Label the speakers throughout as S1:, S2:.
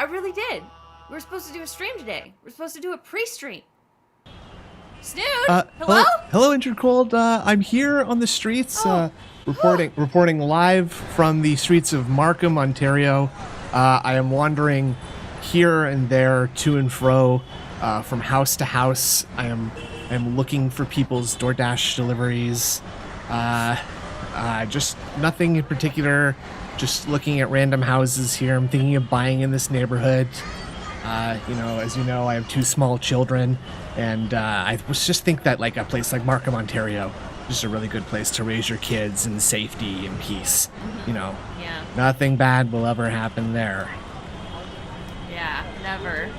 S1: I really did. We were supposed to do a stream today. We're supposed to do a pre-stream. Snood, hello?
S2: Hello, Injured Cold. I'm here on the streets, reporting live from the streets of Markham, Ontario. I am wandering here and there, to and fro, from house to house. I am looking for people's DoorDash deliveries. Just nothing in particular. Just looking at random houses here. I'm thinking of buying in this neighborhood. As you know, I have 2 small children, and I was just think that like a place like Markham, Ontario, is just a really good place to raise your kids in safety and peace. You know,
S1: Yeah.
S2: nothing bad will ever happen there.
S1: Yeah, never.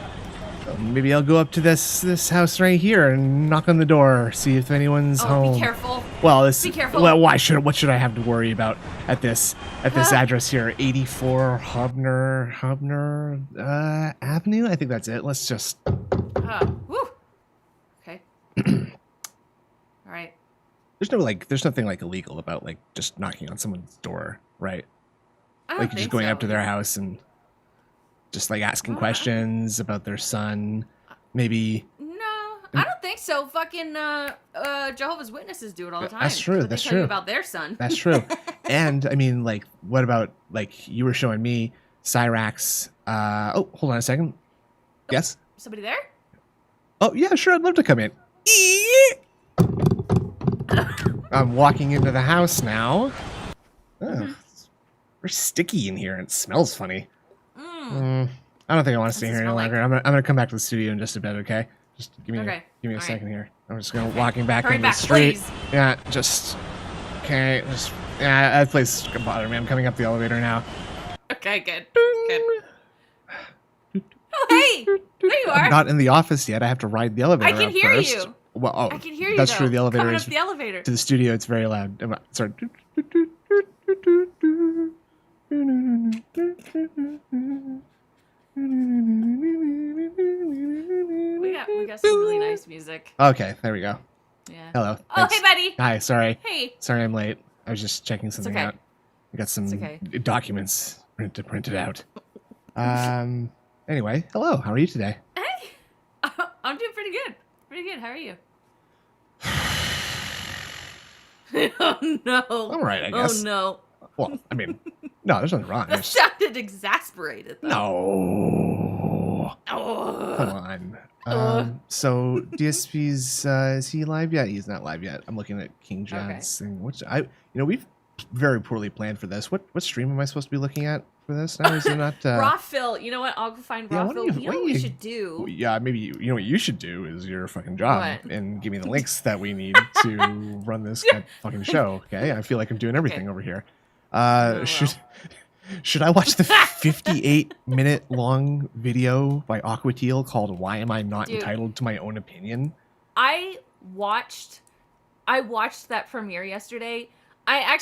S2: So maybe I'll go up to this house right here and knock on the door, see if anyone's home.
S1: Be careful.
S2: Well,
S1: Be careful.
S2: Well, what should I have to worry about at this address here? 84 Hubner Avenue. I think that's it. Let's just.
S1: Woo. Okay. All right.
S2: There's nothing like illegal about like just knocking on someone's door, right?
S1: I don't
S2: Like
S1: think
S2: just going
S1: so.
S2: up to their house and just like asking questions about their son, maybe.
S1: No, I don't think so. Fucking Jehovah's Witnesses do it all the time.
S2: That's true. That's
S1: they tell
S2: true
S1: you about their son.
S2: That's true. And I mean, like, what about like you were showing me Cyrax? Oh, hold on a second. Yes.
S1: Somebody there?
S2: Oh yeah, sure. I'd love to come in. I'm walking into the house now. Oh, it's very sticky in here and it smells funny. I don't think I want to stay here any longer. I'm gonna come back to the studio in just a bit. Okay, just give me a second here. I'm just gonna walking back
S1: Hurry
S2: into
S1: back,
S2: the street.
S1: please.
S2: Yeah, just okay. Just that place can bother me. I'm coming up the elevator now.
S1: Okay, good. Good. Oh, hey! There you are.
S2: I'm not in the office yet. I have to ride the elevator.
S1: I can
S2: up
S1: hear
S2: first.
S1: you.
S2: Well, oh,
S1: I can hear you.
S2: That's
S1: though,
S2: true. The elevator
S1: coming
S2: is
S1: up the elevator.
S2: to the studio. It's very loud. Sorry.
S1: We got some really nice music.
S2: Okay, there we go.
S1: Yeah.
S2: Hello.
S1: Oh,
S2: Thanks.
S1: hey, buddy.
S2: Hi. Sorry.
S1: Hey.
S2: Sorry, I'm late. I was just checking something
S1: okay.
S2: out. I got some
S1: okay.
S2: documents to print it out. Anyway, hello. How are you today?
S1: Hey. I'm doing pretty good. Pretty good. How are you? Oh no.
S2: I'm right, I guess.
S1: Oh no.
S2: Well, I mean, no, there's nothing wrong.
S1: That sounded exasperated though.
S2: No.
S1: Oh.
S2: Come on. So DSP's is he live yet? He's not live yet. I'm looking at King John's thing. Which we've very poorly planned for this. What stream am I supposed to be looking at for this? Now is it not
S1: Raw Phil? You know what? I'll go find Raw Phil. You know what we should do?
S2: Yeah, maybe you know what you should do is your fucking job and give me the links that we need to run this fucking show. Okay, I feel like I'm doing everything over here. Should I watch the 58-minute long video by Aquateal called "Why Am I Not Entitled to My Own Opinion"?
S1: I watched that premiere yesterday. I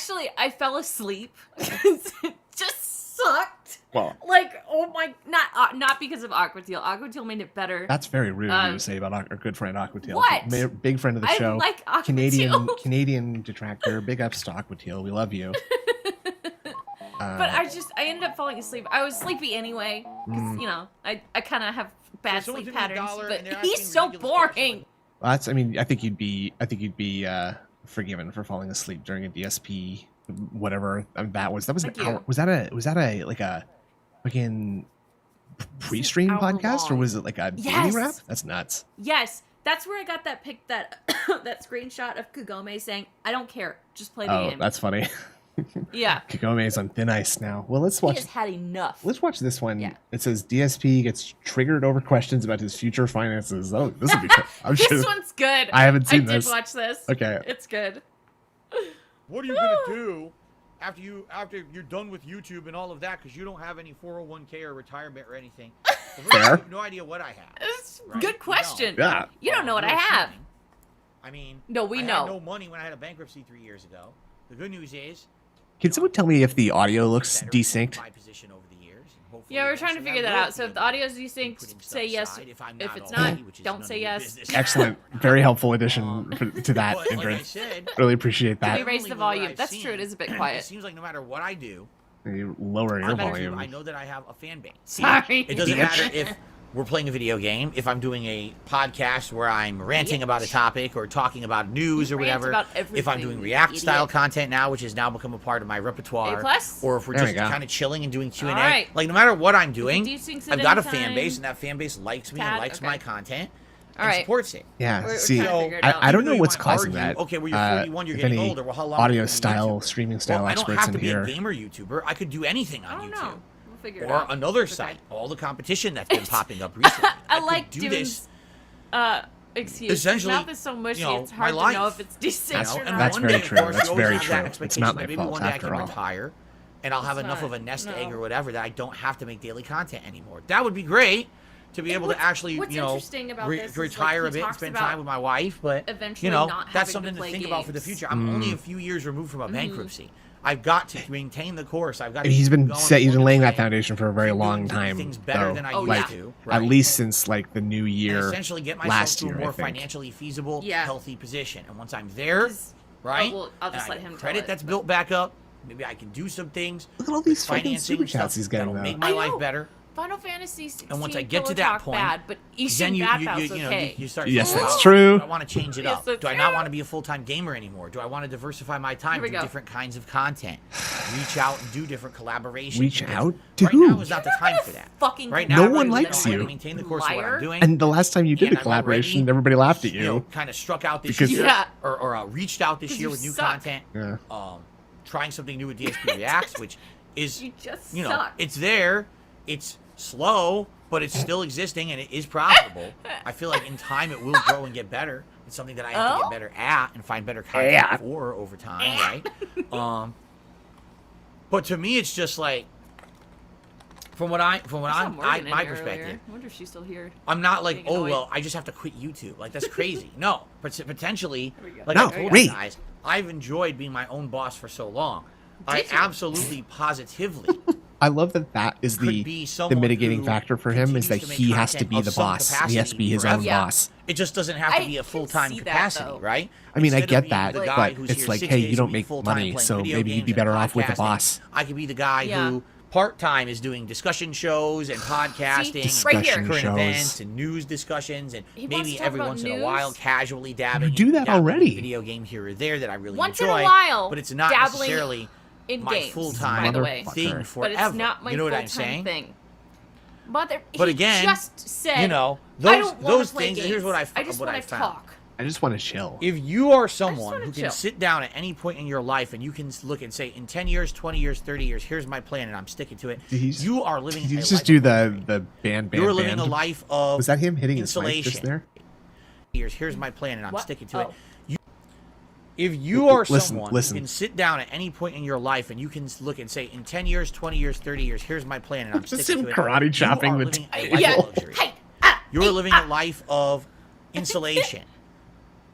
S1: fell asleep. It just sucked.
S2: Well,
S1: like, oh my, not because of Aquateal. Aquateal made it better.
S2: That's very rude of you to say about our good friend Aquateal.
S1: What?
S2: Big friend of the show.
S1: I like Aquateal.
S2: Canadian Detractor. Big ups to Aquateal. We love you.
S1: But I ended up falling asleep. I was sleepy anyway, because I kind of have bad sleep patterns. But he's so boring.
S2: Well, I think you'd be forgiven for falling asleep during a DSP, whatever that was. That was an hour. Was that a like a fucking pre-stream podcast, or was it like a daily wrap? That's nuts.
S1: Yes, that's where I got that that screenshot of Kagome saying, "I don't care, just play the game."
S2: Oh, that's funny.
S1: Yeah.
S2: Kagome is on thin ice now. Well, let's watch.
S1: He has had enough.
S2: Let's watch this one.
S1: Yeah.
S2: It says DSP gets triggered over questions about his future finances. Oh, this will be good.
S1: This one's good.
S2: I haven't seen this.
S1: I did watch this.
S2: Okay.
S1: It's good.
S3: What are you gonna do after you're done with YouTube and all of that? Because you don't have any 401k or retirement or anything.
S2: Fair.
S3: I have no idea what I have.
S1: It's
S3: right?
S1: good question.
S2: Yeah.
S1: You don't know what I have.
S3: I mean,
S1: No, we
S3: I
S1: know.
S3: had no money when I had a bankruptcy 3 years ago. The good news is,
S2: Can someone tell me if the audio looks desynced?
S3: my position over the years, and hopefully
S1: Yeah, we're trying to
S3: eventually
S1: figure
S3: I
S1: that
S3: will
S1: out. So
S3: be
S1: if the
S3: able
S1: audio's
S3: to
S1: desynced,
S3: put stuff
S1: say yes.
S3: aside if I'm
S1: If it's
S3: already,
S1: not,
S3: which is
S1: don't
S3: none of
S1: say
S3: your
S1: yes.
S3: business.
S2: Excellent. Very helpful addition to that,
S3: But like I
S2: Ingrid.
S3: said,
S2: Really appreciate
S1: Can we
S2: that.
S1: raise the
S3: Only what
S1: volume?
S3: I've
S1: That's
S3: seen,
S1: true. It is a bit
S3: It
S1: quiet.
S3: seems like no matter what I do,
S2: You lower your volume.
S3: I know that I have a fan base.
S1: Sorry.
S3: It doesn't matter if we're playing a video game, if I'm doing a podcast where I'm ranting about a topic or talking about news or whatever, if I'm doing React-style content now, which has now become a part of my repertoire, or if we're just kind of chilling and doing Q&A.
S1: Right.
S3: Like, no matter what I'm doing, I've got a fan base, and that fan base likes me and likes my content and supports it.
S2: Yeah, see, I don't know what's causing that.
S3: Okay, well, you're 41, you're getting older. Well, how long
S2: audio style, streaming style experts in here?
S3: I don't have to be a gamer YouTuber. I could do anything on YouTube.
S1: Figure
S3: or another site, all the competition that's been popping up recently.
S1: I like do this. Excuse.
S3: Essentially,
S1: mouth is so mushy. It's hard to know if it's decent or not.
S2: That's very true. That's very true. It's not my fault after all.
S3: Retire, and I'll have enough of a nest egg or whatever that I don't have to make daily content anymore. That would be great to be able to actually, retire a bit and spend time with my wife. But that's something to think about for the future. I'm only a few years removed from a bankruptcy. I've got to maintain the course. I've got.
S2: He's been laying that foundation for a very long time.
S3: Things better than I used to.
S2: At least since like the new year.
S3: And essentially, get myself to a more financially feasible, healthy position. And once I'm there, right?
S1: I'll just let him
S3: credit that's built back up. Maybe I can do some things.
S2: Look at all these fucking super chats he's getting.
S3: That'll make my life better.
S1: Final Fantasy 16
S3: and once I get to that point,
S1: but then you
S3: start.
S2: Yes, that's true.
S3: Do I want to change it up? Do I not want to be a full-time gamer anymore? Do I want to diversify my time with different kinds of content? Reach out and do different collaborations.
S2: Reach out to
S3: right now is not the time for that.
S1: Right
S3: now,
S2: no one likes you.
S3: Maintain the course of what I'm doing.
S2: And the last time you did a collaboration, everybody laughed at you.
S3: Kind of struck out this year, or reached out this year with new content.
S2: Yeah.
S3: Trying something new with DSP Reacts, which is it's there. It's slow, but it's still existing and it is profitable. I feel like in time it will grow and get better. It's something that I have to get better at and find better content for over time, right? But to me, it's just like from my perspective.
S1: I wonder if she's still here.
S3: I'm not like, I just have to quit YouTube. Like that's crazy. No, but potentially, like
S2: I
S3: told you guys, I've enjoyed being my own boss for so long. I absolutely, positively.
S2: I love that is the mitigating factor for him is that he has to be the boss. He has to be his own boss.
S3: It just doesn't have to be a full-time capacity, right?
S2: I mean, I get that, but it's like, hey, you don't make money, so maybe you'd be better off with a boss.
S3: I could be the guy who part-time is doing discussion shows and podcasting, current events and news discussions, and maybe every once in a while casually dabbing.
S2: You do that already.
S3: Video game here or there that I really enjoy.
S1: Once in a while,
S3: but it's not necessarily
S1: in
S3: my full-time thing forever.
S1: But it's not my
S3: full-time
S1: thing.
S3: But again,
S1: just said,
S3: those things. Here's what I found.
S1: Talk.
S2: I just want to chill.
S3: If you are someone who can sit down at any point in your life and you can look and say, in 10 years, 20 years, 30 years, here's my plan and I'm sticking to it. You are living.
S2: Did you just do the band?
S3: You're living a life of.
S2: Was that him hitting his mic just there?
S3: Here's my plan and I'm sticking to it. If you are someone who can sit down at any point in your life and you can look and say, in 10 years, 20 years, 30 years, here's my plan and I'm sticking to it.
S2: Karate chopping the table.
S3: You're living a life of insulation.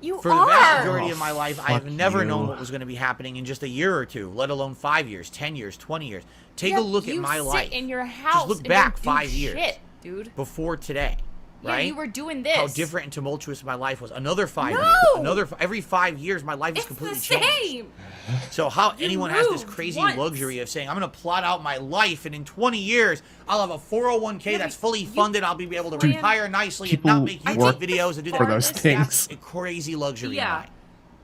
S1: For the
S3: vast majority of my life, I have never known what was going to be happening in just a year or two, let alone 5 years, 10 years, 20 years. Take a look at my life.
S1: In your house,
S3: just look back 5 years,
S1: dude.
S3: Before today. Right?
S1: Yeah, you were doing this.
S3: How different and tumultuous my life was. Another 5 years. Every 5 years, my life is completely changed. So how anyone has this crazy luxury of saying, I'm going to plot out my life, and in 20 years, I'll have a 401k that's fully funded. I'll be able to retire nicely and not make YouTube videos and do that.
S2: For those things.
S3: That's a crazy luxury.
S1: Yeah.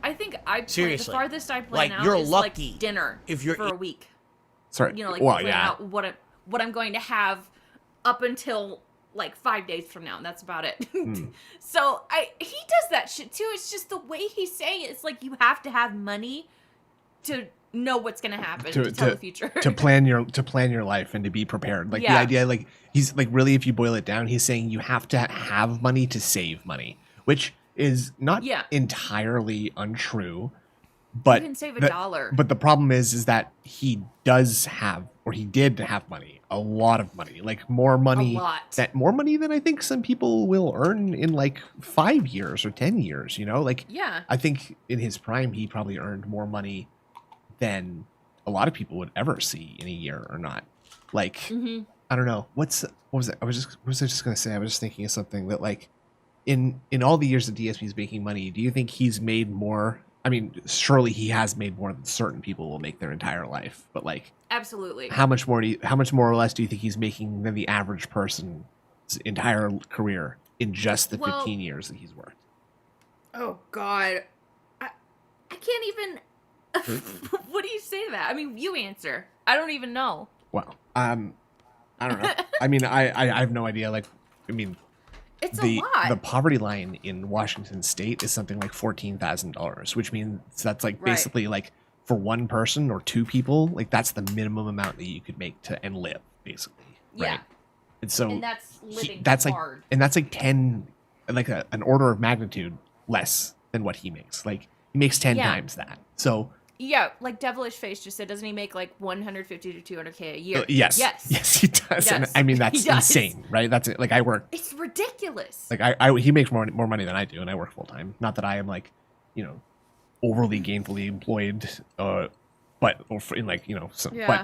S1: I think
S3: seriously,
S1: the farthest I plan out
S3: you're
S1: is
S3: lucky
S1: like dinner
S3: if you're
S1: for a week.
S2: Sorry.
S1: You know, like plan out what I'm going to have up until like 5 days from now, and that's about it. So he does that shit too. It's just the way he's saying it. It's like you have to have money to know what's gonna happen, to tell the future,
S2: to plan your life and to be prepared. Like the idea, like he's like really, if you boil it down, he's saying you have to have money to save money, which is not entirely untrue. But
S1: you can save $1.
S2: But the problem is that he does have, or he did have money, a lot of money, like more money than I think some people will earn in like 5 years or 10 years. You know, like I think in his prime he probably earned more money than a lot of people would ever see in a year or not. Like I don't know what was it? What was I just gonna say? I was just thinking of something that like in all the years that DSP is making money, do you think he's made more I mean, surely he has made more than certain people will make their entire life, but like,
S1: absolutely.
S2: how much more or less do you think he's making than the average person's entire career in just the 15 years that he's worked?
S1: Oh God, I can't even. What do you say to that? I mean, you answer. I don't even know.
S2: Well, I don't know. I mean, I have no idea. Like, I mean,
S1: it's a lot.
S2: The poverty line in Washington State is something like $14,000, which means that's like basically like for one person or two people, like that's the minimum amount that you could make and live, basically. Right?
S1: Yeah.
S2: And so
S1: and that's living
S2: hard. Like, and that's like 10, like an order of magnitude less than what he makes. Like he makes 10 times that. So.
S1: Yeah, like Devilish Face just said, doesn't he make like 150 to 200K a year?
S2: Yes, he does. Yes. And I mean, that's insane, right? That's it. Like I work.
S1: It's ridiculous.
S2: Like he makes more money than I do, and I work full time. Not that I am like, you know, overly gainfully employed, but but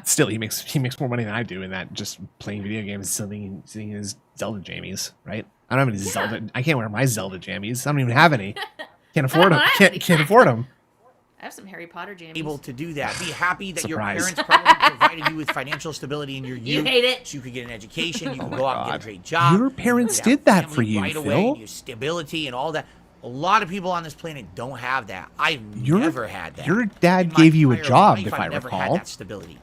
S2: still, he makes more money than I do, in that just playing video games, sitting in his Zelda jammies, right? I don't have any Zelda. I can't wear my Zelda jammies. I don't even have any. Can't afford them. Can't afford them.
S1: I have some Harry Potter jammies.
S3: Able to do that. Be happy that your parents probably provided you with financial stability in your youth.
S1: You hate it.
S3: So you could get an education. You could go out and get a great job.
S2: Your parents did that for you,
S3: right
S2: Phil.
S3: away. Your stability and all that. A lot of people on this planet don't have that. I've never had that.
S2: Your dad gave you a job, if I recall.
S3: I've never had that stability.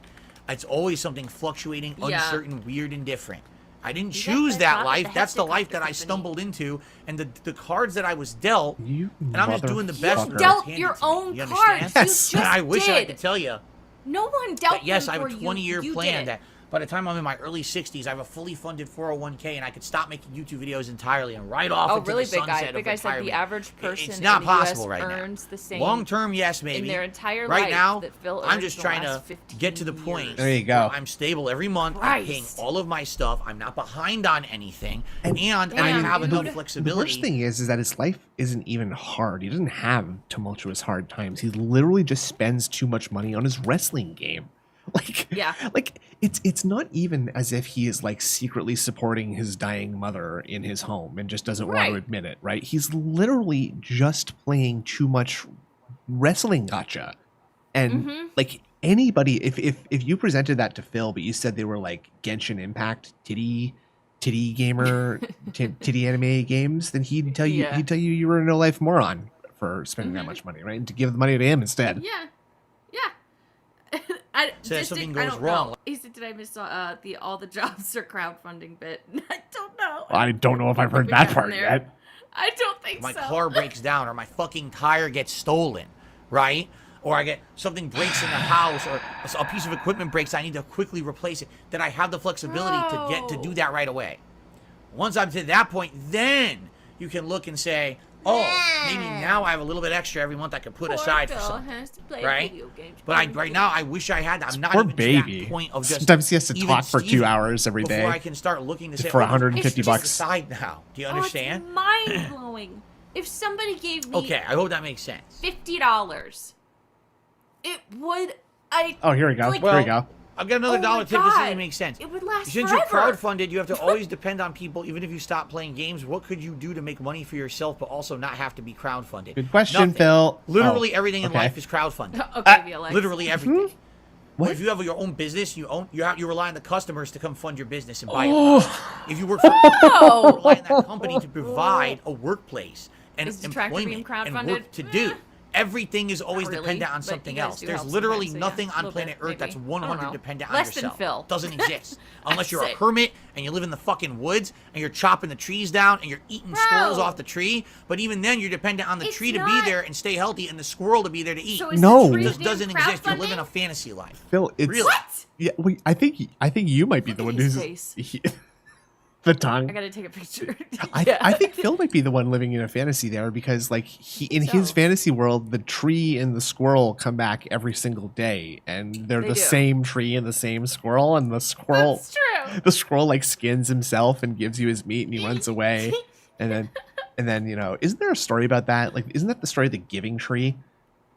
S3: It's always something fluctuating, uncertain, weird, and different. I didn't choose that life. That's the life that I stumbled into, and the cards that I was dealt. And I'm just doing the best.
S1: You dealt your own cards.
S2: Yes.
S1: You just
S3: I wish I could tell you.
S1: No one dealt.
S3: Yes, I have a 20-year plan that by the time I'm in my early 60s, I have a fully funded 401k, and I could stop making YouTube videos entirely and ride off into the sunset of
S1: Big Guy said
S3: retirement.
S1: the average person
S3: It's not
S1: in the
S3: possible
S1: US
S3: right
S1: earns
S3: now.
S1: the same
S3: Long term, yes, maybe.
S1: in their entire
S3: right
S1: life
S3: now,
S1: that Phil
S3: I'm
S1: earns
S3: just
S1: in the
S3: trying to
S1: last 15
S3: get to the point.
S2: There you go.
S3: Where I'm stable every month. I'm paying all of my stuff. I'm not behind on anything, and I have enough flexibility.
S2: The worst thing is that his life isn't even hard. He doesn't have tumultuous hard times. He literally just spends too much money on his wrestling game. Like it's not even as if he is like secretly supporting his dying mother in his home and just doesn't want to admit it, right? He's literally just playing too much wrestling gotcha. And like anybody, if you presented that to Phil, but you said they were like Genshin Impact titty gamer titty anime games, then he'd tell you you were a no life moron for spending that much money, right? And to give the money to him instead.
S1: Yeah.
S3: So something goes wrong.
S1: He said, "Did I miss all the jobs are crowdfunding bit?" I don't know.
S2: I don't know if I've heard that part yet.
S1: I don't think
S3: my
S1: so.
S3: My car breaks down, or my fucking tire gets stolen, right? Or I get something breaks in the house, or a piece of equipment breaks. I need to quickly replace it. Then I have the flexibility to do that right away. Once I'm to that point, then you can look and say, maybe now I have a little bit extra every month I could put aside for something, right? But right now, I wish I had that. I'm not even to that point of just.
S2: Sometimes he has to talk for 2 hours every day
S3: before I can start looking to say,
S2: for $150.
S3: Aside now, do you understand?
S1: It's mind blowing. If somebody gave me
S3: I hope that makes sense.
S1: $50, it would.
S2: Here we go.
S1: Like,
S2: here we go.
S3: I've got another dollar tip. This doesn't make sense.
S1: It would last
S3: Since
S1: forever.
S3: you're crowdfunded, you have to always depend on people, even if you stop playing games. What could you do to make money for yourself, but also not have to be crowdfunded?
S2: Good question,
S3: Nothing.
S2: Phil.
S3: Literally everything in life is crowdfunded. Literally everything. What? If you have your own business, you rely on the customers to come fund your business and buy it. If you work for you rely on that company to provide a workplace and employment and work to do. Everything is always dependent on something else. There's literally nothing on planet Earth that's 100 dependent on yourself.
S1: Less than Phil.
S3: Doesn't exist. Unless you're a hermit and you live in the fucking woods and you're chopping the trees down and you're eating squirrels off the tree. But even then, you're dependent on the tree to be there and stay healthy and the squirrel to be there to eat.
S1: So
S2: it
S3: just doesn't exist. You're living a fantasy life.
S2: Phil, it's
S3: really.
S1: What?
S2: Yeah, I think you might be the one who's the tongue.
S1: I gotta take a picture.
S2: I think Phil might be the one living in a fantasy there, because like his fantasy world, the tree and the squirrel come back every single day, and they're the same tree and the same squirrel, and the squirrel like skins himself and gives you his meat and he runs away. and then isn't there a story about that? Like, isn't that the story of the giving tree?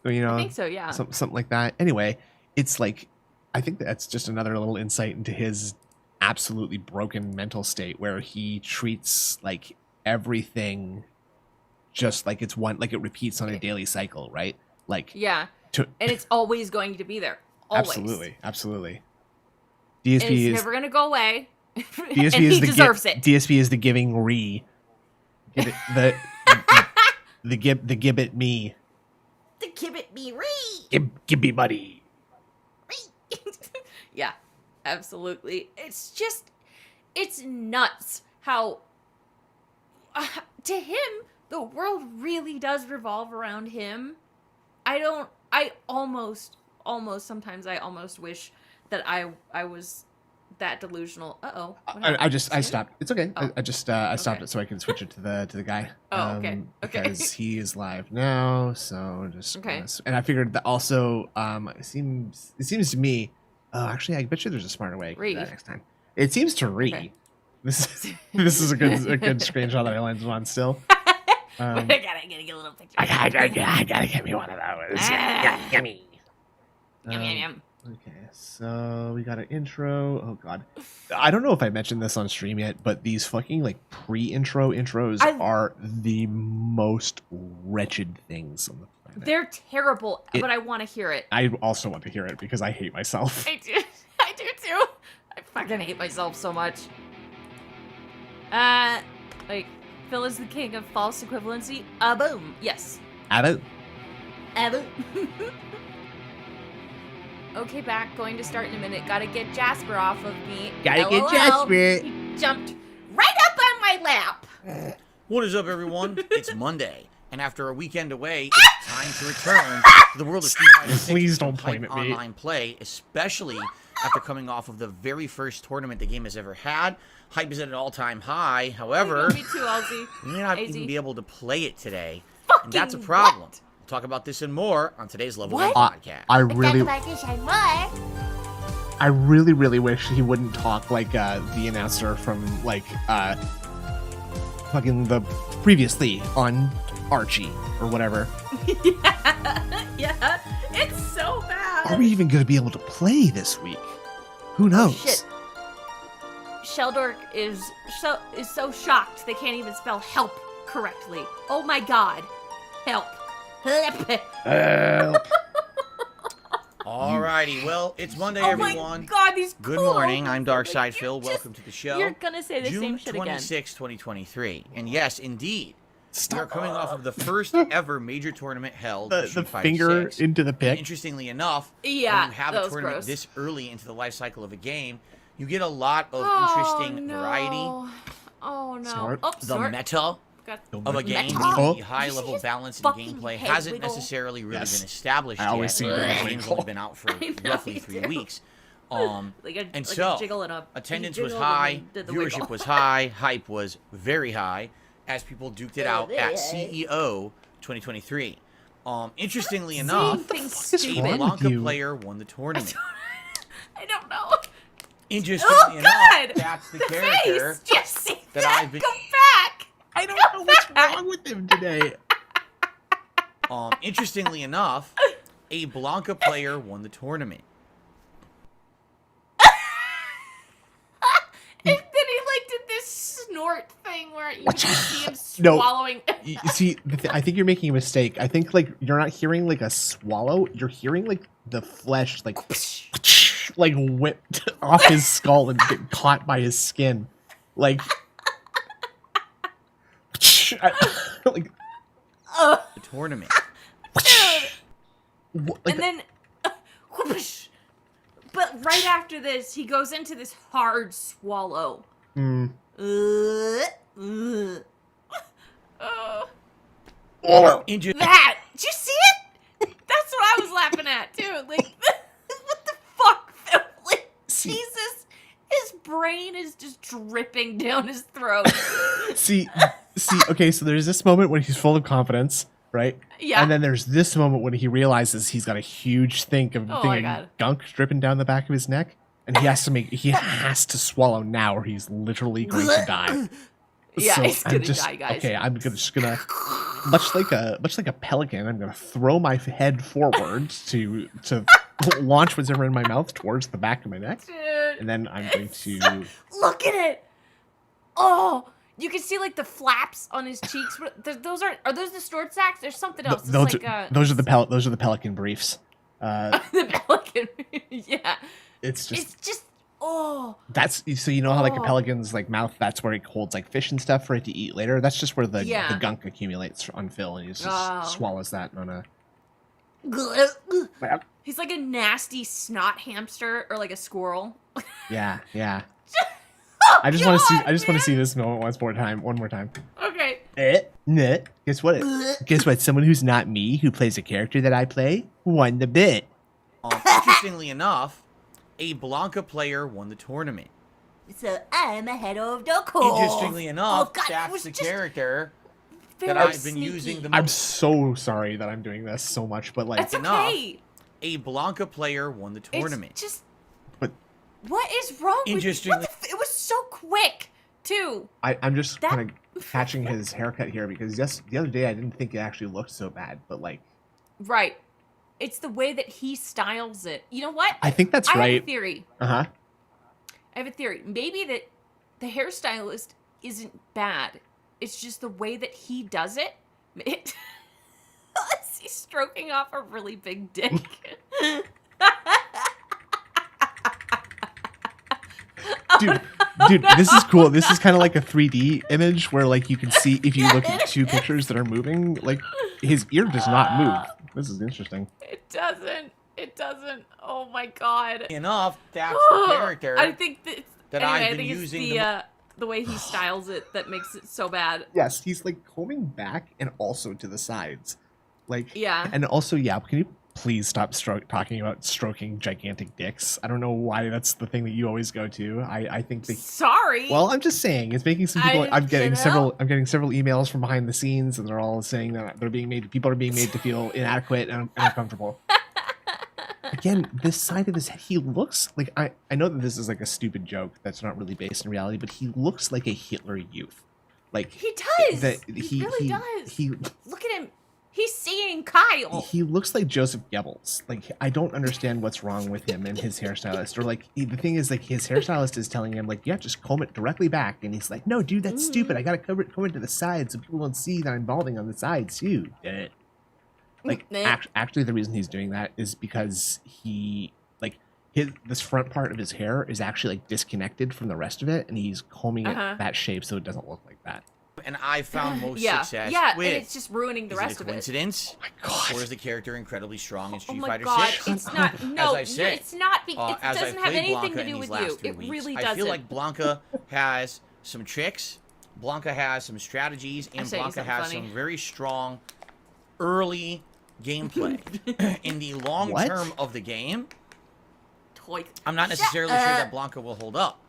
S1: I think so, yeah.
S2: Something like that. Anyway, it's like, I think that's just another little insight into his absolutely broken mental state, where he treats like everything just like it's one, like it repeats on a daily cycle, right? Like,
S1: yeah, and it's always going to be there. Always.
S2: Absolutely.
S1: And
S2: DSP
S1: it's never gonna go away.
S2: DSP
S1: and
S2: is
S1: he deserves it.
S2: DSP is the giving re. Get it, the gibbet me.
S1: The gibbet me re.
S2: Give me money.
S1: Yeah, absolutely. It's nuts how to him the world really does revolve around him. I almost sometimes I almost wish that I was that delusional.
S2: I stopped. It's okay.
S1: Oh.
S2: I stopped it so I can switch it to the guy.
S1: Oh, okay.
S2: Because he is live now, so just
S1: okay.
S2: And I figured that also it seems to me. Actually, I bet you there's a smarter way to do that next time. It seems to read. Okay. This is a good screenshot that I landed on still.
S1: I gotta get a little picture.
S2: I gotta get me one of those. Yummy.
S1: Yum.
S2: Okay, so we got an intro. Oh god, I don't know if I mentioned this on stream yet, but these fucking like pre-intro intros are the most wretched things on the planet.
S1: They're terrible, but I want to hear it.
S2: I also want to hear it because I hate myself.
S1: I do too. I fucking hate myself so much. Like Phil is the king of false equivalency. Boom. Yes.
S2: Boom.
S1: Boom. Okay, back. Going to start in a minute. Gotta get Jasper off of me.
S2: Gotta get Jasper.
S1: He jumped right up on my lap.
S3: What is up, everyone? It's Monday, and after a weekend away, it's time to return to the world of Street Fighter 6.
S2: Please don't point at me.
S3: Online play, especially after coming off of the very first tournament the game has ever had. Hype is at an all-time high. However,
S1: me too, Ozzy.
S3: we may not even be able to play it today, and that's a
S1: Fucking
S3: problem.
S1: what?
S3: Talk about this and more on today's Level
S1: What?
S3: 1 podcast.
S2: I really wish he wouldn't talk like the announcer from like fucking the previously on Archie or whatever.
S1: Yeah, it's so bad.
S2: Are we even going to be able to play this week? Who knows?
S1: Oh, shit. Sheldork is so shocked they can't even spell help correctly. Oh my god. Help.
S2: Help.
S3: Alrighty, well, it's Monday,
S1: everyone.
S3: everyone.
S1: My god, these
S3: Good morning, I'm Darkside Phil. Welcome to the show.
S1: You're gonna say the
S3: June
S1: same shit again.
S3: 26, 2023. And yes, indeed, we are coming off of the first ever major tournament held.
S2: The finger
S3: 6.
S2: into the pick.
S3: And interestingly enough, when you have a tournament
S1: gross.
S3: this early into the life cycle of a game, you get a lot of interesting variety.
S1: Oh no.
S2: Smart.
S1: Oh,
S3: The meta of a game, the high-level balance in gameplay hasn't necessarily really been established yet. The game's only been out for roughly 3 weeks. Attendance was high, viewership was high, hype was very high, as people duked it out at CEO 2023. Interestingly enough, a Blanca player won the tournament.
S1: I don't know.
S3: Interestingly enough, that's the character
S1: face. Just see
S3: that I've been...
S1: Go back!
S2: I don't know what's wrong with him today.
S3: Interestingly enough, a Blanca player won the tournament.
S1: And then he like did this snort thing where you can see him swallowing.
S2: You see, I think you're making a mistake. I think like you're not hearing like a swallow. You're hearing like the flesh like whipped off his skull and get caught by his skin. Like like
S3: the tournament.
S1: And then but right after this he goes into this hard swallow.
S2: Mm.
S1: That, did you see it? That's what I was laughing at too. Like what the fuck? Like Jesus, his brain is just dripping down his throat.
S2: See, okay, so there's this moment when he's full of confidence, right?
S1: Yeah.
S2: And then there's this moment when he realizes he's got a huge thing of gunk dripping down the back of his neck, and he has to swallow now, or he's literally going to die.
S1: Yeah,
S2: so
S1: he's gonna die, guys.
S2: Okay, I'm just gonna much like a pelican. I'm gonna throw my head forward to launch whatever in my mouth towards the back of my neck,
S1: dude,
S2: and then I'm going to
S1: look at it. Oh, You can see like the flaps on his cheeks. Those are those the snort sacks? There's something else.
S2: Those are the pelican briefs.
S1: The pelican. Yeah.
S2: It's
S1: just oh.
S2: That's so you know how like a pelican's like mouth. That's where it holds like fish and stuff for it to eat later. That's just where the gunk accumulates on Phil, and he just swallows that on a.
S1: He's like a nasty snot hamster or like a squirrel.
S2: Yeah.
S1: Oh,
S2: I just want to see. I just want to see this moment one more time.
S1: Okay.
S2: Guess what? Guess what? Someone who's not me, who plays a character that I play, won the bit.
S3: Interestingly enough, a Blanca player won the tournament.
S1: So I'm ahead of the course.
S3: Interestingly enough, that's the character that I've been using the most.
S2: I'm so sorry that I'm doing this so much, but like,
S1: it's okay.
S3: A Blanca player won the tournament.
S1: It's just.
S2: But
S1: what is wrong with you? It was so quick, too.
S2: I'm just kind of catching his haircut here because the other day I didn't think it actually looked so bad, but like.
S1: Right. It's the way that he styles it. You know what?
S2: I think that's right.
S1: I have a theory.
S2: I
S1: have a theory. Maybe that the hairstylist isn't bad. It's just the way that he does it. He's stroking off a really big dick.
S2: Dude, this is cool. This is kind of like a 3D image where like you can see if you look at two pictures that are moving, like his ear does not move. This is interesting.
S1: It doesn't. Oh my god.
S3: Enough. That's the character.
S1: I think that
S3: I've been using.
S1: The way he styles it that makes it so bad.
S2: Yes, he's like combing back and also to the sides. Like and also can you please stop talking about stroking gigantic dicks? I don't know why that's the thing that you always go to. I think that
S1: sorry.
S2: Well, I'm just saying it's making some people. I'm getting several emails from behind the scenes, and they're all saying that people are being made to feel inadequate and uncomfortable. Again, this side of his head, he looks like I know that this is like a stupid joke that's not really based in reality, but he looks like a Hitler Youth. Like
S1: he does. He really does. Look at him. He's seeing Kyle.
S2: He looks like Joseph Goebbels. Like I don't understand what's wrong with him and his hairstylist. Or like the thing is like his hairstylist is telling him like, yeah, just comb it directly back, and he's like, no, dude, that's stupid. I gotta comb it to the sides so people won't see that I'm balding on the sides too. Like actually, the reason he's doing that is because this front part of his hair is actually like disconnected from the rest of it, and he's combing it that shape so it doesn't look like that.
S3: And I found most success
S1: with. And it's just ruining the rest of it.
S3: Coincidence?
S2: Oh my God.
S3: Or is the character incredibly strong in Street Fighter
S1: God.
S3: 6?
S1: It's not. No,
S3: as I said,
S1: it's not. It doesn't have anything
S3: Blanca
S1: to do with
S3: last
S1: you.
S3: 3
S1: It
S3: weeks,
S1: really doesn't.
S3: I feel like Blanca has some tricks. Blanca has some strategies, and Blanca has some very strong early gameplay. In the long term of the game, I'm not necessarily sure that Blanca will hold up,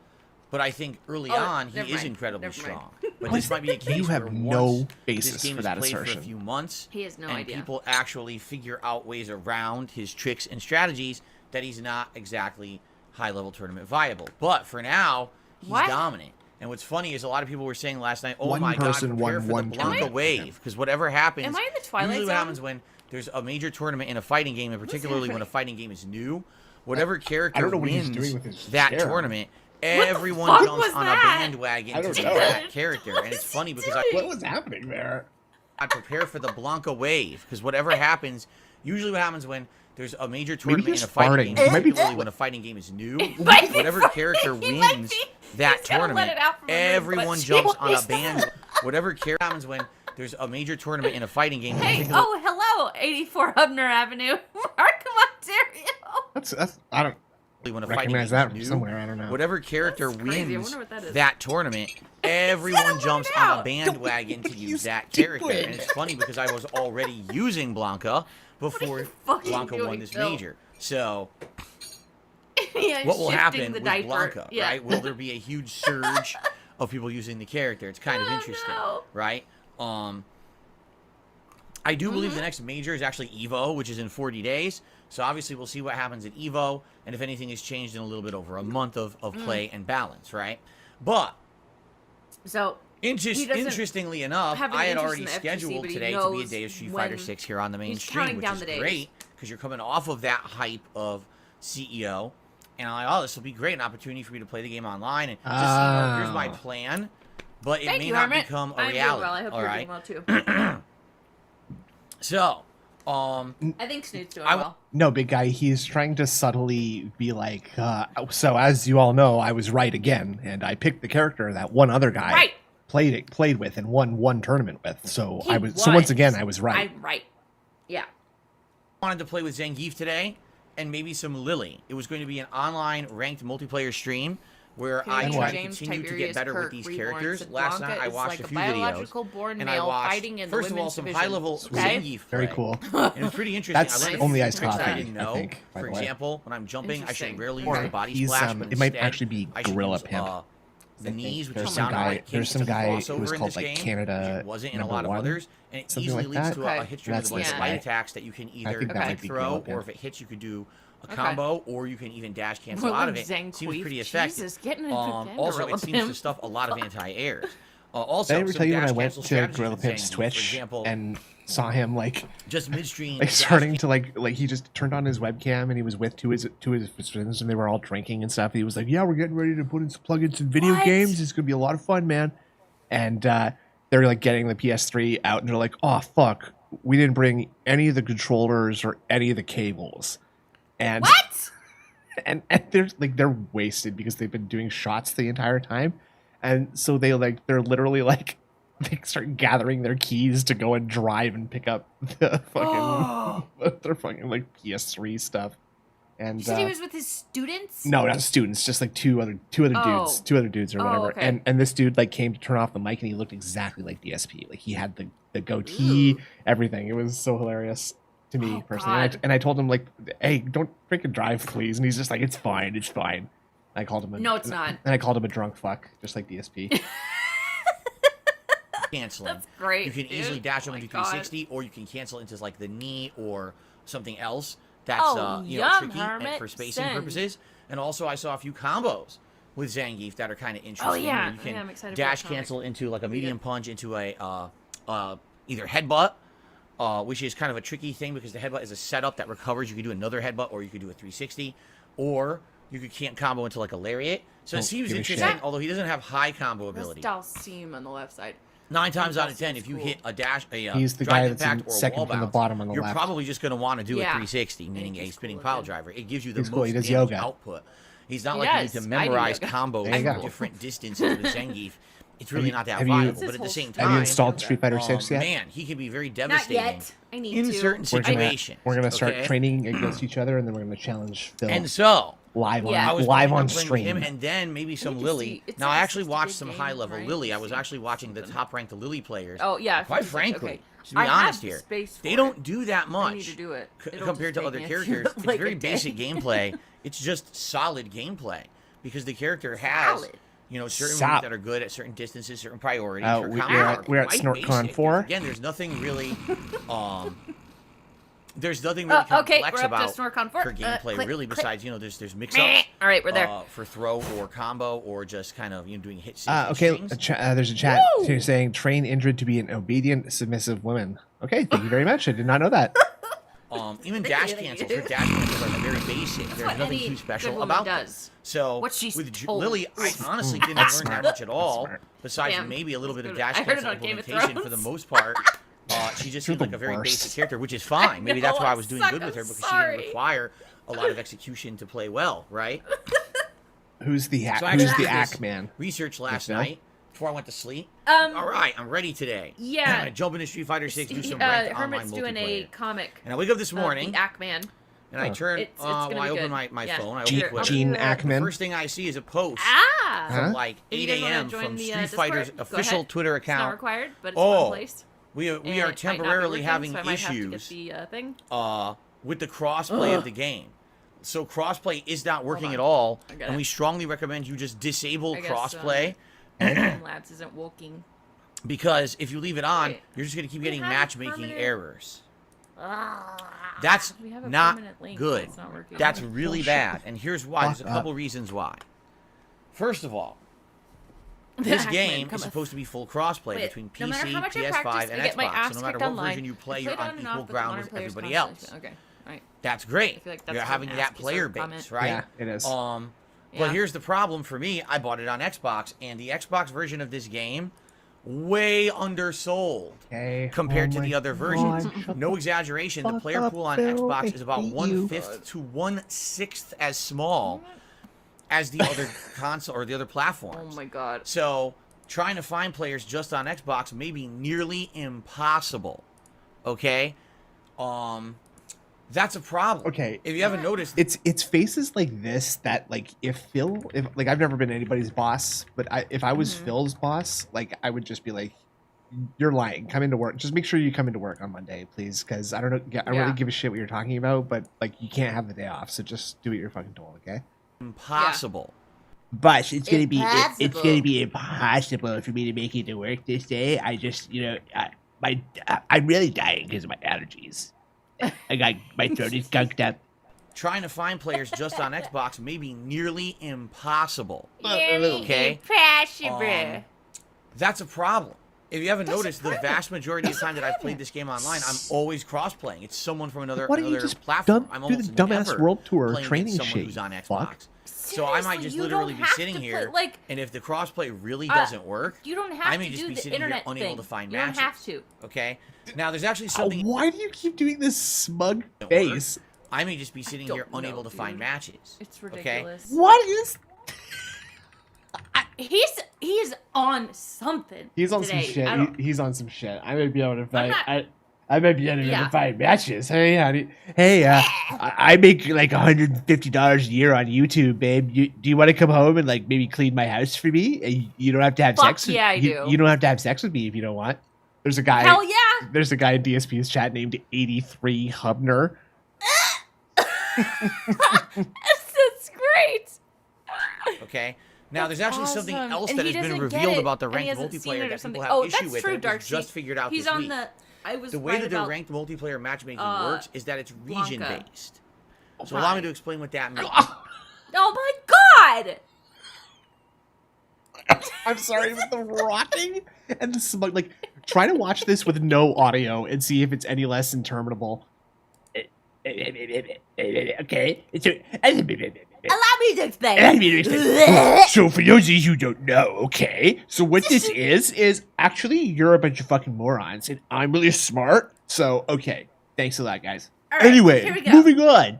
S3: but I think early on he is incredibly strong. But this might be a case
S2: you have
S3: where
S2: no basis
S3: this game
S2: for that
S3: is played
S2: assertion.
S3: for a few months,
S1: he has no
S3: and
S1: idea.
S3: People actually figure out ways around his tricks and strategies that he's not exactly high-level tournament viable. But for now, he's dominant. And what's funny is a lot of people were saying last night, "Oh my God, prepare for the Blanca wave," because whatever happens,
S1: am I in the Twilight
S3: usually what
S1: Zone?
S3: happens when there's a major tournament in a fighting game, and particularly when a fighting game is new, whatever character wins that tournament, everyone jumps on a bandwagon to that character. And it's funny because
S2: what was happening there?
S3: I prepare for the Blanca wave, because whatever happens, usually what happens when there's a major tournament in a fighting game, particularly when a fighting game is new, whatever character wins that tournament, everyone jumps on a band. Whatever character happens when there's a major tournament in a fighting game.
S1: Hey, hello, 84 Hubner Avenue, Markham, Ontario.
S2: That's I don't
S3: when a
S2: recognize that from somewhere. I don't know.
S3: Whatever character wins that tournament, everyone jumps on a bandwagon to use that character. And it's funny because I was already using Blanca before Blanca won this major. So what will happen with Blanca, right? Will there be a huge surge of people using the character? It's kind of interesting, right? I do believe the next major is actually EVO, which is in 40 days. So obviously we'll see what happens at EVO, and if anything has changed in a little bit over a month of play and balance, right? But
S1: so
S3: interestingly enough, I had already scheduled today to be a day of Street Fighter 6 here on the main stream, which is great because you're coming off of that hype of CEO, and I'm like, oh, this will be great, an opportunity for me to play the game online. And just here's my plan. but it
S1: Thank
S3: may
S1: you,
S3: not
S1: Hermit.
S3: become a
S1: I'm
S3: reality.
S1: doing well. I hope
S3: all
S1: you're
S3: right.
S1: doing well too.
S3: So,
S1: I think Snoot's doing well.
S2: No, big guy, he's trying to subtly be like, so as you all know, I was right again, and I picked the character that one other guy played with and won one tournament with. So so once again I was right.
S1: I'm right. Yeah.
S3: I wanted to play with Zangief today and maybe some Lily. It was going to be an online ranked multiplayer stream where I tried to continue to get better with these characters. Last night I watched a few videos, and I watched, first of all, some high-level Zangief play.
S2: Very cool.
S3: And it was pretty interesting.
S2: That's
S3: I learned
S2: only
S3: a few
S2: iced
S3: tricks
S2: coffee,
S3: I didn't know.
S2: I think, by
S3: For
S2: the way.
S3: example, when I'm jumping, I should rarely use the body
S2: He's,
S3: splash, but
S2: it might
S3: instead,
S2: actually be
S3: I should
S2: Gorilla
S3: use,
S2: Pimp.
S3: the knees, which
S2: There's
S3: is
S2: some
S3: down
S2: guy.
S3: like
S2: There's some guy who was
S3: crossover in
S2: called
S3: this
S2: like
S3: game,
S2: Canada
S3: which wasn't in a
S2: number
S3: lot of
S2: one,
S3: others, and it
S2: something
S3: easily
S2: like
S3: leads
S2: that.
S3: to a hit string
S2: That's
S3: of like
S2: this
S3: light
S2: guy.
S3: attacks that you can either
S2: think that might be
S3: throw,
S2: Gorilla Pimp.
S3: or if it hits, you could do a combo, or you can even dash cancel out of it. Seems pretty effective.
S1: Jesus, getting
S3: Also, it seems to stuff a lot of anti-airs. Also,
S2: Did I ever tell you when I
S3: dash
S2: went
S3: cancel
S2: to
S3: strategies
S2: Gorilla
S3: with
S2: Pimp's
S3: Zangief, for
S2: Twitch
S3: example,
S2: and saw him like
S3: just midstream,
S2: starting to like he just turned on his webcam and he was with two of his friends and they were all drinking and stuff. He was like, "Yeah, we're getting ready to plug in some video games. It's gonna be a lot of fun, man." And they're like getting the PS3 out and they're like, "Oh fuck, we didn't bring any of the controllers or any of the cables." And
S1: what?
S2: And they're wasted because they've been doing shots the entire time, and so they're literally like they start gathering their keys to go and drive and pick up the fucking their fucking like PS3 stuff. And
S1: you said he was with his students?
S2: No, not students, just like two other dudes or whatever.
S1: Okay.
S2: And this dude like came to turn off the mic and he looked exactly like DSP. Like he had the goatee, everything. It was so hilarious to me personally. And I told him like, "Hey, don't freaking drive, please." And he's just like, "It's fine, it's fine." And I called him
S1: No, it's not.
S2: And I called him a drunk fuck, just like DSP.
S3: Canceling.
S1: That's great.
S3: You can easily dash them into 360, or you can cancel into like the knee or something else that's tricky and for spacing purposes. And also, I saw a few combos with Zangief that are kind of interesting.
S1: Oh yeah,
S3: you can
S1: I'm excited
S3: dash
S1: for the
S3: cancel into like a medium punch into a either headbutt, which is kind of a tricky thing because the headbutt is a setup that recovers. You could do another headbutt, or you could do a 360, or you could combo into like a lariat. So it seems interesting, although he doesn't have high combo ability.
S1: Dalsim on the left side.
S3: 9 times out of 10, if you hit a dash,
S2: he's the guy that's in second from the bottom on the
S3: you're
S2: left.
S3: probably just going to want to do a 360, meaning a spinning pile driver. It gives you the
S2: He's cool. He
S3: most
S2: does
S3: damage
S2: yoga.
S3: output. He's not like you need to memorize combos
S2: There you
S3: from
S2: go.
S3: different distances with Zangief. It's really not that
S2: have you-
S3: viable, but at the same time,
S2: Have you installed Street Fighter 6 yet?
S3: man, he can be very
S1: Not
S3: devastating
S1: yet. I need
S3: in
S1: to.
S3: certain situations.
S2: We're gonna start
S3: okay?
S2: training against each other, and then we're gonna challenge Phil
S3: And so,
S2: live on
S1: Yeah.
S3: I was
S2: live
S3: planning
S2: on
S3: playing
S2: stream.
S3: with him, and then maybe some
S1: to
S3: Lily.
S1: see- it's
S3: Now
S1: like
S3: I
S1: a
S3: actually
S1: 60
S3: watched some
S1: game,
S3: high level
S1: right?
S3: Lily. I
S1: To
S3: was
S1: see
S3: actually watching the
S1: something.
S3: top ranked Lily players.
S1: Oh yeah.
S3: Quite
S1: 56,
S3: frankly,
S1: okay.
S3: to be
S1: I
S3: honest
S1: have
S3: here,
S1: space for
S3: they
S1: it.
S3: don't do that much
S1: I need to do it. It'll
S3: compared to
S1: just
S3: other
S1: take me a
S3: characters.
S1: few-
S3: It's
S1: like
S3: very
S1: a day.
S3: basic gameplay. It's just solid gameplay because the character has
S1: Solid.
S3: certain
S2: Solid.
S3: moves that are good at certain distances, certain priorities. Her
S2: we're
S3: combos are
S2: at
S3: quite
S2: SnortCon
S3: basic.
S2: 4.
S3: Again, there's nothing really there's nothing really
S1: okay,
S3: complex
S1: we're up
S3: about
S1: to SnortCon 4.
S3: her gameplay,
S1: Click,
S3: really.
S1: click.
S3: Besides, there's mix-ups.
S1: All right, we're there.
S3: For throw or combo or just kind of doing hit
S2: Okay,
S3: strings.
S2: there's a chat
S1: Woo!
S2: here saying train Indrid to be an obedient, submissive woman. Okay, thank you very much. I did not know that.
S3: Even dash cancels. Her dash cancels are very basic. There's
S1: what
S3: nothing
S1: any
S3: too special
S1: good woman
S3: about them.
S1: does.
S3: So
S1: What she's
S3: with
S1: told.
S3: Lily, I honestly didn't
S2: That's
S3: learn
S2: smart.
S3: that much at all.
S2: smart.
S3: Besides
S1: Damn.
S3: maybe a little bit of
S1: That's
S3: dash
S1: good. I heard it
S3: cancel
S1: on Game of
S3: implementation for the
S1: Thrones.
S3: most part. She just
S2: You're
S3: seemed like
S2: the
S3: a very
S2: worst.
S3: basic character, which is fine. Maybe that's
S1: know,
S3: why I
S1: I
S3: was doing
S1: suck.
S3: good with her
S1: I'm
S3: because she
S1: sorry.
S3: didn't require a lot of execution to play well, right?
S2: Who's the
S3: So I
S2: who's
S3: actually
S2: the
S3: did
S2: ack
S3: this
S2: man?
S3: research last
S2: Phil?
S3: night before I went to sleep.
S1: Um,
S3: All right, I'm ready today.
S1: yeah.
S3: I'm gonna jump into Street Fighter 6, do some ranked online
S1: Hermit's doing a
S3: multiplayer.
S1: comic.
S3: And I wake up this morning
S1: The Ackman.
S3: and I turn.
S1: It's gonna
S3: when I
S1: be
S3: open
S1: good.
S3: my
S1: Yeah.
S3: phone, I
S2: Gene,
S3: open Twitter.
S2: Gene
S3: The
S2: Ackman.
S3: first thing I see is a post
S1: Ah.
S2: Huh?
S3: from like
S1: If you
S3: 8
S1: guys wanna
S3: a.m.
S1: join
S3: from
S1: the,
S3: Street
S1: Discord,
S3: Fighter's
S1: go
S3: official
S1: ahead.
S3: Twitter
S1: It's not
S3: account.
S1: required, but it's a
S3: Oh,
S1: fun place.
S3: We
S1: And
S3: are
S1: it might not be
S3: temporarily
S1: working,
S3: having
S1: so I might have to
S3: issues
S1: get the thing.
S3: with the crossplay of the game. So crossplay is not working at all,
S1: I got
S3: and
S1: it.
S3: we strongly recommend you just disable
S1: I guess,
S3: crossplay
S1: Labs isn't working.
S3: because if you leave it on,
S1: Wait.
S3: you're just going to keep
S1: We
S3: getting
S1: have a
S3: matchmaking
S1: permanent-
S3: errors.
S1: Ah.
S3: That's
S1: We have a
S3: not
S1: permanent link,
S3: good.
S1: but it's not working.
S3: That's really bad, and here's why. There's a
S2: Fuck
S3: couple reasons why. First of all, this
S1: Ackman
S3: game is
S1: cometh.
S3: supposed to be full crossplay
S1: Wait,
S3: between
S1: no matter
S3: PC,
S1: how much I
S3: PS5,
S1: practice,
S3: and
S1: I get my
S3: Xbox.
S1: ass
S3: So no matter
S1: kicked
S3: what
S1: online.
S3: version you play,
S1: I
S3: you're
S1: played
S3: on
S1: on and off,
S3: equal
S1: but the
S3: ground
S1: modern
S3: with
S1: players
S3: everybody
S1: constantly-
S3: else.
S1: Okay, all right.
S3: That's great.
S1: I feel like that's
S3: You're
S1: an
S3: having that
S1: ASCII
S3: player
S1: sort of
S3: base,
S1: comment.
S3: right?
S2: Yeah, it is.
S3: But here's the problem for me. I bought it on Xbox, and the Xbox version of this game, way undersold compared to the other versions. No exaggeration. The player pool on Xbox is about 1/5 to 1/6 as small as the other console or the other platforms.
S1: Oh my god.
S3: So trying to find players just on Xbox may be nearly impossible. Okay? That's a problem.
S2: Okay.
S3: If you haven't noticed,
S2: it's faces like this that like if like I've never been anybody's boss, but if I was Phil's boss, like I would just be like, you're lying. Come into work. Just make sure you come into work on Monday, please, because I don't know. I don't really give a shit what you're talking about, but like you can't have the day off, so just do what you're fucking told, okay?
S3: Impossible.
S2: But it's gonna be impossible for me to make it to work this day. I just I'm really dying because of my allergies. I got my throat is gunked up.
S3: Trying to find players just on Xbox may be nearly impossible.
S1: Okay?
S3: That's a problem. If you haven't noticed, the vast majority of the time that I've played this game online, I'm always cross-playing. It's someone from another platform. I'm almost
S2: do the dumbass
S3: never
S2: world tour
S3: playing
S2: training
S3: someone
S2: shit,
S3: who's on Xbox.
S2: Fuck.
S3: So I might just literally be sitting here, and if the crossplay really doesn't work,
S1: you don't have
S3: I may
S1: to
S3: just
S1: do
S3: be
S1: the
S3: sitting here
S1: internet
S3: unable
S1: thing.
S3: to find
S1: You
S3: matches.
S1: don't have to.
S3: Okay? Now, there's actually something...
S2: Why do you keep doing this smug face?
S3: I may just be sitting here unable to find matches.
S1: It's ridiculous.
S2: Okay? What is...
S1: He's on something.
S2: He's on
S1: today.
S2: some shit. He's on some shit. I might be able to find... I might be able to find matches. Hey, I make like $150 a year on YouTube, babe. Do you want to come home and like maybe clean my house for me? You don't have to have sex.
S1: Yeah, I do.
S2: You don't have to have sex with me if you don't want. There's a guy.
S1: Hell yeah.
S2: There's a guy in DSP's chat named 83 Hubner.
S1: That's great.
S3: Okay. Now, there's actually something else
S1: And
S3: that
S1: he
S3: has been
S1: doesn't get
S3: revealed
S1: it,
S3: about the
S1: and he
S3: ranked
S1: hasn't seen
S3: multiplayer
S1: it or
S3: that
S1: something.
S3: people have issue
S1: That's
S3: with.
S1: true,
S3: And it was
S1: Darcy.
S3: just figured out
S1: He's
S3: this
S1: on
S3: week.
S1: the
S3: way
S1: right
S3: that the
S1: about,
S3: ranked multiplayer matchmaking works is that it's region-based. So
S1: Right.
S3: allow me to explain what that means.
S1: Oh my god!
S2: I'm sorry, but the rocking and the smug. Like, try to watch this with no audio and see if it's any less interminable. Okay.
S1: Allow me to explain.
S2: So for those of you who don't know, okay, so what this is actually you're a bunch of fucking morons, and I'm really smart. So okay, thanks a lot, guys.
S1: All right,
S2: anyway,
S1: here we go.
S2: moving on.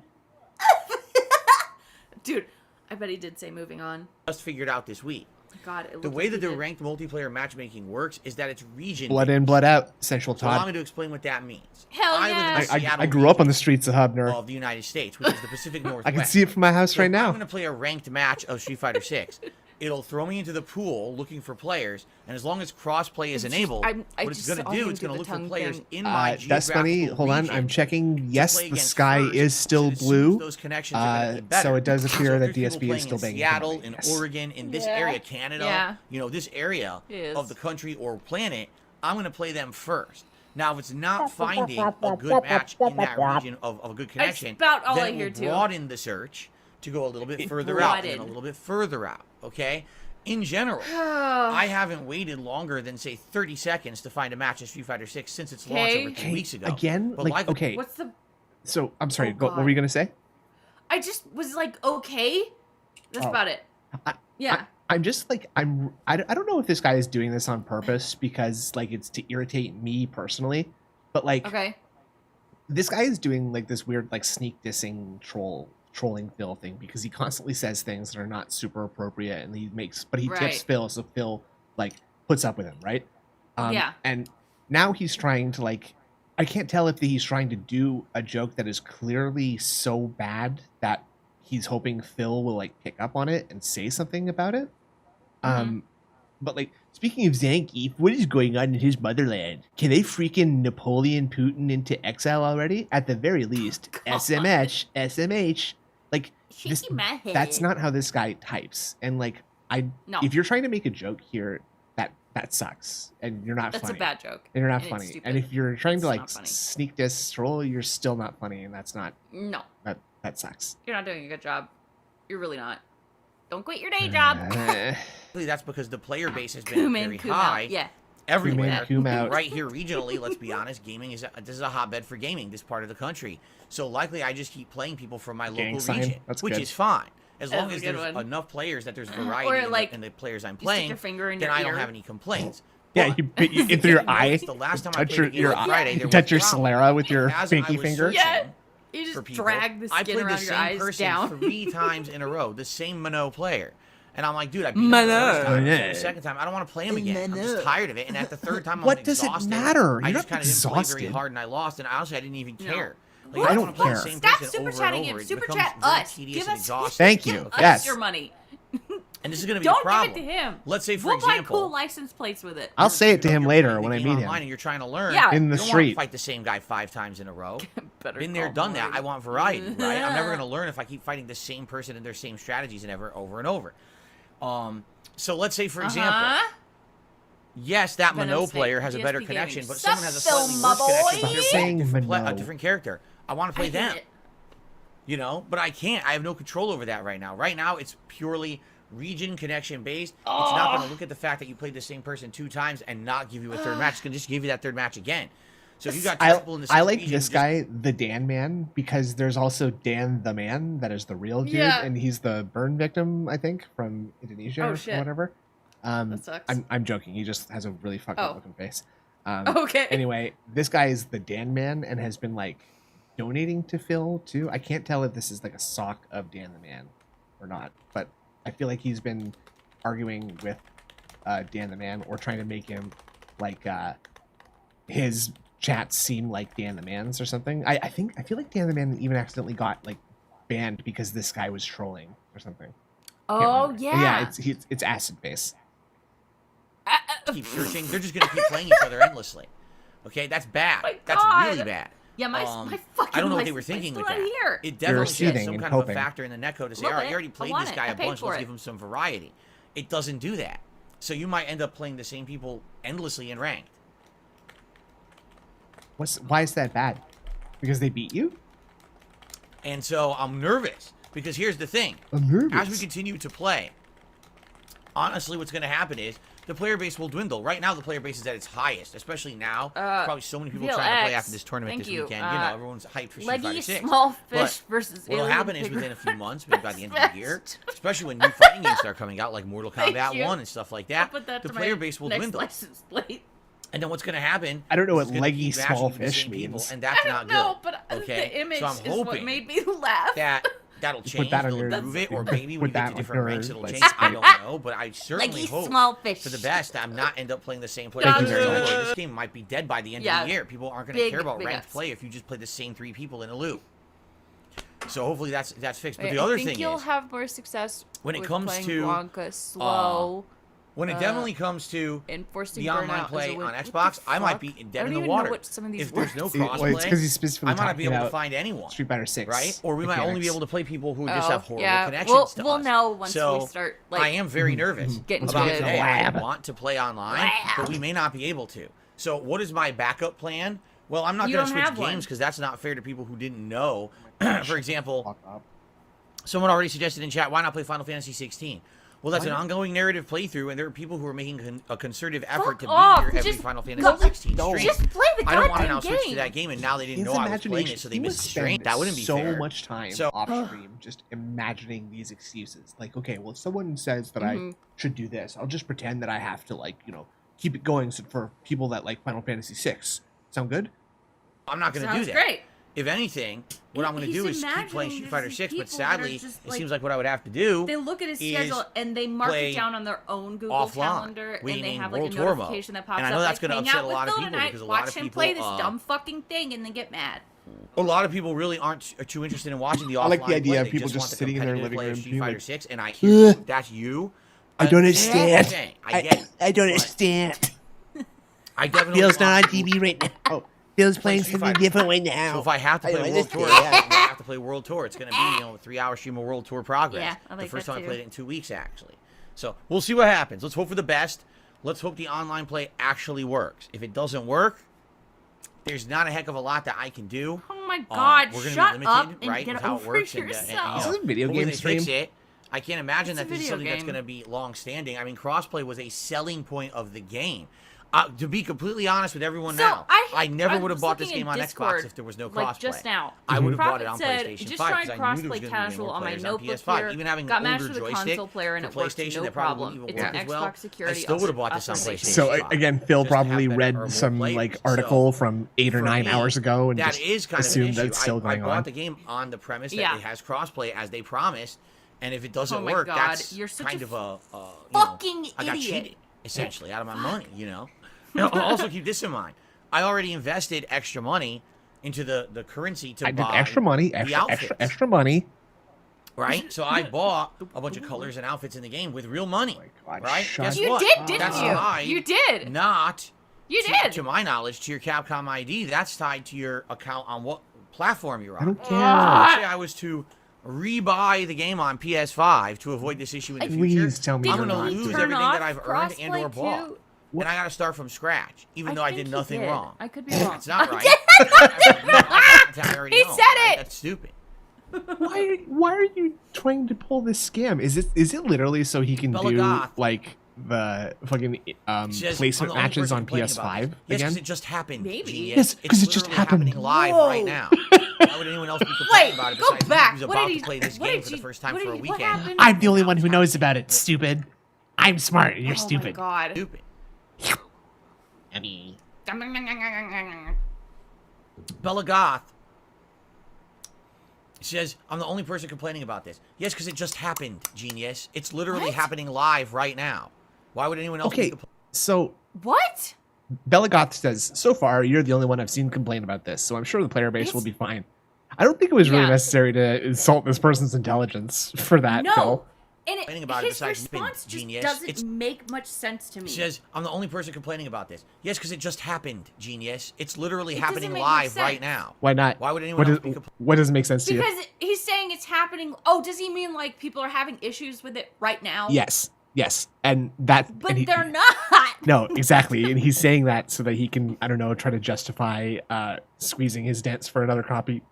S1: Dude, I bet he did say moving on.
S3: Just figured out this week.
S1: God, it
S3: The way
S1: like
S3: that
S1: he
S3: the
S1: did.
S3: ranked multiplayer matchmaking works is that it's region.
S2: Blood in, blood out. Central
S3: So allow
S2: Todd.
S3: me to explain what that means.
S1: Hell
S3: I
S1: yeah.
S3: live in the Seattle
S2: I grew up on the
S3: region
S2: streets of Hubner.
S3: of the United States, which is the Pacific Northwest.
S2: I can see it from my house
S3: So
S2: right
S3: if
S2: now.
S3: I'm going to play a ranked match of Street Fighter 6. It'll throw me into the pool looking for players, and as long as cross-play is enabled, what it's going to do, it's going to look for players in my
S2: That's funny.
S3: geographical
S2: Hold on,
S3: region
S2: I'm checking. Yes,
S3: play
S2: the
S3: against
S2: sky
S3: first,
S2: is still
S3: so it assumes
S2: blue.
S3: those connections are gonna be better.
S2: So it does appear
S3: So
S2: that
S3: if there's
S2: DSP
S3: people
S2: is still
S3: playing
S2: banging.
S3: in Seattle,
S2: somebody.
S3: in
S2: Yes.
S3: Oregon, in this area, Canada, this area
S1: Is.
S3: of the country or planet, I'm going to play them first. Now, if it's not finding a good match in that region of a good connection,
S1: about all
S3: then
S1: I hear,
S3: we'll
S1: too.
S3: broaden the search to go a little bit further out and a little bit further out, okay? In general, I haven't waited longer than, say, 30 seconds to find a match in Street Fighter 6 since its launch over 2 weeks ago.
S2: Again?
S3: But
S2: Like, okay.
S1: What's the...
S2: So, I'm sorry,
S1: Oh,
S2: what were you going to say?
S1: I just was like, okay. That's about it.
S2: I'm just like, I don't know if this guy is doing this on purpose because, like, it's to irritate me personally. But, like,
S1: Okay.
S2: this guy is doing, like, this weird, like, sneak dissing trolling Phil thing because he constantly says things that are not super appropriate and he tips Phil, so Phil like puts up with him, right? And now he's trying to like, I can't tell if he's trying to do a joke that is clearly so bad that he's hoping Phil will like pick up on it and say something about it. But like, speaking of Zangief, what is going on in his motherland? Can they freaking Napoleon Putin into exile already? At the very least, SMH. Like, that's not how this guy types. And like, if you're trying to make a joke here, that sucks, and you're not funny.
S1: That's a bad joke.
S2: And you're not funny. And if you're trying to like sneak diss troll, you're still not funny, and that's not.
S1: No.
S2: That sucks.
S1: You're not doing a good job. You're really not. Don't quit your day job.
S3: That's because the player base has been very high.
S1: Yeah.
S3: Everywhere,
S2: out.
S3: right here regionally, let's be honest, gaming this is a hotbed for gaming, this part of the country. So likely I just keep playing people from my local region, which is fine. As long as there's enough players that there's variety in the players I'm playing, then I don't have any complaints.
S2: Yeah, you in through your eye.
S3: The last time I
S2: touch
S3: played
S2: your
S3: on Friday,
S2: you touch your sclera with your pinky finger.
S1: Yeah, you just drag the skin around your eyes down.
S3: 3 times in a row, the same Minot player. And I'm like, dude, I beat him the first time. The second time, I don't want to play him again. I'm just tired of it. And at the third time, I'm exhausted.
S2: What does it matter?
S3: I just kind of didn't play very hard, and I lost. And honestly, I didn't even care.
S2: Like, I don't care.
S1: Stop super chatting him. Super chat us. Give us.
S2: Thank you.
S1: Yes. Your money.
S3: And this is going to be a problem.
S1: Don't give it to him.
S3: Let's say, for
S1: we'll
S3: example,
S1: buy cool license plates with it.
S2: I'll say it to him later when I meet him.
S3: And you're trying to learn.
S1: Yeah.
S2: In the
S3: street. You don't want to fight the same guy 5 times in a row. Been there, done that. I want variety, right? I'm never going to learn if I keep fighting the same person and their same strategies and over and over. So let's say, for example, yes, that Minot player has a better connection, but someone has a slightly worse connection with a different character. I want to play them. You know, but I can't. I have no control over that right now. Right now, it's purely region connection based. It's not going to look at the fact that you played the same person 2 times and not give you a third match. It's going to just give you that third match again. So if you got people in the same
S2: I like
S3: region,
S2: this guy, the Dan Man, because there's also Dan the Man that is the real dude, and he's the burn victim, I think, from Indonesia or whatever.
S1: That sucks.
S2: I'm joking. He just has a really fucked up looking face.
S1: Okay.
S2: Anyway, this guy is the Dan Man and has been like donating to Phil too. I can't tell if this is like a sock of Dan the Man or not, but I feel like he's been arguing with Dan the Man or trying to make him like his chats seem like Dan the Man's or something. I feel like Dan the Man even accidentally got like banned because this guy was trolling or something.
S1: Oh yeah.
S2: Yeah, it's acid face.
S3: Keep searching. They're just gonna keep playing each other endlessly. Okay, that's bad. That's really bad.
S1: Yeah, my fucking.
S3: I don't know what they were thinking with that. It definitely has some kind of a factor in the netcode to say, all right, you already played this guy a bunch. Let's give him some variety. It doesn't do that. So you might end up playing the same people endlessly in ranked.
S2: Why is that bad? Because they beat you?
S3: And so I'm nervous because here's the thing.
S2: I'm nervous.
S3: As we continue to play, honestly, what's going to happen is the player base will dwindle. Right now, the player base is at its highest, especially now. Probably so many people trying to play after this tournament this weekend. You know, everyone's hyped for Street Fighter 6.
S1: Small fish versus
S3: what'll happen is within a few months, maybe by the end of the year, especially when new fighting games start coming out, like Mortal Kombat 1 and stuff like that, the player base will dwindle. And then what's going to happen?
S2: I don't know what leggy small fish means.
S3: And that's not good.
S1: No, but the image is what made me laugh.
S3: That'll change. They'll improve it, or maybe when we get to different ranks, it'll change. I don't know, but I certainly hope for the best. I'm not end up playing the same player. This game might be dead by the end of the year. People aren't going to care about ranked play if you just play the same 3 people in a loop. So hopefully that's fixed. But the other thing is,
S1: you'll have more success
S3: when it comes to
S1: Blanca slow.
S3: When it definitely comes to the online play on Xbox, I might be dead in the water. If there's no crossplay, I might not be able to find anyone.
S2: Street Fighter 6,
S3: right? Or we might only be able to play people who just have horrible connections to us.
S1: We'll know once we start.
S3: I am very nervous about today. I want to play online, but we may not be able to. So what is my backup plan? Well, I'm not going to switch games because that's not fair to people who didn't know. For example, someone already suggested in chat, why not play Final Fantasy 16? Well, that's an ongoing narrative playthrough, and there are people who are making a concerted effort to be here every Final Fantasy 16 stream.
S1: Just play the goddamn game.
S3: I don't want to now switch to that game, and now they didn't know I was playing it, so they missed the stream. That wouldn't be fair.
S2: So much time off stream just imagining these excuses. Like, okay, well, if someone says that I should do this, I'll just pretend that I have to, like, you know, keep it going for people that like Final Fantasy 6. Sound good?
S3: I'm not going to do that. Great. If anything, what I'm going to do is keep playing Street Fighter 6, but sadly, it seems like what I would have to do.
S1: They look at his schedule and they mark it down on their own Google Calendar, and they have like a notification that pops up.
S3: And I know that's
S1: going
S3: to upset a lot of people because a lot of people
S1: watch him play this dumb fucking thing and then get mad.
S3: A lot of people really aren't too interested in watching the offline. I
S2: like the idea
S3: play.
S2: of people just sitting in their living room.
S3: Street Fighter 6, and I hear that's you.
S2: I don't understand.
S3: I get it.
S2: I don't understand.
S3: I definitely.
S2: Phil's not on TV right now. Oh. Phil's playing something different right now.
S3: So if I have to play World Tour, I have to play World Tour. It's going to be, you know, a 3-hour stream of World Tour progress.
S1: Yeah, I like
S3: the first
S1: that
S3: time
S1: too.
S3: I played it in 2 weeks, actually. So we'll see what happens. Let's hope for the best. Let's hope the online play actually works. If it doesn't work, there's not a heck of a lot that I can do.
S1: Oh my God!
S3: We're
S1: shut
S3: be limited,
S1: up and
S3: right,
S1: get
S3: with how
S1: over
S3: it works
S1: yourself.
S2: This is a video game stream.
S3: Fix it. I can't imagine that this is something that's going to be long-standing. I mean, crossplay was a selling point of the game. To be completely honest with everyone
S1: So
S3: now, I never would have bought this
S1: looking
S3: game
S1: at
S3: on
S1: Discord,
S3: Xbox if there was no crossplay.
S1: like just now.
S3: I would have bought it on
S1: Prophet said,
S3: PlayStation
S1: just
S3: 5
S1: tried
S3: because I knew there was
S1: crossplay
S3: going to be
S1: casual
S3: more
S1: on my
S3: players on
S1: notebook
S3: PS5.
S1: here.
S3: Even having
S1: Got
S3: older
S1: matched with a
S3: joystick
S1: console player and
S3: for
S1: it works
S3: PlayStation
S1: no
S3: that probably
S1: problem.
S3: wouldn't
S1: It's
S3: even
S1: an
S3: work as well.
S1: Xbox security.
S3: I still would have bought this on
S1: authorization.
S3: PlayStation.
S2: So again, Phil
S3: Just to have
S2: probably
S3: better or
S2: read
S3: more
S2: some
S3: players.
S2: like
S3: So,
S2: article from 8 or
S3: for
S2: 9
S3: me,
S2: hours ago and
S3: that
S2: just
S3: is kind of an
S2: assumed
S3: issue.
S2: that's still
S3: I
S2: going
S3: bought
S2: on.
S3: the game on the premise that
S1: Yeah.
S3: it has crossplay as they promised, and if it doesn't
S1: Oh my
S3: work,
S1: God,
S3: that's
S1: you're such
S3: kind
S1: a
S3: of a
S1: fucking
S3: I got
S1: idiot.
S3: cheated essentially out of my money. Also keep this in mind. I already invested extra money into the currency to
S2: I
S3: buy
S2: did extra money,
S3: the outfits,
S2: extra money.
S3: right? So I bought a bunch of colors and outfits in the game with real money,
S2: God,
S3: right?
S2: shut
S3: Guess
S1: You
S3: what?
S1: did, didn't
S3: That's
S1: you?
S3: tied
S1: You did.
S3: Not
S1: You
S3: to,
S1: did.
S3: to my knowledge, to your Capcom ID. That's tied to your account on what platform you're on.
S2: I don't care.
S3: Let's say I was to rebuy the game on PS5 to avoid this issue in the future.
S2: Please tell me
S3: I'm
S2: you're
S3: gonna
S2: not.
S3: lose
S1: Turn
S3: everything that
S1: off
S3: I've earned and or
S1: crossplay
S3: bought.
S1: too?
S3: And I gotta start from scratch, even though I
S1: think
S3: did
S1: he
S3: nothing
S1: did.
S3: wrong.
S1: I could be wrong.
S3: It's not
S1: I
S3: right.
S1: did.
S3: I already
S1: He
S3: know,
S1: said
S3: right?
S1: it.
S3: That's stupid.
S2: Why are you trying to pull this scam? Is it literally so he can
S3: Bella
S2: do
S3: Goth.
S2: like the fucking
S3: Says,
S2: placement
S3: I'm the only
S2: matches
S3: person
S2: on
S3: complaining about
S2: PS5
S3: this. Yes, because
S2: again?
S3: it just happened.
S1: Maybe.
S3: Genius.
S2: Yes, 'cause
S3: It's
S2: it just
S3: literally
S2: happened.
S3: happening live
S1: Whoa.
S3: right now. Why would anyone else be complaining
S1: Wait,
S3: about it
S1: go
S3: besides
S1: back.
S3: who's
S1: What
S3: about
S1: did
S3: to
S1: he-
S3: play this
S1: what
S3: game
S1: did
S3: for the
S1: you-
S3: first time
S1: what
S3: for a
S1: did he- what
S3: weekend?
S1: happened?
S2: I'm the only one who knows about it, stupid. I'm smart, you're
S1: Oh
S2: stupid.
S1: my God.
S3: Stupid.
S2: Abby.
S3: Bella Goth says, I'm the only person complaining about this. Yes, because it just happened, genius. It's literally
S1: What?
S3: happening live right now. Why would anyone else be
S2: Okay,
S3: complaining?
S2: so
S1: What?
S2: Bella Goth says, so far, you're the only one I've seen complain about this, so I'm sure the player base will be fine. I don't think it was really
S1: Yeah.
S2: necessary to insult this person's intelligence for that,
S1: No.
S2: Phil.
S1: And
S3: Complaining about it
S1: his
S3: besides being
S1: response just
S3: genius.
S1: doesn't
S3: It's-
S1: make much sense to me.
S3: She says, I'm the only person complaining about this. Yes, because it just happened, genius. It's literally
S1: It
S3: happening
S1: doesn't make
S3: live
S1: much
S3: right
S1: sense.
S3: now.
S2: Why not?
S3: Why would anyone else be complaining?
S2: What doesn't make sense to you?
S1: Because he's saying it's happening. Oh, does he mean like people are having issues with it right now?
S2: Yes, and that.
S1: But
S2: and he-
S1: they're not.
S2: No, exactly, and he's saying that so that he can, I don't know, try to justify squeezing his dents for another copy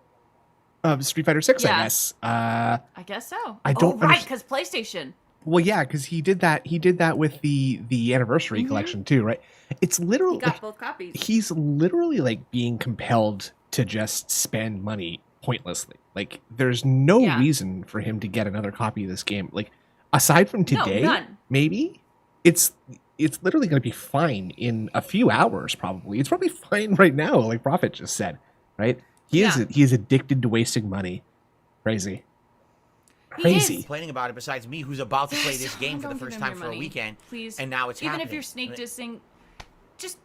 S2: of Street Fighter 6.
S1: Yeah.
S2: I guess.
S1: I guess so.
S2: I don't
S1: Oh, right,
S2: underst-
S1: because PlayStation.
S2: Well, yeah, because he did that. He did that with the anniversary collection too, right? It's
S1: He
S2: literally
S1: got both copies.
S2: he's literally like being compelled to just spend money pointlessly. Like there's no
S1: Yeah.
S2: reason for him to get another copy of this game. Like aside from today,
S1: none.
S2: maybe it's literally going to be fine in a few hours. Probably it's probably fine right now. Like Prophet just said, right? He is addicted to wasting money. Crazy. Crazy.
S3: Complaining about it besides me, who's about to play this
S1: Don't
S3: game for the
S1: give
S3: first
S1: him
S3: time
S1: your
S3: for a
S1: money,
S3: weekend,
S1: please.
S3: and now it's
S1: Even
S3: happening.
S1: if you're snake dissing, just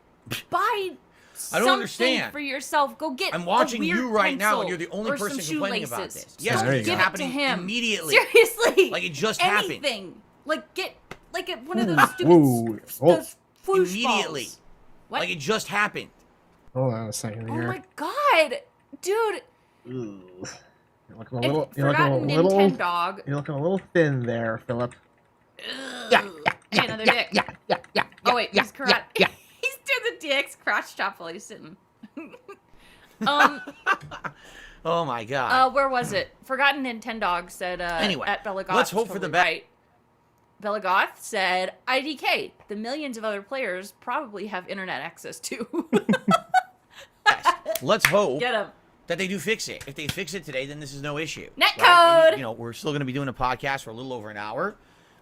S1: buy
S3: I
S1: something
S3: don't understand.
S1: for yourself. Go get.
S3: I'm watching
S1: a weird
S3: you right now,
S1: pencil
S3: and you're the only
S1: or
S3: person
S1: some
S3: complaining about
S1: shoelaces.
S3: this. Yes,
S2: There you
S3: it's
S2: go.
S1: Give it to
S3: happening
S1: him
S3: immediately.
S1: Seriously,
S3: Like it just happened.
S1: anything. Like get one of those stupid
S2: Whoa.
S1: those swoosh
S3: Immediately.
S1: balls. What?
S3: Like it just happened.
S2: Hold on a second
S1: Oh
S2: here.
S1: my god, dude!
S2: Ooh. You're looking a
S1: If
S2: little. You're looking a
S1: forgotten
S2: little.
S1: Nintendog.
S2: You're looking a little thin there, Philip.
S1: Hey, another dick.
S2: Yeah.
S1: Oh wait, he's karate.
S2: yeah.
S1: He's doing the DX crotch chop while he's sitting.
S3: Oh my god.
S1: Where was it? Forgotten Nintendog said.
S3: Anyway,
S1: at Bella Goth,
S3: let's hope for the
S1: totally
S3: best.
S1: right. Bella Goth said, "IDK. The millions of other players probably have internet access too."
S3: Let's hope
S1: Get him.
S3: that they do fix it. If they fix it today, then this is no issue.
S1: Netcode!
S3: Right? Maybe, we're still going to be doing a podcast for a little over an hour.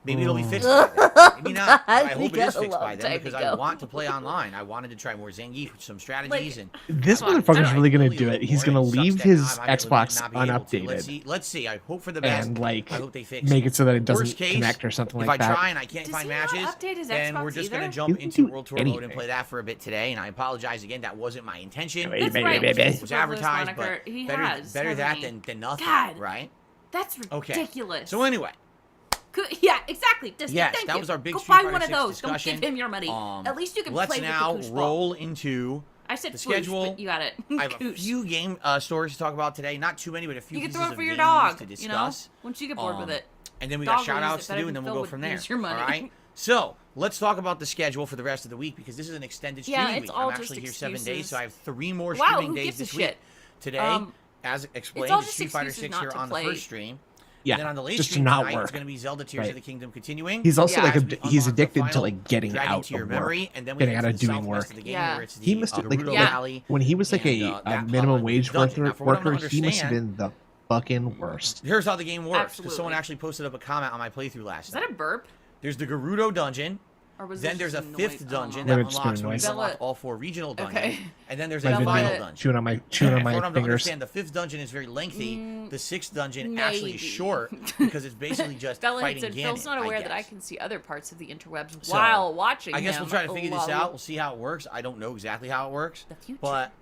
S3: Maybe it'll be fixed by then. Maybe not. But I
S1: God,
S3: hope it
S1: we
S3: is
S1: got a
S3: fixed by
S1: long
S3: then
S1: time
S3: because
S1: to
S3: I
S1: go.
S3: want to play online. I wanted to try more Zangief, some strategies, and
S2: This
S1: Come on,
S2: motherfucker's
S1: I don't
S2: really gonna
S3: really
S2: do
S3: a
S2: it.
S3: little
S2: He's
S3: more,
S2: gonna
S3: and it sucks
S2: leave
S3: that
S2: his
S3: I might
S2: Xbox
S3: not be able to.
S2: unupdated
S3: Let's see. I hope for the best.
S2: and like
S3: I hope they fix
S2: make
S3: it.
S2: it so that it doesn't
S3: Worst case,
S2: connect or something
S3: if
S2: like
S3: I
S2: that.
S3: try and I can't
S1: Does
S3: find
S1: he not
S3: matches,
S1: update his
S3: then
S1: Xbox
S3: we're just
S1: either?
S3: going to
S2: You
S3: jump
S2: can
S3: into
S2: do
S3: World Tour mode and
S2: anything.
S3: play that for a bit today. And I apologize again. That wasn't my intention.
S1: That's
S2: Baby,
S1: right.
S2: baby, baby.
S3: It was advertised, but
S1: Moniker. He
S3: better
S1: has,
S3: that
S1: hasn't he?
S3: than nothing,
S1: God.
S3: right?
S1: That's
S3: Okay.
S1: ridiculous.
S3: So anyway,
S1: Yeah, exactly. Just,
S3: Yes,
S1: thank
S3: that
S1: you.
S3: was our big
S1: Go
S3: Street
S1: buy
S3: Fighter
S1: one of
S3: 6
S1: those.
S3: discussion.
S1: Don't give him your money. At least you can
S3: let's
S1: play
S3: now
S1: with the koosh
S3: roll
S1: ball.
S3: into
S1: I said
S3: the
S1: swoosh,
S3: schedule.
S1: but you got it.
S3: I have a
S1: Koosh.
S3: few game stories to talk about today. Not too many, but a few
S1: You can
S3: pieces
S1: throw it
S3: of
S1: for your
S3: game
S1: dog.
S3: news to
S1: You know,
S3: discuss.
S1: once you get bored with it.
S3: And then we
S1: Dog
S3: got
S1: will
S3: shout
S1: use
S3: outs
S1: it
S3: to
S1: better
S3: do, and then
S1: than
S3: we'll go
S1: Phil
S3: from
S1: would
S3: there.
S1: use your money.
S3: All right. So let's talk about the schedule for the rest of the week because this is an extended
S1: Yeah,
S3: streaming
S1: it's
S3: week.
S1: all
S3: I'm
S1: just
S3: actually here 7 days,
S1: excuses.
S3: so I have 3 more
S1: Wow,
S3: streaming
S1: who
S3: days
S1: gives a
S3: this week.
S1: shit?
S3: Today, as explained,
S1: all
S3: is
S1: just
S3: Street Fighter
S1: excuses
S3: 6
S1: not
S3: here
S1: to
S3: on the
S1: play.
S3: first stream.
S2: Yeah,
S3: And then on the late
S2: just to
S3: stream
S2: not
S3: tonight,
S2: work.
S3: it's going to be Zelda Tears of the Kingdom continuing.
S2: He's also
S1: Yeah.
S2: he's addicted to like getting
S3: Dragon
S2: out
S3: to your
S2: of
S3: memory,
S2: work,
S3: and then we
S2: getting
S3: get
S2: out
S3: to
S2: of
S3: the
S2: doing
S3: southwest
S2: work.
S3: of the game
S1: Yeah.
S3: where it's the
S2: He must have
S3: Gerudo
S1: Yeah.
S3: Valley.
S2: when he was like
S3: and,
S2: a
S3: that
S2: minimum
S3: Pala
S2: wage
S3: dungeon. Now, for what I'm
S2: worker. He must have
S3: understand-
S2: been the fucking worst.
S3: Here's how the game works. Because
S1: Absolutely.
S3: someone actually posted up a comment on my playthrough last
S1: Is
S3: night.
S1: that a burp?
S3: There's the Gerudo dungeon.
S1: Or was
S3: Then
S1: this
S3: there's a
S1: just
S3: fifth
S1: noise?
S3: dungeon
S1: Oh,
S3: that
S2: Maybe it's
S3: unlocks
S2: doing
S3: when you
S2: noise.
S3: unlock all 4 regional dungeons.
S1: Okay.
S3: And then there's
S2: I've
S3: a
S2: been
S3: final
S1: Bella-
S3: dungeon.
S2: chewing on my
S3: For what I'm to
S2: fingers.
S3: understand, the 5th dungeon is very lengthy. The 6th dungeon actually is
S1: Maybe.
S3: short because it's basically just
S1: Bella had
S3: fighting
S1: said
S3: Ganon,
S1: Phil's not aware that I
S3: guess.
S1: can see other parts of the interwebs
S3: So,
S1: while watching
S3: I guess
S1: him.
S3: we'll try to figure this
S1: Lol.
S3: out. We'll see how it works. I don't know exactly how it works.
S1: The future.
S3: But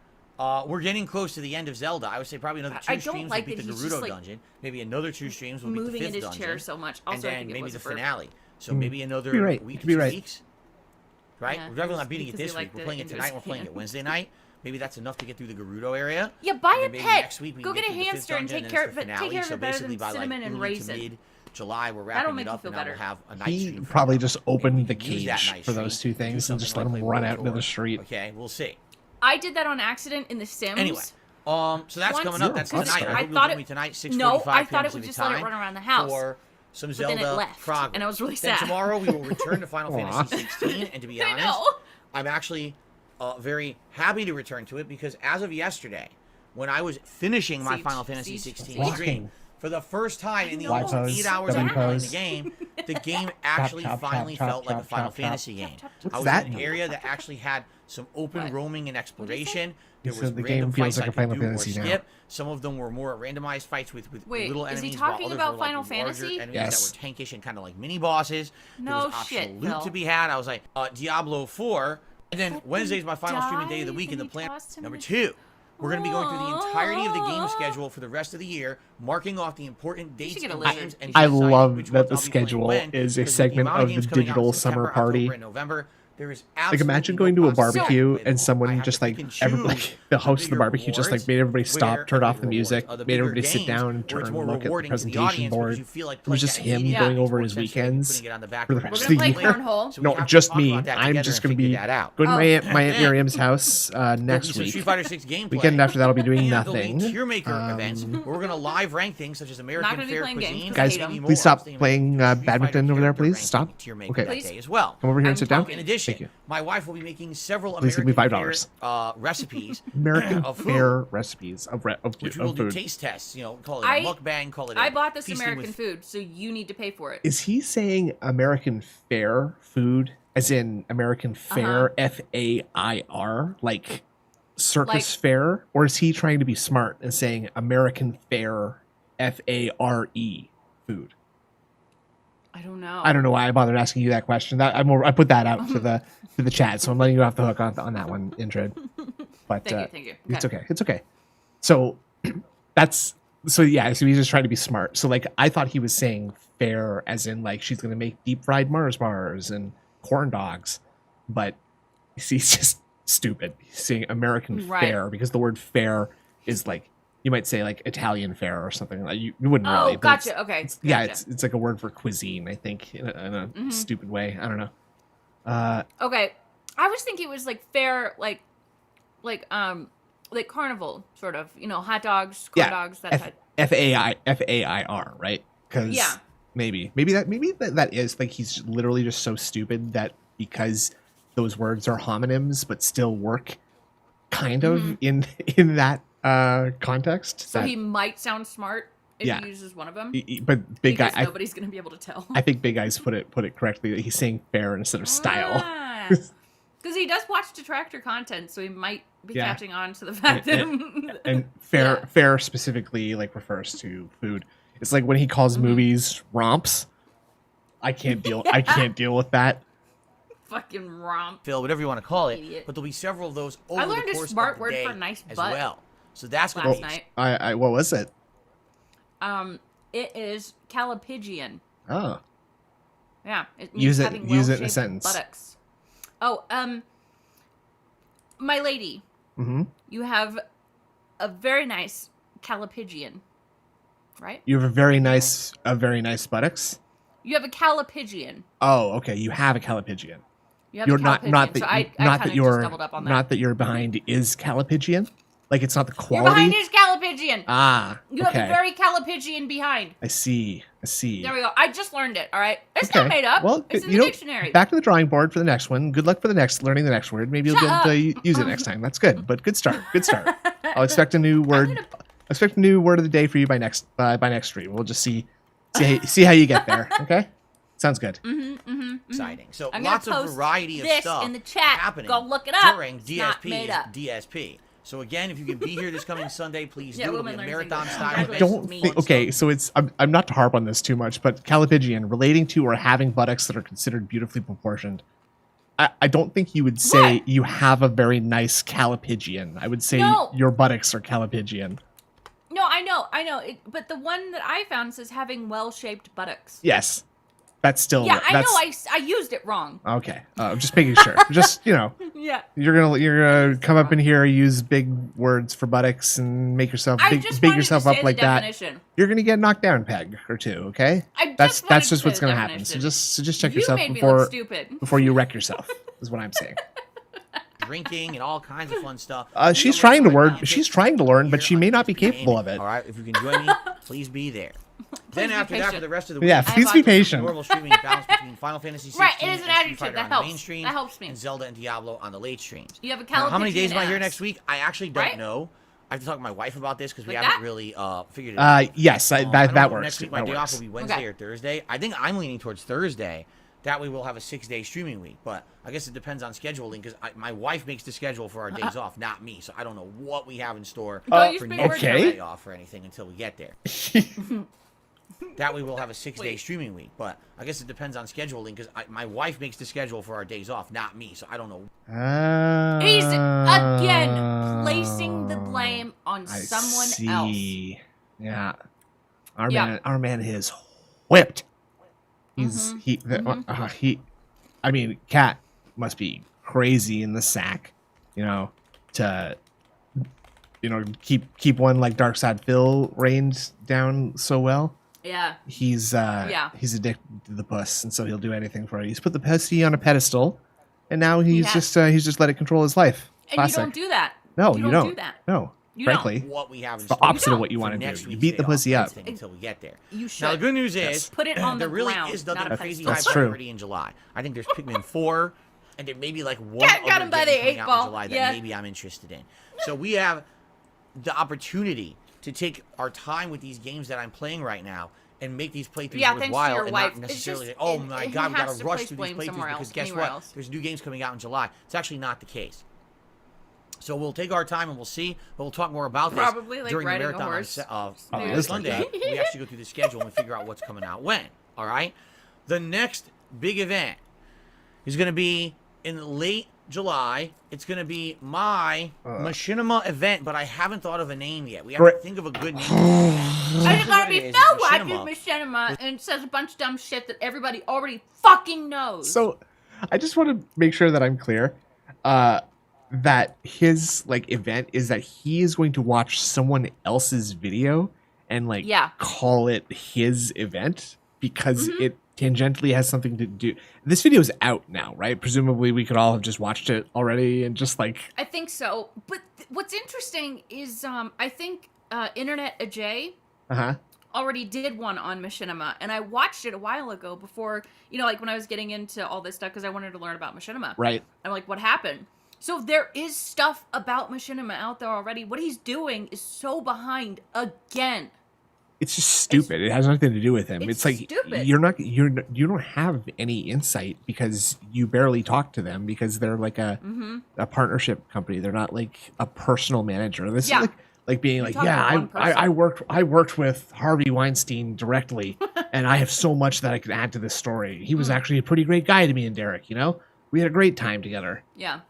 S3: we're getting close to the end of Zelda. I would say probably another 2
S1: I don't
S3: streams
S1: like
S3: will beat
S1: that
S3: the
S1: he's just,
S3: Gerudo
S1: like,
S3: dungeon. Maybe another 2 streams will beat the
S1: moving
S3: 5th
S1: in his
S3: dungeon.
S1: chair so much.
S3: And
S1: Also, I
S3: then
S1: think it
S3: maybe
S1: was
S3: the
S1: a burp.
S3: finale. So maybe another
S2: You're right.
S3: week
S2: You
S3: to
S2: could be
S3: 2
S2: right.
S3: weeks. Right?
S1: Yeah,
S3: We're definitely not
S1: it's
S3: beating it
S1: because he
S3: this week.
S1: liked
S3: We're
S1: it
S3: playing it
S1: in
S3: tonight.
S1: his
S3: We're playing it
S1: hand.
S3: Wednesday night. Maybe that's enough to get through the Gerudo area.
S1: Yeah, buy
S3: And
S1: a
S3: then maybe
S1: pet.
S3: next week we
S1: Go
S3: can
S1: get a
S3: through the 5th
S1: hamster and
S3: dungeon,
S1: take
S3: then
S1: care
S3: it's
S1: of
S3: the
S1: it. Take
S3: finale.
S1: care of
S3: So
S1: it better
S3: basically
S1: than
S3: by
S1: cinnamon
S3: like
S1: and
S3: early to
S1: raisin.
S3: mid-July, we're
S1: That'll
S3: wrapping
S1: make
S3: it
S1: you
S3: up,
S1: feel
S3: and then we'll
S1: better.
S3: have a night
S2: He
S3: stream.
S2: probably just opened the
S3: We can use that
S2: cage
S3: night
S2: for those
S3: stream
S2: 2 things
S3: do
S2: and just let
S3: something
S2: them
S3: like
S2: run
S3: World
S2: out into
S3: Tour.
S2: the street.
S3: Okay, we'll see.
S1: I did that on accident in The Sims.
S3: Anyway, so that's
S1: Once-
S3: coming up. That's
S2: Yeah,
S3: tonight.
S2: I
S3: I hope you'll
S1: thought
S3: join
S1: it-
S3: me tonight, 6:45
S1: No, I thought
S3: p.m.
S1: it would
S3: Pacific
S1: just let it
S3: time
S1: run around the house.
S3: for some
S1: But then
S3: Zelda
S1: it left,
S3: progress.
S1: and I was really
S3: Then
S1: sad.
S3: tomorrow we will return to Final
S2: Aw.
S3: Fantasy 16, and to be
S1: I
S3: honest,
S1: know.
S3: I'm actually very happy to return to it because as of yesterday, when I was finishing my
S1: Siege,
S3: Final Fantasy
S1: siege,
S3: 16
S1: siege.
S3: stream, for the first time in the
S1: know.
S3: almost
S2: Y-pose,
S3: 8 hours I've been playing the
S2: W-pose.
S3: game actually
S2: chop,
S3: finally
S2: chop,
S3: felt like a
S2: chop,
S3: Final
S2: chop, chop.
S3: Fantasy game.
S2: What's
S3: I was
S2: that
S3: in an
S2: mean?
S3: area that actually had some open
S1: What?
S3: roaming and exploration. There
S2: He
S3: was
S2: said the
S3: random
S2: game feels
S3: fights
S2: like
S3: I
S2: a Final
S3: could do or
S2: Fantasy now.
S3: skip. Some of them were more randomized fights with
S1: Wait,
S3: little
S1: is he
S3: enemies,
S1: talking
S3: while others
S1: about
S3: were like
S1: Final
S3: larger
S1: Fantasy?
S3: enemies
S2: Yes.
S3: that were tankish and kind of like mini bosses.
S1: No
S3: there was
S1: shit,
S3: absolute
S1: Phil.
S3: to be had. I was like, Diablo 4. And then Wednesday's my final streaming day of the
S1: died
S3: week, and the
S1: and he
S3: plan
S1: tossed him
S3: number
S1: in-
S3: 2. We're going to be going through the entirety of the game
S1: Aw.
S3: schedule for the rest of the year, marking off the important dates
S1: should get a
S3: and
S1: lizard.
S3: games and
S2: I
S3: deciding
S2: love
S3: which
S2: that
S3: ones
S2: the
S3: I'll be playing
S2: schedule
S3: when,
S2: is a
S3: because with the
S2: segment
S3: amount
S2: of
S3: games
S2: the
S3: coming out in
S2: digital
S3: September,
S2: summer party.
S3: October, and November, there is
S2: Like imagine
S3: absolutely
S2: going
S3: no
S2: to a
S3: possibility
S2: barbecue
S3: with
S2: and
S3: it.
S2: someone
S3: I have
S2: just
S3: to
S2: like
S3: pick and
S2: every
S3: choose
S2: the host of the
S3: bigger
S2: barbecue just like
S3: rewards
S2: made everybody
S3: where
S2: stop, turned
S3: the
S2: off the
S3: rewards
S2: music,
S3: are the
S2: made
S3: bigger
S2: everybody sit
S3: games
S2: down and
S3: where it's
S2: turn and
S3: more
S2: look at the
S3: rewarding to the
S2: presentation
S3: audience because
S2: board.
S3: you feel like
S2: It was
S3: playing
S2: just
S3: at
S2: him
S3: 80
S2: going
S3: makes
S2: over
S3: more
S2: his
S3: sense than
S2: weekends
S3: putting it on the back
S2: for the
S3: burner.
S2: rest
S1: We're
S2: of
S1: gonna
S2: the
S1: play
S2: year.
S1: cornhole.
S3: So we
S2: No,
S3: have to
S2: just
S3: talk
S2: me.
S3: about that
S2: I'm
S3: together
S2: just
S3: and
S2: going to
S3: figure
S2: be
S3: that out.
S2: going to my Aunt
S1: Oh.
S2: Miriam's house
S3: There'll be
S2: next
S3: some
S2: week.
S3: Street Fighter 6 gameplay.
S2: Weekend after that, I'll be doing
S3: And
S2: nothing.
S3: there'll be tier maker events
S2: Um,
S3: where we're going to live rank things such as American
S1: gonna be
S3: Fair
S1: playing games
S3: Cuisine.
S1: 'cause
S2: Guys,
S1: I hate 'em.
S2: please stop
S3: Street
S2: playing
S3: Fighter
S2: badminton over there,
S3: character
S2: please.
S3: ranking
S2: Stop.
S3: tier maker
S2: Okay.
S3: that
S1: Please.
S3: day as well.
S2: Come over here
S1: I'm
S2: and sit down.
S1: talking.
S3: In addition,
S2: Thank you.
S3: my wife will be making several
S2: Please give me
S3: American
S2: $5.
S3: Fair recipes
S2: American
S3: of food,
S2: Fair recipes of
S3: which we will do
S2: food.
S3: taste tests. You know, call it
S1: I-
S3: a mukbang, call it a
S1: I bought this
S3: feasting
S1: American
S3: with
S1: food, so you need to pay for it.
S2: Is he saying American Fair food, as in American Fair, Fair, like circus
S1: Like-
S2: fair, or is he trying to be smart and saying American Fair, Fare food?
S1: I don't know.
S2: I don't know why I bothered asking you that question. That I put that out to the chat, so I'm letting you off the hook on that one, Intred. But
S1: Thank you.
S2: it's okay. It's okay. So so yeah. So he's just trying to be smart. So like I thought he was saying fair, as in like she's gonna make deep fried Mars bars and corn dogs, but he's just stupid. He's saying American
S1: Right.
S2: fare because the word fair is like you might say like Italian fare or something. Like you wouldn't
S1: Oh,
S2: really. but it's-
S1: gotcha. Okay.
S2: yeah,
S1: gotcha.
S2: it's like a word for cuisine, I think, in a
S1: Mm-hmm.
S2: stupid way. I don't know.
S1: Okay. I was thinking it was like fair, like carnival sort of. You know, hot dogs, corn dogs, that type.
S2: Fair, right? Because
S1: Yeah.
S2: maybe that is like he's literally just so stupid that because those words are homonyms but still work kind of in that context.
S1: So
S2: that,
S1: he might sound smart if
S2: Yeah.
S1: he uses one of them.
S2: but big
S1: Because
S2: guy,
S1: nobody's gonna be able to tell.
S2: I think big guys put it correctly. He's saying fair instead of style.
S1: Because he does watch Detractor content, so he might be
S2: Yeah.
S1: catching on to the fact that.
S2: And
S1: Yeah.
S2: fair specifically like refers to food. It's like when he calls
S1: Mm-hmm.
S2: movies romps. I can't deal with that.
S1: Fucking romp.
S3: Phil, whatever you want to call it,
S1: Idiot.
S3: but there'll be several of those over
S1: I learned
S3: the
S1: a
S3: course
S1: smart
S3: of the
S1: word
S3: day
S1: for nice
S3: as
S1: butt
S3: well. So that's going
S1: last
S3: to be
S1: night.
S2: I what was it?
S1: It is calipigian.
S2: Oh.
S1: Yeah, it means
S2: Use it
S1: having
S2: in a
S1: well-shaped
S2: sentence.
S1: buttocks. Oh, my lady,
S2: Mm-hmm.
S1: you have a very nice calipigian, right?
S2: You have a very nice buttocks.
S1: You have a calipigian.
S2: Oh, okay. You have a calipigian.
S1: You have
S2: You're
S1: a
S2: not
S1: calipigian.
S2: not that
S1: so I
S2: not
S1: kinda
S2: that you're
S1: just doubled up on that.
S2: not that you're behind is calipigian. Like it's not the
S1: You're
S2: quality.
S1: behind his calipigian. calipigian. You have a very calipigian behind.
S2: I see.
S1: There we go. I just learned it. All right, it's not made up.
S2: Well,
S1: it's in the dictionary.
S2: Back to the drawing board for the next one. Good luck for learning the next word. Maybe you'll be able to use it next time. That's good. But good start. I'll expect a new word. Expect a new word of the day for you by next stream. We'll just see how you get there. Okay. Sounds good.
S3: Exciting. So
S1: I'm
S3: lots of variety of stuff
S1: in the chat.
S3: happening
S1: Go look it up.
S3: during DSP. So again, if you can be here this coming Sunday, please do. It'll be a marathon style event.
S2: Don't think. Okay, so I'm not to harp on this too much, but calipigian relating to or having buttocks that are considered beautifully proportioned. I don't think you would say you have a very nice calipigian. I would say your buttocks are calipigian.
S1: No, I know. But the one that I found says having well-shaped buttocks.
S2: Yes. That's still
S1: I know I used it wrong.
S2: Okay, just making sure. Just yeah, you're gonna come up in here, use big words for buttocks, and make yourself big yourself up like that. You're gonna get knocked down a peg or two. Okay, that's just what's gonna happen. So just check yourself before you wreck yourself. Is what I'm saying.
S3: Drinking and all kinds of fun stuff.
S2: She's trying to learn. She's trying to learn, but she may not be capable of it.
S3: All right, if you can join me, please be there. Then after that, for the rest of the week,
S2: please be patient.
S3: Normal streaming balance between Final Fantasy 16
S1: it is an adjective that helps. That helps me.
S3: And Zelda and Diablo on the late streams.
S1: You have a calipigian.
S3: How many days am I here next week? I actually don't know. I have to talk to my wife about this because we haven't really figured it out.
S2: Yes, that works.
S3: Next week, my day off will be Wednesday or Thursday. I think I'm leaning towards Thursday. That way, we'll have a 6-day streaming week. But I guess it depends on scheduling because my wife makes the schedule for our days off, not me. So I don't know what we have in store for next day off or anything until we get there. That way we'll have a 6-day streaming week, but I guess it depends on scheduling because my wife makes the schedule for our days off, not me. So I don't know.
S1: He's again placing the blame on someone else.
S2: Yeah, our man is whipped. I mean, Cat must be crazy in the sack, to keep one like Darkside Phil reined down so well.
S1: Yeah.
S2: He's addicted to the puss, and so he'll do anything for it. He's put the pussy on a pedestal, and now he's just let it control his life.
S1: And
S2: Classic.
S1: you don't do that.
S2: No, you don't
S1: do that.
S2: No.
S1: You
S2: frankly,
S3: what we have
S2: it's the opposite of what you want to do. You beat the pussy up
S3: until we get there.
S1: You should.
S3: Now the good news is
S1: put it on the
S3: really
S1: ground.
S3: Is nothing crazy high
S2: That's
S3: priority in July. I think there's Pikmin 4, and there may be like one
S1: got him by the 8 ball.
S3: in July that maybe I'm interested in. So we have the opportunity to take our time with these games that I'm playing right now and make these playthroughs worthwhile and not necessarily say, oh my god, we gotta rush through these playthroughs because guess what? There's new games coming out in July. It's actually not the case. So we'll take our time and we'll see, but we'll talk more about this during the marathon on Sunday. We actually go through the schedule and figure out what's coming out when. All right? The next big event is going to be in late July. It's going to be my machinima event, but I haven't thought of a name yet. We have to think of a good name.
S1: It's going to be Phil watches machinima and says a bunch of dumb shit that everybody already fucking knows.
S2: So I just want to make sure that I'm clear. That his event is that he is going to watch someone else's video and call it his event because it tangentially has something to do. This video is out now, right? Presumably we could all have just watched it already and just I
S1: think so. But what's interesting is I think Internet Ajay already did one on machinima, and I watched it a while ago before, when I was getting into all this stuff because I wanted to learn about machinima.
S2: Right.
S1: I'm like, what happened? So there is stuff about machinima out there already. What he's doing is so behind again.
S2: It's just stupid. It has nothing to do with him. It's like
S1: stupid.
S2: You don't have any insight because you barely talk to them because they're like a partnership company. They're not like a personal manager. This is like being like, I worked with Harvey Weinstein directly, and I have so much that I could add to this story. He was actually a pretty great guy to me and Derek. We had a great time together.
S1: Yeah.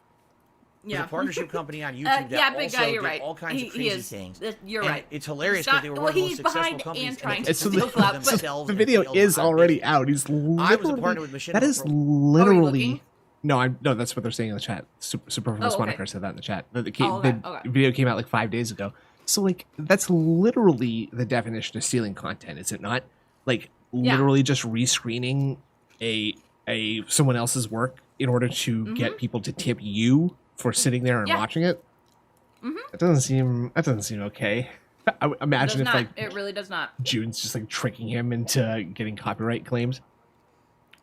S3: Yeah, a partnership company on YouTube that
S1: big guy, you're right.
S3: all kinds of crazy things.
S1: You're right.
S3: It's hilarious because they were one of the most successful companies.
S2: The video is already out. He's literally,
S3: I was a partner with Machinima.
S2: That is literally. No, that's what they're saying in the chat. Superfluous Moniker said that in the chat. The video came out like 5 days ago. So that's literally the definition of stealing content, is it not? Literally just rescreening a someone else's work in order to get people to tip you for sitting there and watching it. That doesn't seem okay. I would imagine if like
S1: it really does not.
S2: June's just like tricking him into getting copyright claims.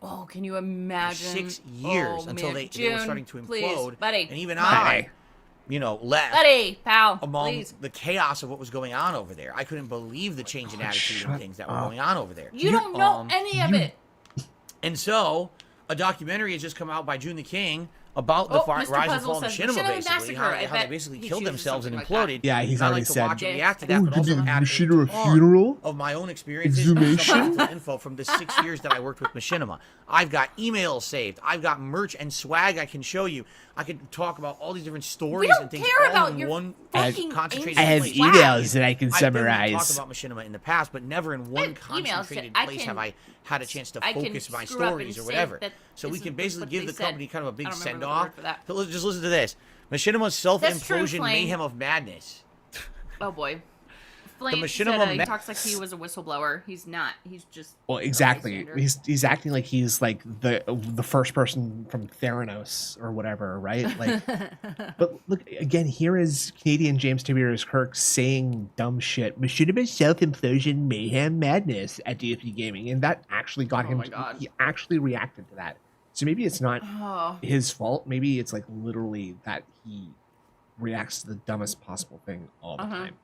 S1: Oh, can you imagine?
S3: 6 years until they were starting to implode.
S1: Please, buddy.
S3: And even I, left.
S1: Buddy, pal,
S3: among
S1: please.
S3: the chaos of what was going on over there. I couldn't believe the change in attitude and things that were going on over there.
S1: You don't know any of it.
S3: And so, a documentary has just come out by June the King about the rise and fall of Machinima, basically. How they basically killed themselves and imploded.
S2: Yeah, he's already said.
S3: I like to watch and react to that, but also add
S2: Machinima funeral
S3: of my own experiences and supplemental info from the 6 years that I worked with Machinima. I've got emails saved. I've got merch and swag I can show you. I could talk about all these different stories and things all in one concentrated place.
S2: I have emails that I can summarize.
S3: I've talked about Machinima in the past, but never in one concentrated place have I had a chance to focus my stories or whatever. So we can basically give the company kind of a big send-off. Just listen to this. Machinima's self-implosion mayhem of madness.
S1: Oh boy. Flame
S3: The
S1: said,
S3: Machinima
S1: he talks like he was a whistleblower. He's not. He's just.
S2: Well, exactly. He's acting like he's like the first person from Theranos or whatever, right? Like, but look again. Here is Canadian James Tiberius Kirk saying dumb shit. Machinima's self-implosion mayhem madness at DSP Gaming, and that actually got him. He actually reacted to that. So maybe it's not his fault. Maybe it's like literally that he reacts to the dumbest possible thing all the time.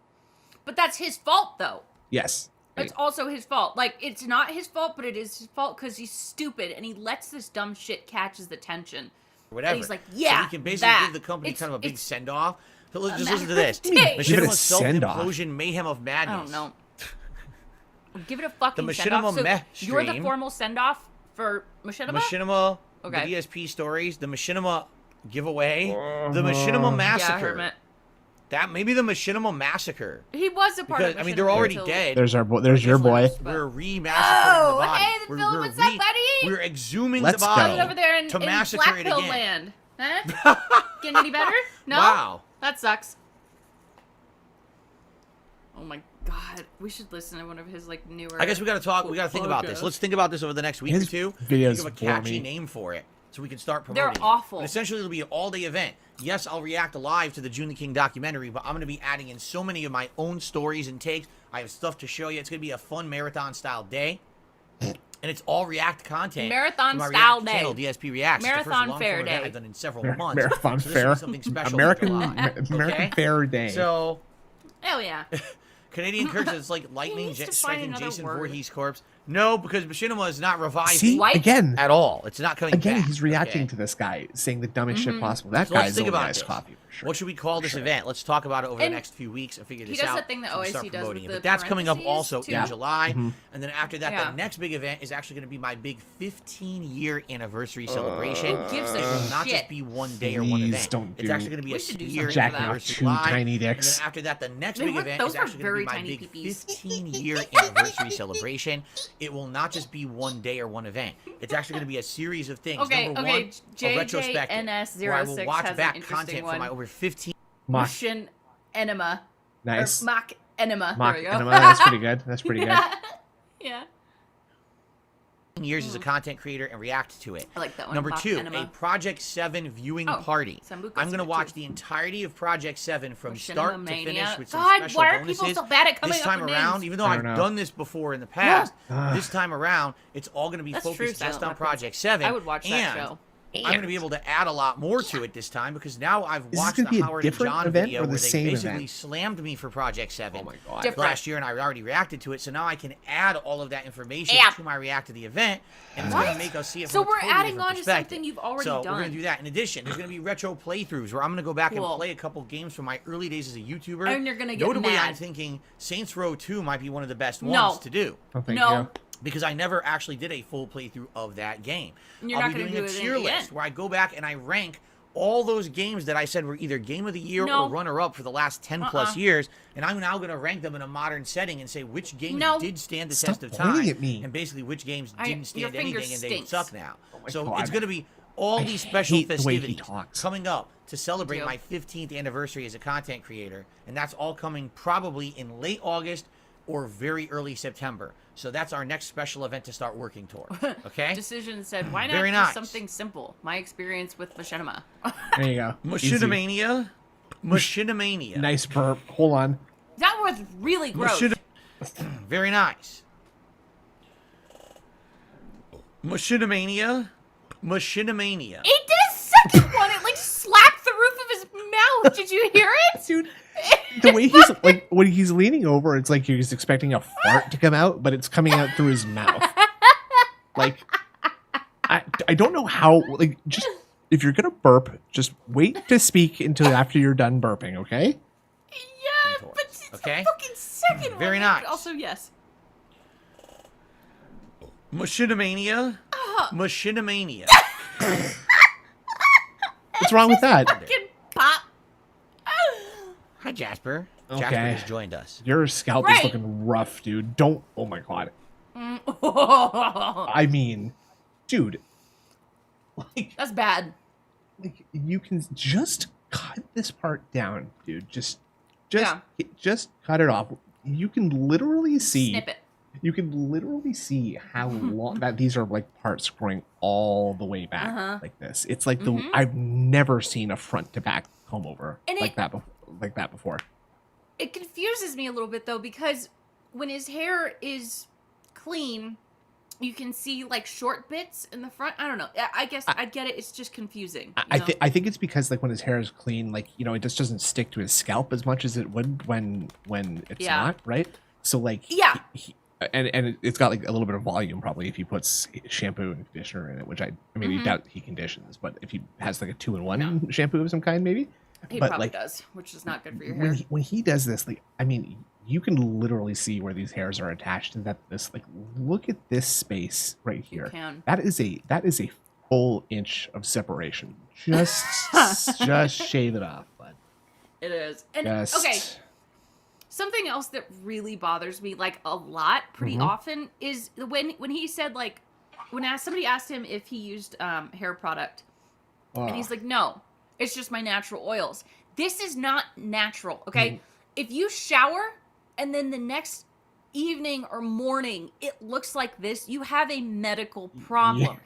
S1: But that's his fault, though.
S2: Yes.
S1: It's also his fault. Like, it's not his fault, but it is his fault because he's stupid and he lets this dumb shit catch his attention.
S3: Whatever.
S1: And he's like, yeah,
S3: so we can basically give the company kind of a big send-off. So just listen to this. Machinima's self-implosion mayhem of madness.
S1: I don't know. Give it a fucking
S3: the
S1: send-off.
S3: So
S1: you're the formal send-off for Machinima?
S3: Machinima, the DSP stories, the Machinima giveaway, the Machinima massacre.
S1: Yeah,
S3: that maybe the Machinima massacre.
S1: He was a part of Machinima.
S3: I mean, they're already dead.
S2: There's your boy.
S3: We're remassacring the body.
S1: Hey, the film, what's up, buddy?
S3: We're exhuming the body
S1: over there in
S3: massacre it again.
S1: Land. Huh? Getting any better? No?
S3: Wow.
S1: That sucks. Oh my god. We should listen to one of his like newer.
S3: I guess we gotta talk. We gotta think about this. Let's think about this over the next week or two. Think of a catchy name for it, so we can start promoting.
S1: They're awful.
S3: But essentially, it'll be an all-day event. Yes, I'll react live to the June the King documentary, but I'm gonna be adding in so many of my own stories and takes. I have stuff to show you. It's gonna be a fun marathon-style day, and it's all React content.
S1: Marathon-style day.
S3: Channel, DSP Reacts.
S1: Marathon Fair Day.
S3: I've done in several months.
S2: Marathon Fair.
S3: Something special.
S2: American Fair Day.
S3: So.
S1: Hell yeah.
S3: Canadian Kirk says it's like lightning striking Jason Voorhees' corpse. No, because Machinima is not reviving.
S2: See, again,
S3: at all. It's not coming back.
S2: He's reacting to this guy saying the dumbest shit possible. That guy's a nice copy.
S3: Sure. What should we call this event? Let's talk about it over the next few weeks and figure this out.
S1: He does that thing that OIC does with the
S3: but that's coming up also
S1: too.
S3: in July. And then after that, the next big event is actually going to be my big 15-year anniversary celebration.
S1: Who gives a
S3: shit? It will not just be one day or one event. It's actually going to be a year anniversary live.
S2: Tiny dicks.
S3: And then after that, the next big event is actually going to be my big 15-year anniversary celebration. It will not just be one day or one event. It's actually going to be a series of things. Number one, a retrospective where I will watch back content from my over 15
S1: Machin Enema.
S2: Nice.
S1: Mock Enema.
S2: Mock Enema. That's pretty good. That's pretty good.
S1: Yeah.
S3: Years as a content creator and react to it.
S1: I like that one.
S3: Number two, a Project 7 viewing party. I'm going to watch the entirety of Project 7 from start to finish with some special
S1: why are
S3: bonuses.
S1: people so bad at coming
S3: this time
S1: up with
S3: around,
S1: names?
S3: even though I've done this before in the past, this time around, it's all going to be focused just on Project 7.
S1: I would watch that show.
S3: I'm going to be able to add a lot more to it this time because now I've watched the Howard and John video where they basically slammed me for Project 7 last year, and I already reacted to it. So now I can add all of that information to my react to the event, and it's going to make us see it from a totally
S1: adding
S3: different
S1: on to something you've already done.
S3: So we're going to do that. In addition, there's going to be retro playthroughs where I'm going to go back and play a couple games from my early days as a YouTuber.
S1: And you're going to get
S3: Notably,
S1: mad.
S3: I'm thinking Saints Row 2 might be one of the best ones to do.
S1: No.
S3: Because I never actually did a full playthrough of that game.
S1: You're
S3: I'll
S1: not
S3: be doing a tier list where I go back and I rank all those games that I said were either Game of the Year or runner-up for the last 10-plus years, and I'm now going to rank them in a modern setting and say which games did stand the test of time, and basically which games didn't stand anything and they suck now. So it's going to be all these special festivities coming up to celebrate my 15th anniversary as a content creator, and that's all coming probably in late August or very early September. So that's our next special event to start working toward. Okay?
S1: Decision said, why not do something simple? My experience with Machinima.
S2: There you go.
S3: Machinimania. Machinimania.
S2: Nice burp. Hold on.
S1: That was really gross.
S3: Very nice. Machinamania. Machinamania.
S1: It did a second one. It like slapped the roof of his mouth. Did you hear it?
S2: Dude, the way he's like when he's leaning over, it's like he's expecting a fart to come out, but it's coming out through his mouth. Like, I don't know how. Like, just if you're gonna burp, just wait to speak until after you're done burping, okay?
S1: Yeah, but it's
S3: okay.
S1: the fucking second one.
S3: Very nice.
S1: Also, yes.
S3: Machinamania. Machinamania.
S2: What's wrong with that?
S1: Fucking pop.
S3: Hi, Jasper.
S2: Okay.
S3: Jasper has joined us.
S2: Your scalp is looking rough, dude. Don't. Oh my god. I mean, dude. Like,
S1: that's bad.
S2: Like, you can just cut this part down, dude. Just cut it off. You can literally see.
S1: Snip it.
S2: You can literally see how long that these are like parts growing all the way back like this. It's like the I've never seen a front to back comb over
S1: and
S2: like that before.
S1: It confuses me a little bit though, because when his hair is clean, you can see like short bits in the front. I don't know. I guess I get it. It's just confusing.
S2: I think it's because like when his hair is clean, like, you know, it just doesn't stick to his scalp as much as it would when it's not, right? So like and it's got like a little bit of volume probably if he puts shampoo and conditioner in it, which I mean I doubt he conditions, but if he has like a 2-in-1 shampoo of some kind, maybe.
S1: He
S2: but
S1: probably
S2: like,
S1: does, which is not good for your hair.
S2: When he does this, like, I mean, you can literally see where these hairs are attached, and that this, like, look at this space right here.
S1: You can.
S2: That is a full inch of separation. Just shave it off, bud.
S1: It is. And okay, something else that really bothers me like a lot, pretty often, is when he said like when somebody asked him if he used hair product, and he's like, no. It's just my natural oils. This is not natural, okay? If you shower and then the next evening or morning it looks like this, you have a medical problem.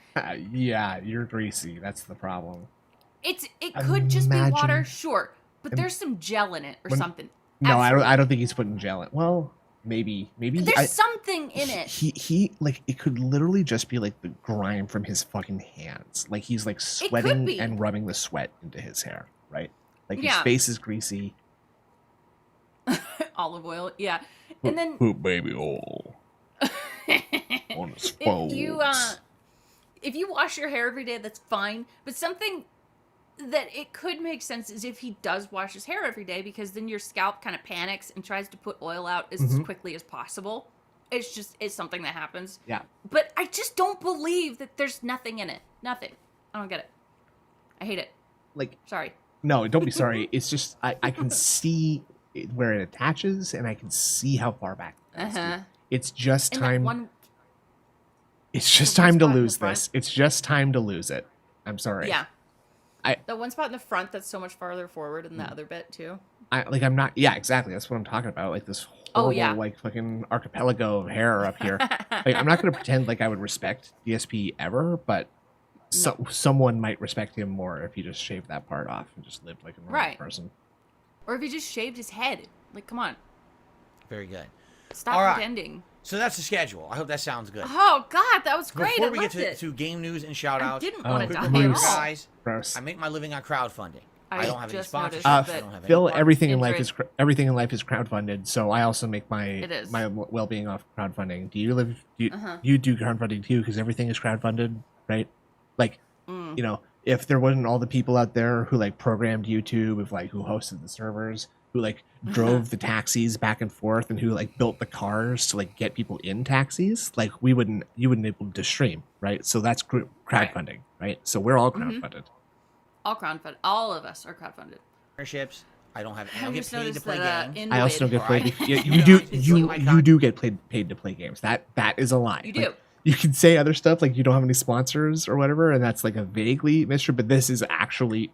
S2: Yeah, you're greasy. That's the problem.
S1: It could just be water, sure, but there's some gel in it or something.
S2: No, I don't think he's putting gel in. Well, maybe
S1: there's something in it.
S2: He like, it could literally just be like the grime from his fucking hands. Like he's like sweating and rubbing the sweat into his hair, right? Like his face is greasy.
S1: Olive oil, yeah. And then
S2: put baby oil on his phone.
S1: If you wash your hair every day, that's fine. But something that it could make sense is if he does wash his hair every day, because then your scalp kind of panics and tries to put oil out as quickly as possible. It's something that happens. Yeah. But I just don't believe that there's nothing in it. Nothing. I don't get it. I hate it.
S2: Like,
S1: sorry.
S2: No, don't be sorry. It's just I can see where it attaches, and I can see how far back it goes. It's just time. It's just time to lose this. It's just time to lose it. I'm sorry.
S1: Yeah. The one spot in the front that's so much farther forward than the other bit too.
S2: I'm not. Yeah, exactly. That's what I'm talking about. Like this horrible, like fucking archipelago of hair up here. Like, I'm not going to pretend like I would respect DSP ever, but someone might respect him more if he just shaved that part off and just lived like a normal person.
S1: Or if he just shaved his head. Like, come on.
S3: Very good.
S1: Stop pretending.
S3: So that's the schedule. I hope that sounds good.
S1: Oh, God, that was great.
S3: Before we get to game news and shout-outs,
S1: I didn't want to die
S3: at all. Guys, I make my living on crowdfunding. I don't have any sponsorships. I don't have
S2: Phil, everything in life is crowdfunded. So I also make my well-being off crowdfunding. Do you you do crowdfunding too? Because everything is crowdfunded, right? Like, you know, if there wasn't all the people out there who like programmed YouTube, who hosted the servers, who like drove the taxis back and forth, and who like built the cars to like get people in taxis, like you wouldn't be able to stream, right? So that's crowdfunding, right? So we're all crowdfunded.
S1: All crowdfunded. All of us are crowdfunded.
S3: Partnerships. I don't get paid to play games.
S2: I also don't get paid. You do get paid to play games. That is a lie.
S1: You do.
S2: You can say other stuff like you don't have any sponsors or whatever, and that's like a vaguely mystery, but this is actually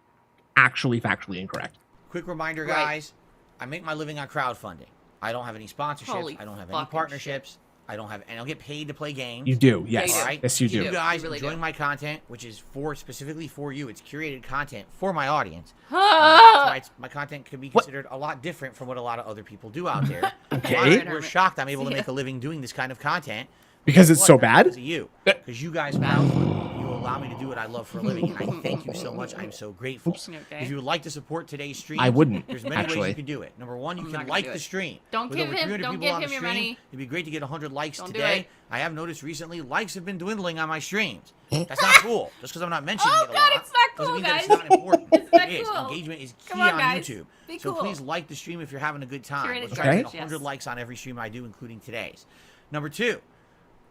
S2: factually incorrect.
S3: Quick reminder, guys. I make my living on crowdfunding. I don't have any sponsorships. I don't have any partnerships. I don't get paid to play games.
S2: You do, yes.
S3: All right?
S2: Yes, you do.
S3: You guys
S1: really
S3: enjoying
S1: do.
S3: my content, which is specifically for you. It's curated content for my audience. That's why my content could be considered a lot different from what a lot of other people do out there.
S2: Okay.
S3: We're shocked I'm able to make a living doing this kind of content.
S2: Because it's so bad?
S3: Because of you. Because you guys pound me. You allow me to do what I love for a living, and I thank you so much. I'm so grateful.
S1: Okay.
S3: If you would like to support today's stream,
S2: I wouldn't,
S3: there's many
S2: actually.
S3: ways you can do it. Number one, you
S1: I'm
S3: can
S1: not
S3: like
S1: gonna do
S3: the
S1: it.
S3: stream.
S1: Don't
S3: With
S1: give
S3: over
S1: him-
S3: 300
S1: don't
S3: people
S1: give
S3: on the
S1: him your
S3: stream,
S1: money.
S3: it'd be great to get 100 likes
S1: Don't do
S3: today.
S1: it.
S3: I have noticed recently likes have been dwindling on my streams. That's not cool. Just because I'm not mentioning
S1: Oh,
S3: it a
S1: God,
S3: lot
S1: it's not
S3: doesn't
S1: cool,
S3: mean that
S1: guys.
S3: it's not important.
S1: It's not
S3: It is.
S1: cool.
S3: Engagement is key
S1: Come on,
S3: on
S1: guys.
S3: YouTube.
S1: Be
S3: So
S1: cool.
S3: please like the stream if you're having a good time.
S1: Curated
S3: Let's try to get
S2: Okay.
S3: 100
S1: yes.
S3: likes on every stream I do, including today's. Number two,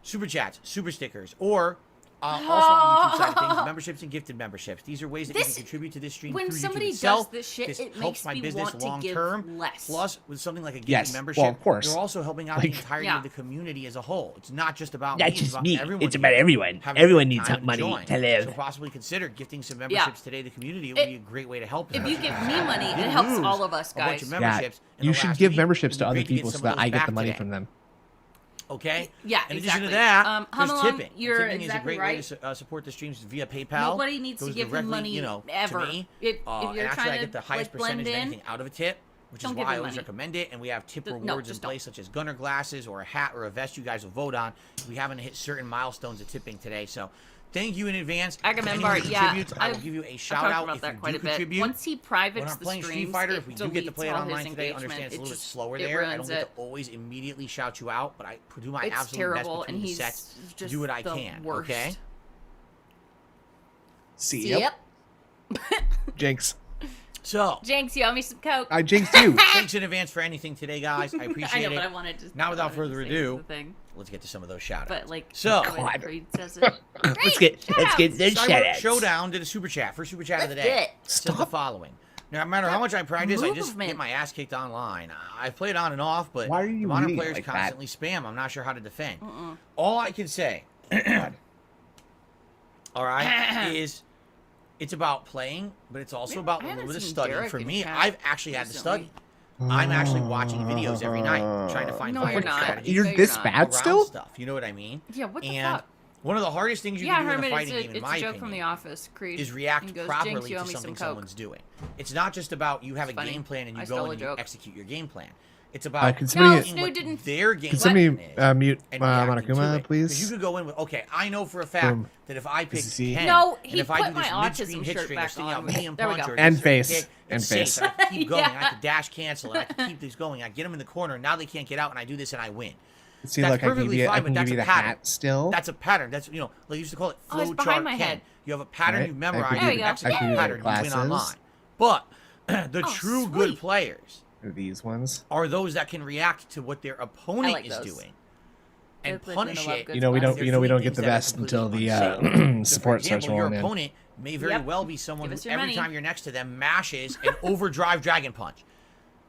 S3: super chats, super stickers, or also on YouTube side of things, memberships and gifted memberships. These are ways that you can contribute to this stream
S1: when
S3: through
S1: somebody
S3: YouTube
S1: does
S3: itself.
S1: this shit, it
S3: helps
S1: makes
S3: my
S1: me
S3: business
S1: want to
S3: long
S1: give
S3: term.
S1: less.
S3: Plus, with something like a gifted
S2: Yes,
S3: membership,
S2: well, of course.
S3: you're also helping out the
S2: Like-
S3: entirety
S1: Yeah.
S3: of the community as a whole. It's not just about
S4: Not
S3: me.
S4: just
S3: it's about
S4: me.
S3: everyone.
S4: It's about
S3: here
S4: everyone.
S3: having a
S4: Everyone
S3: great
S4: needs
S3: time and
S4: money
S3: enjoying.
S4: to live.
S3: So possibly consider gifting some memberships today to the community. It would be a great way to help.
S1: If you give me
S3: especially
S1: money,
S3: if
S1: it
S3: you
S1: helps
S3: lose
S1: all of us,
S3: a bunch
S1: guys.
S3: of
S2: Yeah,
S3: memberships in
S2: you
S3: the
S2: should
S3: last
S2: give
S3: week,
S2: memberships
S3: it'd
S2: to
S3: be
S2: other
S3: great to get
S2: people so
S3: some of
S2: that I
S3: those
S2: get
S3: back
S2: the money
S3: today.
S2: from them.
S3: Okay.
S1: Yeah,
S3: In
S1: exactly.
S3: addition to that,
S1: How
S3: there's
S1: long-
S3: tipping.
S1: you're
S3: Tipping is a
S1: exactly
S3: great way
S1: right.
S3: to support the streams via PayPal.
S1: Nobody needs to
S3: Goes
S1: give him
S3: directly,
S1: money
S3: you know,
S1: ever.
S3: to me.
S1: If
S3: And
S1: you're
S3: actually,
S1: trying
S3: I
S1: to
S3: get the highest
S1: like, blend
S3: percentage of
S1: in,
S3: anything out of a tip, which is
S1: don't
S3: why
S1: give
S3: I
S1: him
S3: always
S1: money.
S3: recommend it. And we have tip
S1: No,
S3: rewards in
S1: just
S3: place, such as gunner glasses or a hat or a vest you guys will vote on. We haven't hit certain milestones of tipping today, so thank you in advance.
S1: I
S3: To anyone
S1: remember,
S3: who
S1: yeah.
S3: contributes, I will
S1: I've-
S3: give you a
S1: I've
S3: shout
S1: talked
S3: out
S1: about
S3: if
S1: that
S3: you
S1: quite
S3: do
S1: a bit.
S3: contribute.
S1: Once he
S3: When
S1: privates
S3: I'm
S1: the
S3: playing
S1: streams,
S3: Street Fighter,
S1: it
S3: if we do get to
S1: deletes
S3: play it
S1: all
S3: online
S1: his
S3: today,
S1: engagement.
S3: understand it's a little bit
S1: just-
S3: slower
S1: it
S3: there. I don't
S1: ruins
S3: get
S1: it.
S3: to always immediately shout you out, but I do my
S1: It's
S3: absolute
S1: terrible,
S3: best
S1: and
S3: between the
S1: he's
S3: sets to
S1: just
S3: do what I
S1: the
S3: can.
S1: worst.
S3: Okay.
S2: See,
S1: Yep.
S2: Jinx.
S3: So,
S1: Jinx, you owe me some coke.
S2: I jinxed you.
S3: thanks in advance for anything today, guys. I appreciate
S1: I know,
S3: it.
S1: but I wanted to.
S3: Now, without
S1: I wanted
S3: further
S1: to say
S3: ado,
S1: the thing.
S3: Let's get to some of those shout outs.
S1: But like,
S3: So-
S1: the way that
S4: God.
S1: Creed says it.
S4: Let's get the
S3: Cyber
S4: shout-outs.
S3: Showdown did a super chat. First super chat of the
S1: Let's do
S3: day.
S1: it.
S3: Said the following. No matter how much I practice, I just
S1: movement.
S3: get my ass kicked online. I played on and off, but
S2: Why are you
S3: the modern
S2: reading it
S3: players
S2: like that?
S3: constantly spam. I'm not sure how to defend. All I can say, all right, is it's about playing, but it's also about
S1: I
S3: a little
S1: haven't
S3: bit of
S1: seen
S3: studying.
S1: Derek
S3: For
S1: in
S3: me,
S1: chat
S3: I've actually had to
S1: recently.
S3: study. I'm actually watching videos every night, trying to find
S1: No, you're
S3: viable
S1: not.
S3: strategies
S2: You're
S1: No, you're
S2: this
S1: not.
S2: bad
S3: around
S2: still?
S3: stuff. You know what I mean?
S1: Yeah, what the
S3: and
S1: fuck?
S3: one of the hardest things you
S1: Yeah,
S3: can do in
S1: Herman,
S3: a fighting
S1: it's
S3: game, in
S1: a
S3: my
S1: joke
S3: opinion,
S1: from The Office. Creed
S3: is react
S1: and goes,
S3: properly
S1: Jinx, you owe
S3: to
S1: me
S3: something
S1: some coke.
S3: someone's doing. It's not just about you have a
S1: funny.
S3: game plan and
S1: I
S3: you
S1: stole
S3: go
S1: a
S3: and you
S1: joke.
S3: execute your game plan. It's about
S2: can somebody-
S1: No,
S3: seeing
S1: Snu
S3: what
S1: didn't.
S3: their game
S2: Can
S3: plan
S2: somebody
S3: is
S2: mute
S3: and reacting to
S2: Monokuma,
S3: it.
S2: please?
S3: Because you could go in with, okay, I know for a fact
S2: Boom.
S3: that if I pick
S2: Is he-
S3: 10,
S1: No,
S3: and
S1: he
S3: if I
S1: put
S3: do this
S1: my
S3: mid-stream
S1: autism
S3: hit
S1: shirt
S3: string or
S1: back
S3: sitting
S1: on.
S3: out medium
S1: There we
S3: punch
S1: go.
S3: or
S2: And
S3: just certain
S2: face.
S3: kick,
S2: And
S3: it's safe.
S2: face.
S3: So I can keep going.
S1: Yeah.
S3: I can dash cancel and I can keep this going. I get them in the corner. Now they can't get out and I do this and I win.
S2: See,
S3: That's
S2: like I give
S3: perfectly
S2: you, I
S3: fine,
S2: can
S3: but
S2: give
S3: that's
S2: you
S3: a
S2: the
S3: pattern.
S2: hat still.
S3: That's a pattern. That's, you know, they used to call it
S1: Oh, it's
S3: flow
S1: behind
S3: chart
S1: my
S3: 10.
S1: head.
S3: You have a pattern
S2: Right.
S3: you
S2: I
S3: memorize,
S2: can
S1: do
S3: you
S1: the-
S3: execute
S1: I can
S3: the
S1: do
S3: pattern,
S2: the
S3: you win online.
S2: glasses.
S3: But the
S1: Oh,
S3: true good
S1: sweet.
S3: players
S2: These ones.
S3: are those that can react to what their opponent
S1: like
S3: is
S1: those.
S3: doing and
S1: They're
S3: punish
S1: gonna love
S3: it.
S1: good
S2: You know we
S1: glasses.
S2: don't. You know we don't get
S3: Things
S2: the
S3: that are
S2: best until the
S3: completely unsafe. So,
S2: support
S3: for
S2: starts
S3: example,
S2: rolling
S3: your
S2: in.
S3: opponent may very
S1: Yep.
S3: well be someone
S1: Give
S3: who
S1: us your
S3: every
S1: money.
S3: time you're next to them mashes an overdrive dragon punch.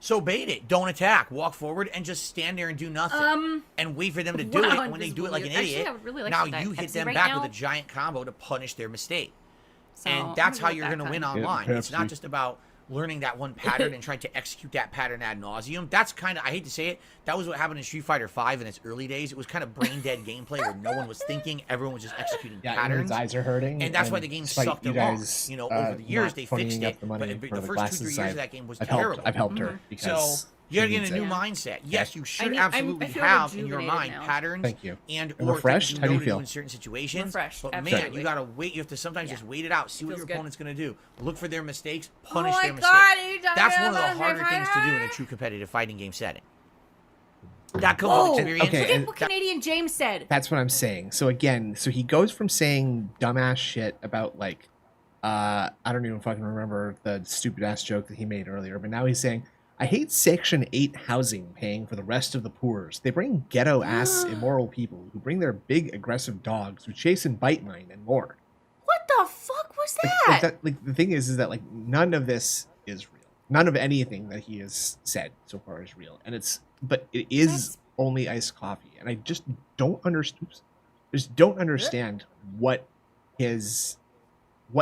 S3: So bait it. Don't attack. Walk forward and just stand there and do nothing. And wait for them to do
S1: wow,
S3: it. And when they do it like an
S1: Actually,
S3: idiot,
S1: I would really like
S3: now
S1: some
S3: you
S1: Diet
S3: hit
S1: Pepsi
S3: them
S1: right
S3: back
S1: now.
S3: with a giant combo to punish their mistake.
S1: So,
S3: And
S1: I'm
S3: that's
S1: gonna
S3: how
S1: go
S3: you're
S1: with
S3: going to
S1: that
S3: win
S1: kind.
S3: online. It's not
S2: Pepsi.
S3: just about learning that one pattern and trying to execute that pattern ad nauseum. That's kind of, I hate to say it, that was what happened in Street Fighter V in its early days. It was kind of brain dead gameplay where no one was thinking, everyone was just executing
S2: Yeah,
S3: patterns.
S2: his eyes are hurting.
S3: And that's why the game
S2: despite
S3: sucked
S2: you
S3: along.
S2: guys,
S3: You know, over the years
S2: not
S3: they fixed
S2: ponying up
S3: it,
S2: the money
S3: but
S2: for
S3: the
S2: the
S3: first 2-3
S2: glasses,
S3: years of that game was
S2: I've
S3: terrible.
S2: helped her because
S3: So you gotta
S2: she
S3: get
S2: needs
S3: a new
S2: it.
S3: mindset. Yes, you should
S1: I
S3: absolutely
S1: feel
S3: have in your
S1: rejuvenated
S3: mind
S1: now.
S3: patterns
S2: Thank you.
S3: and
S2: And
S3: or
S2: refreshed?
S3: things
S2: How do you
S3: know to
S2: feel?
S3: in certain situations.
S1: Refreshed,
S3: But man,
S1: absolutely.
S3: you gotta wait. You have to sometimes
S1: Yeah.
S3: just wait it out, see what
S1: Feels
S3: your
S1: good.
S3: opponent's gonna do. Look for their mistakes, punish
S1: Oh
S3: their
S1: my
S3: mistakes.
S1: God, are you talking
S3: That's one of the
S1: about
S3: harder
S1: Street
S3: things to do in a
S1: Fighter?
S3: true competitive fighting game setting. That comes
S1: Whoa.
S3: with experience.
S2: Okay,
S1: Look at
S2: and
S1: what Canadian James said.
S2: That's what I'm saying. So again, so he goes from saying dumbass shit about like, I don't even fucking remember the stupid ass joke that he made earlier, but now he's saying, I hate Section 8 housing paying for the rest of the poors. They bring ghetto ass immoral people who bring their big aggressive dogs who chase and bite mine and more.
S1: What the fuck was that?
S2: Like the thing is that like none of this is real. None of anything that he has said so far is real, and but it is
S1: That's-
S2: only iced coffee, and I just don't understand. Just don't understand what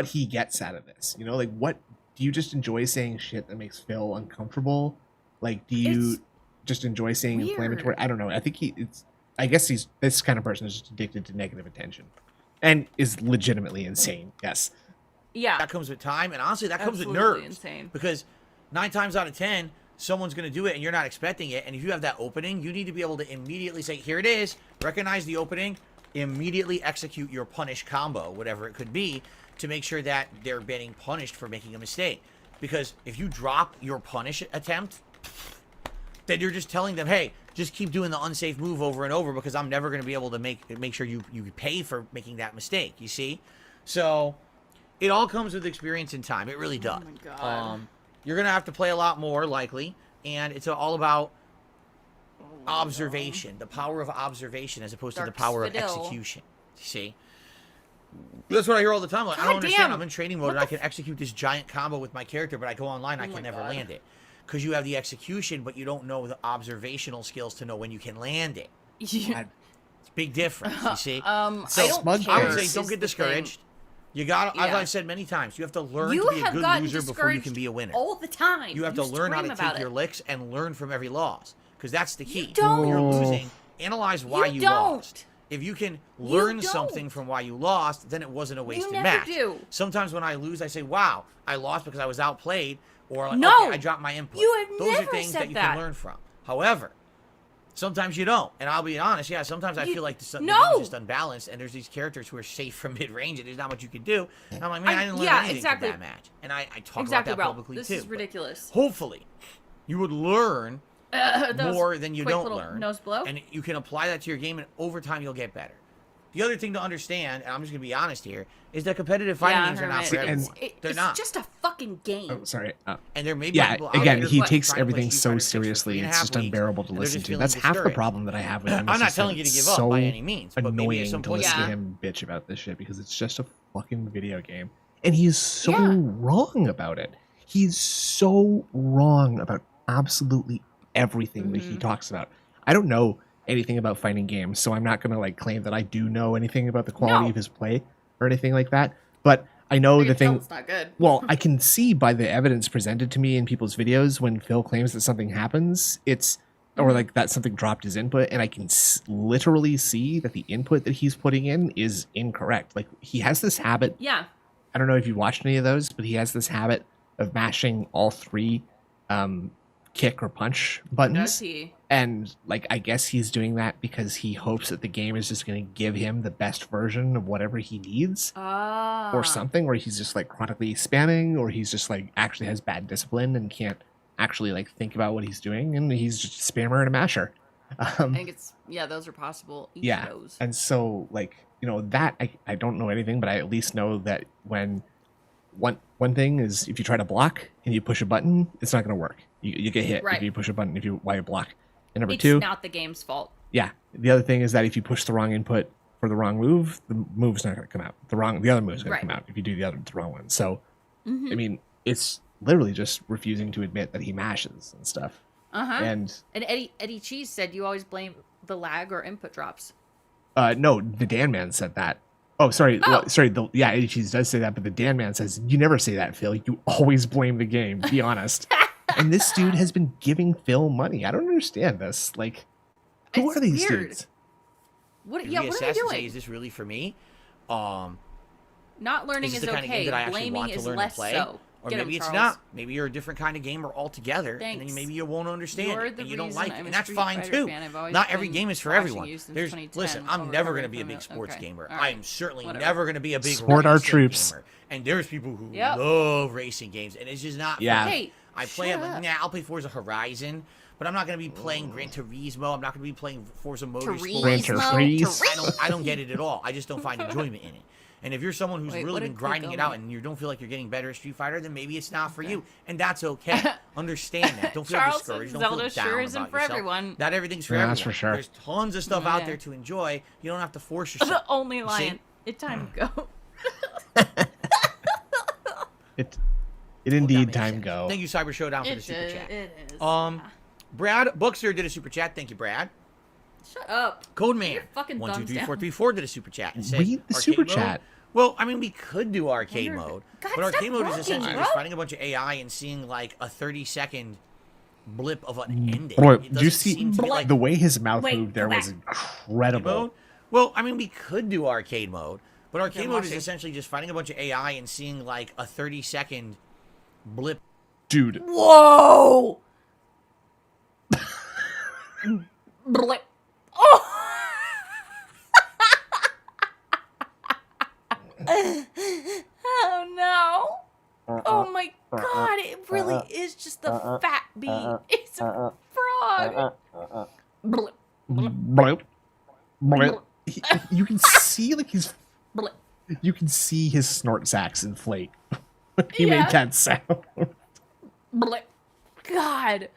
S2: he gets out of this. You know, like what do you just enjoy saying shit that makes Phil uncomfortable? Like, do you
S1: It's
S2: just enjoy saying
S1: weird.
S2: inflammatory? I don't know. I think I guess this kind of person is just addicted to negative attention, and is legitimately insane. Yes.
S1: Yeah.
S3: That comes with time, and honestly, that comes with
S1: Absolutely
S3: nerves.
S1: insane.
S3: Because 9 times out of 10, someone's going to do it, and you're not expecting it. And if you have that opening, you need to be able to immediately say, "Here it is." Recognize the opening, immediately execute your punish combo, whatever it could be, to make sure that they're getting punished for making a mistake. Because if you drop your punish attempt, then you're just telling them, "Hey, just keep doing the unsafe move over and over because I'm never going to be able to make sure you pay for making that mistake." You see? So it all comes with experience and time. It really does.
S1: Oh my God.
S3: You're going to have to play a lot more, likely. And it's all about observation. The power of observation as opposed to the power of execution. You see? That's what I hear all the time. Like, I don't understand. I'm in training mode and I can execute this giant combo with my character, but I go online, I can never land it. Because you have the execution, but you don't know the observational skills to know when you can land it.
S1: Yeah.
S3: It's a big difference, you see?
S1: So I
S3: would say don't get discouraged. You got, as I've said many times, you have to learn to be a good loser before you can be a winner.
S1: All the time.
S3: You have to learn how to take your licks and learn from every loss. Because that's the key.
S1: You don't.
S3: When you're losing, analyze why you lost. If you can learn something from why you lost, then it wasn't a wasted match.
S1: Do.
S3: Sometimes when I lose, I say, "Wow, I lost because I was outplayed," or like,
S1: no,
S3: "Okay, I dropped my input."
S1: You have
S3: Those
S1: never
S3: are things
S1: said
S3: that you can learn from. However, sometimes you don't. And I'll be honest, sometimes I feel like the game is just unbalanced, and there's these characters who are safe from mid-range, and there's not much you can do. And I'm like, man, I didn't learn anything from that match. And I talk about that publicly,
S1: this
S3: too.
S1: This is ridiculous.
S3: Hopefully, you would learn more than you don't learn.
S1: Nose blow.
S3: And you can apply that to your game, and over time, you'll get better. The other thing to understand, and I'm just going to be honest here, is that competitive fighting games are not for everyone. They're not.
S1: It's just a fucking game.
S2: Oh, sorry.
S3: And there may be people out
S2: again,
S3: there
S2: he
S3: who
S2: takes
S3: try to
S2: everything
S3: play
S2: so
S3: Street Fighter 6 for
S2: seriously.
S3: 3.5
S2: It's just
S3: weeks,
S2: unbearable to
S3: and they're
S2: listen
S3: just
S2: to.
S3: feeling
S2: That's half the
S3: discouraged.
S2: problem that I have with him.
S3: I'm not telling you to give up by any means, but maybe at some
S2: to
S3: point,
S2: listen to him bitch about this shit because it's just a fucking video game, and he's so wrong about it. He's so wrong about absolutely everything that he talks about. I don't know anything about fighting games, so I'm not gonna like claim that I do know anything about the quality of his play or anything like that. But I know the thing.
S1: It's not good.
S2: Well, I can see by the evidence presented to me in people's videos when Phil claims that something happens, or like that something dropped his input, and I can literally see that the input that he's putting in is incorrect. Like he has this habit.
S1: Yeah.
S2: I don't know if you watched any of those, but he has this habit of mashing all three kick or punch buttons.
S1: Does he?
S2: And like I guess he's doing that because he hopes that the game is just going to give him the best version of whatever he needs, or something, or he's just like chronically spamming, or he's just like actually has bad discipline and can't actually like think about what he's doing, and he's just a spammer and a masher.
S1: I think it's those are possible.
S2: And so like that I don't know anything, but I at least know that when one thing is if you try to block and you push a button, it's not going to work. You get hit if you push a button while you block. And number two,
S1: it's not the game's fault.
S2: Yeah. The other thing is that if you push the wrong input for the wrong move, the move's not going to come out. The other move's going to come out if you do the wrong one. So, I mean, it's literally just refusing to admit that he mashes and stuff. And
S1: Eddie Cheese said you always blame the lag or input drops.
S2: No, the Dan Man said that. Oh, sorry. Well, sorry. Eddie Cheese does say that, but the Dan Man says you never say that, Phil. You always blame the game. Be honest. And this dude has been giving Phil money. I don't understand this. Like, who are these dudes?
S1: What are they doing?
S3: Say, is this really for me?
S1: Not learning is
S3: the kind of game that I actually want to learn and play?
S1: So.
S3: Or maybe it's not. Maybe you're a different kind of gamer altogether, and then maybe you won't understand it, and you don't like it, and that's fine too. Not every game is for everyone. Listen, I'm never going to be a big sports gamer. I am certainly never going to be a big
S2: support our troops
S3: gamer. And there's people who love racing games, and it's just not.
S1: Hey,
S3: I play it. I'll play Forza Horizon, but I'm not going to be playing Gran Turismo. I'm not going to be playing Forza Motorsport. I don't get it at all. I just don't find enjoyment in it. And if you're someone who's really been grinding it out and you don't feel like you're getting better at Street Fighter, then maybe it's not for you. And that's okay. Understand that. Don't feel discouraged. Don't
S1: Zelda
S3: feel down
S1: sure
S3: about
S1: isn't for
S3: yourself.
S1: everyone.
S3: Not everything's for everyone.
S2: That's for sure.
S3: There's tons of stuff out there to enjoy. You don't have to force yourself.
S1: The only lion. It's time to go.
S2: It indeed time go.
S3: Thank you, Cyber Showdown, for the super chat.
S1: It is.
S3: Brad Bookster did a super chat. Thank you, Brad.
S1: Shut up.
S3: Codeman
S1: fucking
S3: 123434 did a super chat. And said,
S2: read the super chat.
S3: Well, I mean, we could do arcade mode,
S1: God,
S3: but arcade mode is
S1: talking,
S3: essentially
S1: bro.
S3: just finding a bunch of AI and seeing like a 30-second blip of an ending.
S2: Bro,
S3: It
S2: do you
S3: doesn't
S2: see
S3: seem to be like
S2: the way his mouth
S1: Wait,
S2: moved there
S1: go
S2: was
S1: back.
S2: incredible.
S3: mode. Well, I mean, we could do arcade mode, but arcade mode is
S1: watching.
S3: essentially just finding a bunch of AI and seeing like a 30-second blip.
S2: Dude.
S1: Whoa! Blip. Oh! Oh no! Oh my god! It really is just the fat bee. It's a frog. Blip.
S2: Blip. Blip. You can see like his.
S1: Blip.
S2: You can see his snort sacs inflate. He
S1: Yeah.
S2: made that sound.
S1: Blip. God.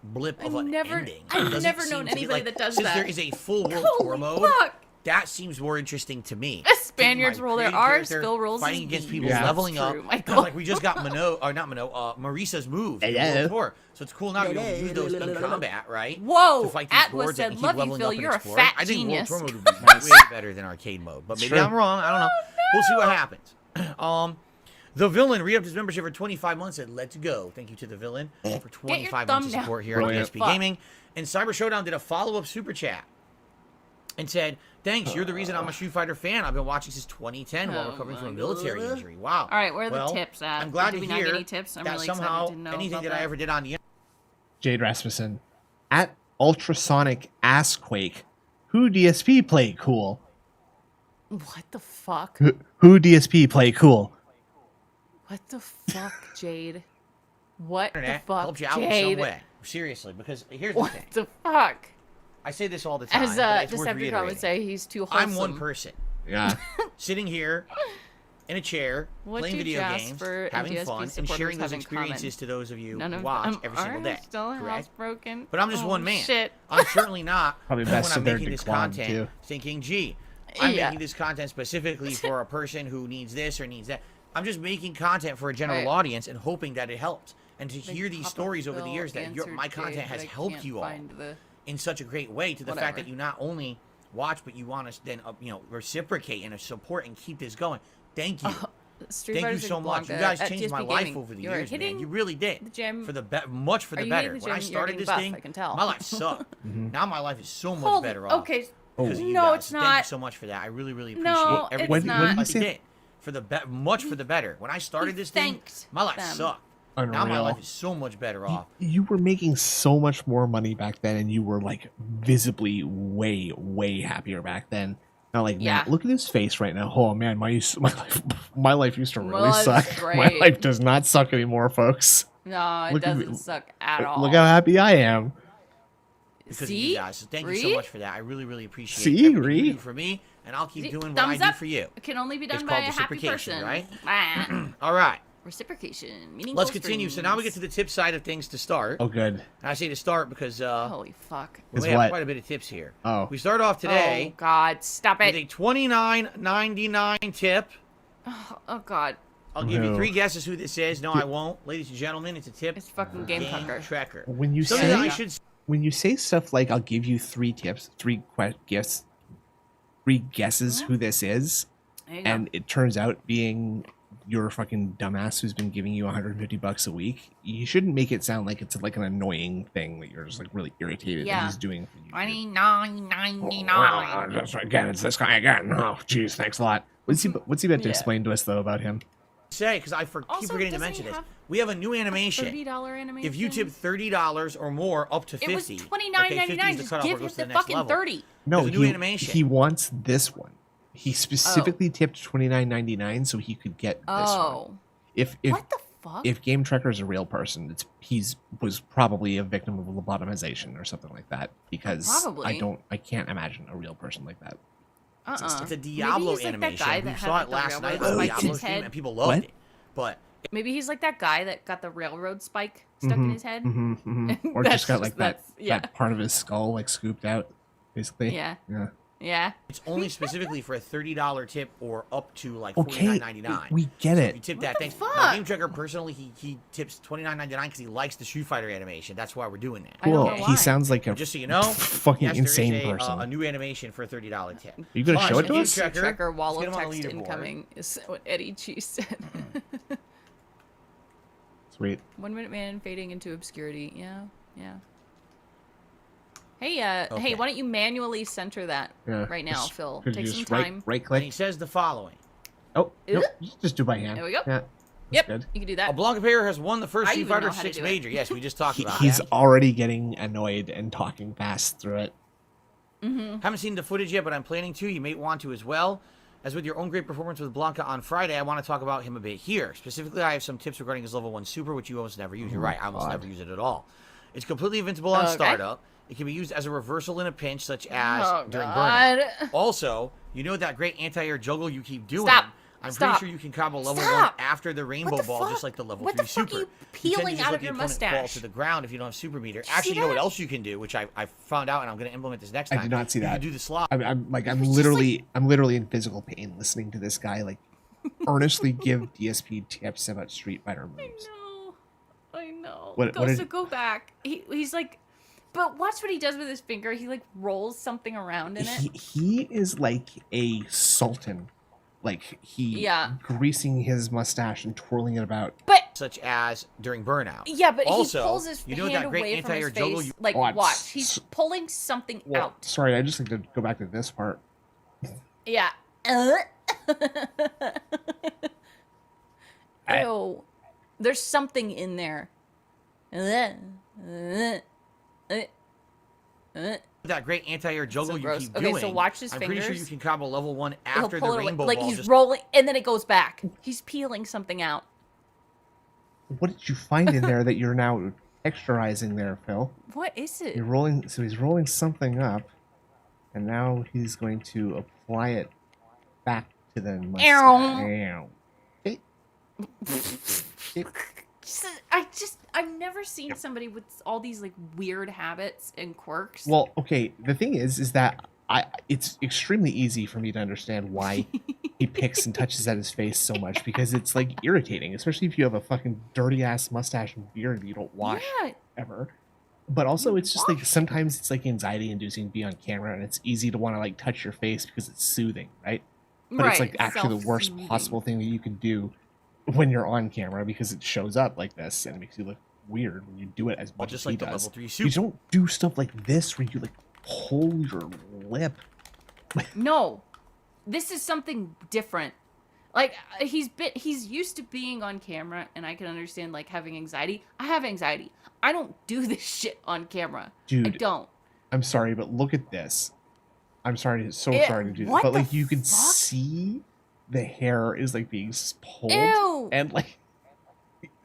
S3: Blip of an ending.
S1: I've
S3: It doesn't
S1: never
S3: seem
S1: known
S3: to be,
S1: anybody
S3: like,
S1: that does
S3: since
S1: that.
S3: there is a full world tour
S1: Holy
S3: mode,
S1: fuck.
S3: that seems more interesting to me.
S1: Spaniards
S3: Taking my
S1: roll their
S3: creative
S1: R's,
S3: character,
S1: Phil rolls
S3: fighting
S1: his
S3: against
S1: B's.
S3: people,
S2: Yeah.
S3: leveling
S1: That's
S3: up.
S1: true, Michael.
S3: Like we just got Marisa's moves in the
S2: Yeah.
S3: world tour. So it's cool now to be able to use those in combat, right?
S1: Whoa,
S3: To fight these
S1: Atlas
S3: boards
S1: said,
S3: and keep
S1: "Love you,
S3: leveling
S1: Phil.
S3: up and
S1: You're a
S3: exploring.
S1: fat
S3: I think
S1: genius."
S3: World Tour mode would be way better than arcade mode, but maybe
S2: Sure.
S3: I'm wrong. I don't know. We'll see what happens. The villain re-upped his membership for 25 months and let's go. Thank you to the villain for 25 months of
S1: thumb
S3: support
S1: down.
S3: here at
S2: Brilliant.
S3: DSP Gaming. And Cyber Showdown did a follow-up super chat and said, "Thanks, you're the reason I'm a Street Fighter fan. I've been watching since 2010 while
S1: Oh
S3: recovering from a
S1: my
S3: military
S1: God.
S3: injury. Wow.
S1: All right, where are the
S3: Well,
S1: tips at?
S3: I'm glad
S1: Did
S3: to
S1: we not
S3: hear
S1: get any tips? I'm
S3: that
S1: really
S3: somehow
S1: excited to know
S3: anything
S1: about
S3: that I ever did on the
S2: Jade Rasmussen. At Ultrasonic Assquake. Who DSP play cool?
S1: What the fuck?
S2: Who DSP play cool?
S1: What the fuck, Jade? What the
S3: internet
S1: fuck,
S3: helped you out in
S1: Jade?
S3: some way. Seriously, because here's the
S1: What
S3: thing.
S1: the fuck?
S3: I say this all the time.
S1: As
S3: but it's worth
S1: Decepticon would
S3: reiterating.
S1: say, he's too wholesome.
S3: I'm one person
S2: Yeah.
S3: sitting here in a chair,
S1: What
S3: playing
S1: do
S3: video games,
S1: Jasper and
S3: having
S1: DSP
S3: fun, and
S1: supporters
S3: sharing those
S1: have in common?
S3: experiences to those of you
S1: None
S3: who
S1: of
S3: watch
S1: them
S3: every single
S1: are
S3: day.
S1: still
S3: Correct?
S1: housebroken.
S3: But I'm just
S1: Oh,
S3: one man.
S1: Shit.
S3: I'm certainly not
S2: Probably
S3: when
S2: best
S3: I'm
S2: of their
S3: making this
S2: Daquan,
S3: content
S2: too.
S3: thinking, gee, I'm
S1: Yeah.
S3: making this content specifically for a person who needs this or needs that. I'm just making content for a general
S1: Right.
S3: audience and hoping that it helps. And to
S1: Big
S3: hear these
S1: Papa
S3: stories over the
S1: Phil
S3: years that
S1: answered
S3: my content
S1: Jade,
S3: has
S1: but I
S3: helped
S1: can't
S3: you all
S1: find the-
S3: in such a great way, to the fact
S1: Whatever.
S3: that you not only watch but you want to then reciprocate and support and keep this going. Thank you.
S1: Street
S3: Thank you
S1: Fighter's
S3: so
S1: like
S3: much. You
S1: Blanca
S3: guys
S1: at
S3: changed my
S1: DSP
S3: life
S1: Gaming.
S3: over the
S1: You're
S3: years, man.
S1: hitting
S3: You really did.
S1: the gym.
S3: For the much for
S1: Are
S3: the
S1: you
S3: better.
S1: hitting the
S3: When I
S1: gym? You're
S3: started
S1: getting
S3: this
S1: buff,
S3: thing,
S1: I can tell.
S3: my life sucked. Now my life is so much
S1: Holy-
S3: better off.
S1: okay.
S3: Because of you
S1: No,
S3: guys.
S1: it's
S3: So Thank you
S1: not.
S3: so much for that. I really, really appreciate
S1: No,
S3: everything
S1: it's
S2: When-
S3: you
S2: when
S1: not.
S2: you say-
S3: did. For the much for the better. When I started this thing,
S1: thanked
S3: my life
S1: them.
S3: sucked. Now my
S2: Unreal.
S3: life is so much better off.
S2: You were making so much more money back then, and you were like visibly way happier back then. Not like,
S1: Yeah.
S2: man, look at his face right now. Oh man, my life used to
S1: My
S2: really
S1: life's
S2: suck. My
S1: great.
S2: life does not suck anymore, folks.
S1: No, it
S2: Look at me.
S1: doesn't suck at all.
S2: Look how happy I am.
S3: Because of
S1: See?
S3: you guys. So thank you so
S1: Ree?
S3: much for that. I really, really appreciate
S2: See,
S3: everything
S2: Ree?
S3: you do for me, and I'll keep
S1: See?
S3: doing what
S1: Thumbs
S3: I do
S1: up.
S3: for you.
S1: It can only be done
S3: It's
S1: by a
S3: called
S1: happy
S3: reciprocation,
S1: person.
S3: right?
S1: Ah.
S3: All right.
S1: Reciprocation. Meaningful
S3: Let's continue. So now we get to
S1: streams.
S3: the tip side of things to start.
S2: Oh, good.
S3: And I say to start because
S1: Holy fuck.
S3: we
S2: Is
S3: have
S2: what?
S3: quite a bit of tips here.
S2: Oh.
S3: We start off
S1: Oh
S3: today
S1: God, stop
S3: with
S1: it.
S3: a $29.99 tip.
S1: Oh God,
S3: I'll give you
S2: No.
S3: 3 guesses who this is. No, I won't. Ladies and gentlemen, it's a tip.
S1: it's fucking Game Tucker.
S3: Tracker.
S2: When you
S3: Something
S2: say
S3: that I should
S2: when you say stuff like, "I'll give you 3 tips, 3 gifts, 3 guesses who this is,"
S1: There you go.
S2: and it turns out being your fucking dumbass who's been giving you $150 a week, you shouldn't make it sound like it's like an annoying thing that you're just like really irritated
S1: Yeah.
S2: that he's doing for you.
S1: $29.99.
S2: That's right, again, it's this guy again. Oh, jeez, thanks a lot. What's he about to
S1: Yeah.
S2: explain to us though about him?
S3: say, because I keep
S1: Also,
S3: forgetting to
S1: doesn't
S3: mention
S1: he
S3: this,
S1: have
S3: we have a new animation.
S1: $30 animation.
S3: If you tip $30 or more, up to 50.
S1: it was $29.99.
S3: Just
S1: Just give him the fucking
S3: level.
S1: 30.
S2: No,
S3: There's a new
S2: he,
S3: animation.
S2: he wants this one. He specifically tipped $29.99 so he could get this one.
S1: Oh,
S2: If
S1: what the fuck?
S2: if Game Tracker is a real person, he's was probably a victim of lobotomization or something like that. Because
S1: Probably.
S2: I can't imagine a real person like that.
S3: It's a
S1: Maybe
S3: Diablo
S1: he's like that
S3: animation.
S1: guy
S3: We
S1: that
S3: saw
S1: had
S3: it
S1: the
S3: last night
S1: railroad
S3: on the
S1: spike in
S3: Diablo
S1: his
S3: stream,
S1: head.
S3: and people loved
S2: What?
S3: it. But
S1: Maybe he's like that guy that got the railroad spike stuck in his head.
S2: Or
S1: That's
S2: just got like that,
S1: yeah.
S2: that part of his skull like scooped out, basically.
S1: Yeah.
S2: Yeah.
S1: Yeah.
S3: it's only specifically for a $30 tip or up to like
S2: Okay,
S3: $49.99.
S2: we get
S3: If you
S2: it.
S3: tip
S1: What
S3: that,
S1: the
S3: thanks.
S1: fuck?
S3: Now, Game Tracker personally, he tips $29.99 because he likes the Street Fighter animation. That's why we're doing that.
S1: I don't
S2: Cool.
S1: know
S2: He
S1: why.
S2: sounds like a
S3: Just so you know,
S2: fucking
S3: yes, there
S2: insane
S3: is
S2: person.
S3: a new animation for a $30 tip.
S2: Are you gonna
S3: Fine,
S2: show it
S3: so
S2: to
S3: Game
S2: us?
S3: Tracker,
S1: Tracker wall
S3: let's
S1: of
S3: get him on
S1: text
S3: the leaderboard.
S1: incoming is what Eddie Cheese said.
S2: Sweet.
S1: 1 minute man fading into obscurity. Yeah. Hey,
S3: Okay.
S1: hey, why don't you manually center that right now, Phil?
S2: Could
S1: Take
S2: you
S1: some
S2: just
S1: time.
S2: right
S3: And
S2: click?
S3: he says the following.
S2: Oh, nope, just do by hand.
S1: There we go.
S2: Yeah, that's
S1: Yep,
S2: good.
S1: you can do
S3: A
S1: that.
S3: Blanca player has won the first
S1: I
S3: Street
S1: even know
S3: Fighter
S1: how to
S3: 6
S1: do it.
S3: major. Yes, we just talked about
S2: He's
S3: that.
S2: already getting annoyed and talking fast through it.
S3: Haven't seen the footage yet, but I'm planning to. You may want to as well. As with your own great performance with Blanca on Friday, I want to talk about him a bit here. Specifically, I have some tips regarding his level 1 super, which you almost never use. You're right, I almost never use it at all. It's completely invincible on startup. It can be used as a reversal in a pinch, such as during burnout. Also, you know that great anti-air juggle you keep doing? I'm pretty sure you can combo level 1 after the rainbow ball, just like the level 3 super.
S1: What the fuck are you peeling out of your mustache?
S3: Fall to the ground if you don't have super meter. Actually, you know what else you can do, which I found out, and I'm going to implement this next time.
S2: I did not see that.
S3: You can do the slot.
S2: I'm literally in physical pain listening to this guy like earnestly give DSP tips about Street Fighter moves.
S1: I know.
S2: What
S1: Go back. He's like, but watch what he does with his finger. He like rolls something around in it.
S2: He is like a sultan. Like greasing his mustache and twirling it about.
S1: But
S3: such as during burnout.
S1: Yeah, but
S3: also,
S1: he pulls his hand away from his face. Like, watch. He's pulling something out.
S2: Sorry, I just like to go back to this part.
S1: Yeah. Ew. There's something in there.
S3: That great anti-air juggle you keep
S1: doing. Okay, so watch his fingers.
S3: I'm pretty sure you can combo level 1 after the rainbow
S1: like
S3: ball.
S1: He's rolling, and then it goes back. He's peeling something out.
S2: What did you find in there that you're now texturizing there, Phil?
S1: What is it?
S2: You're rolling. So he's rolling something up, and now he's going to apply it back to the mustache.
S1: I've never seen somebody with all these like weird habits and quirks.
S2: Well, okay. The thing is that it's extremely easy for me to understand why he picks and touches at his face so much, because it's like irritating, especially if you have a fucking dirty ass mustache and beard that you don't wash ever. But also, it's just like sometimes it's like anxiety inducing to be on camera, and it's easy to want to like touch your face because it's soothing, right? But it's like actually the worst possible thing that you can do when you're on camera, because it shows up like this and it makes you look weird when you do it as much as he does. You don't do stuff like this where you like pull your lip.
S1: No, this is something different. Like he's used to being on camera, and I can understand like having anxiety. I have anxiety. I don't do this shit on camera. Dude, I don't.
S2: I'm sorry, but look at this. I'm sorry, sorry to do this, but like you can see the hair is like being pulled.
S1: Ew.
S2: And like,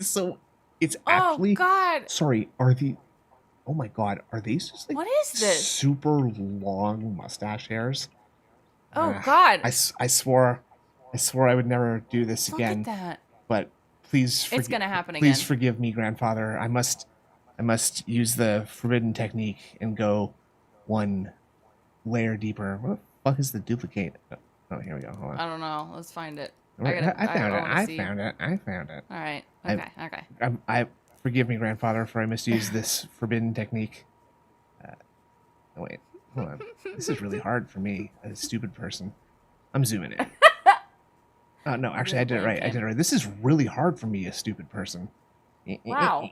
S2: so it's actually.
S1: Oh God.
S2: Sorry, oh my God, are these just like
S1: what is this?
S2: Super long mustache hairs?
S1: Oh God.
S2: I swore I would never do this again.
S1: Look at that.
S2: But please,
S1: it's gonna happen again.
S2: Please forgive me, grandfather. I must use the forbidden technique and go one layer deeper. What the fuck is the duplicate? Oh, here we go. Hold on.
S1: I don't know. Let's find it.
S2: I found it.
S1: All right. Okay.
S2: I forgive me, grandfather, for I misused this forbidden technique. Oh wait, hold on. This is really hard for me, a stupid person. I'm zooming in. Oh no, actually, I did it right. This is really hard for me, a stupid person.
S1: Wow.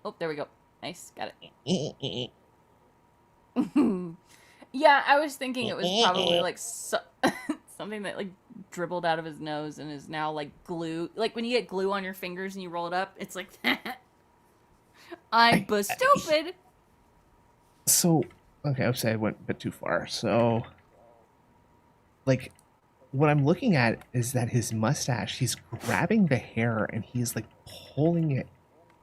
S1: Oh, there we go. Nice, got it. Yeah, I was thinking it was probably like something that like dribbled out of his nose and is now like glue. Like when you get glue on your fingers and you roll it up, it's like that. I'm stupid.
S2: So, okay, I'll say I went a bit too far. So, like, what I'm looking at is that his mustache, he's grabbing the hair and he's like pulling it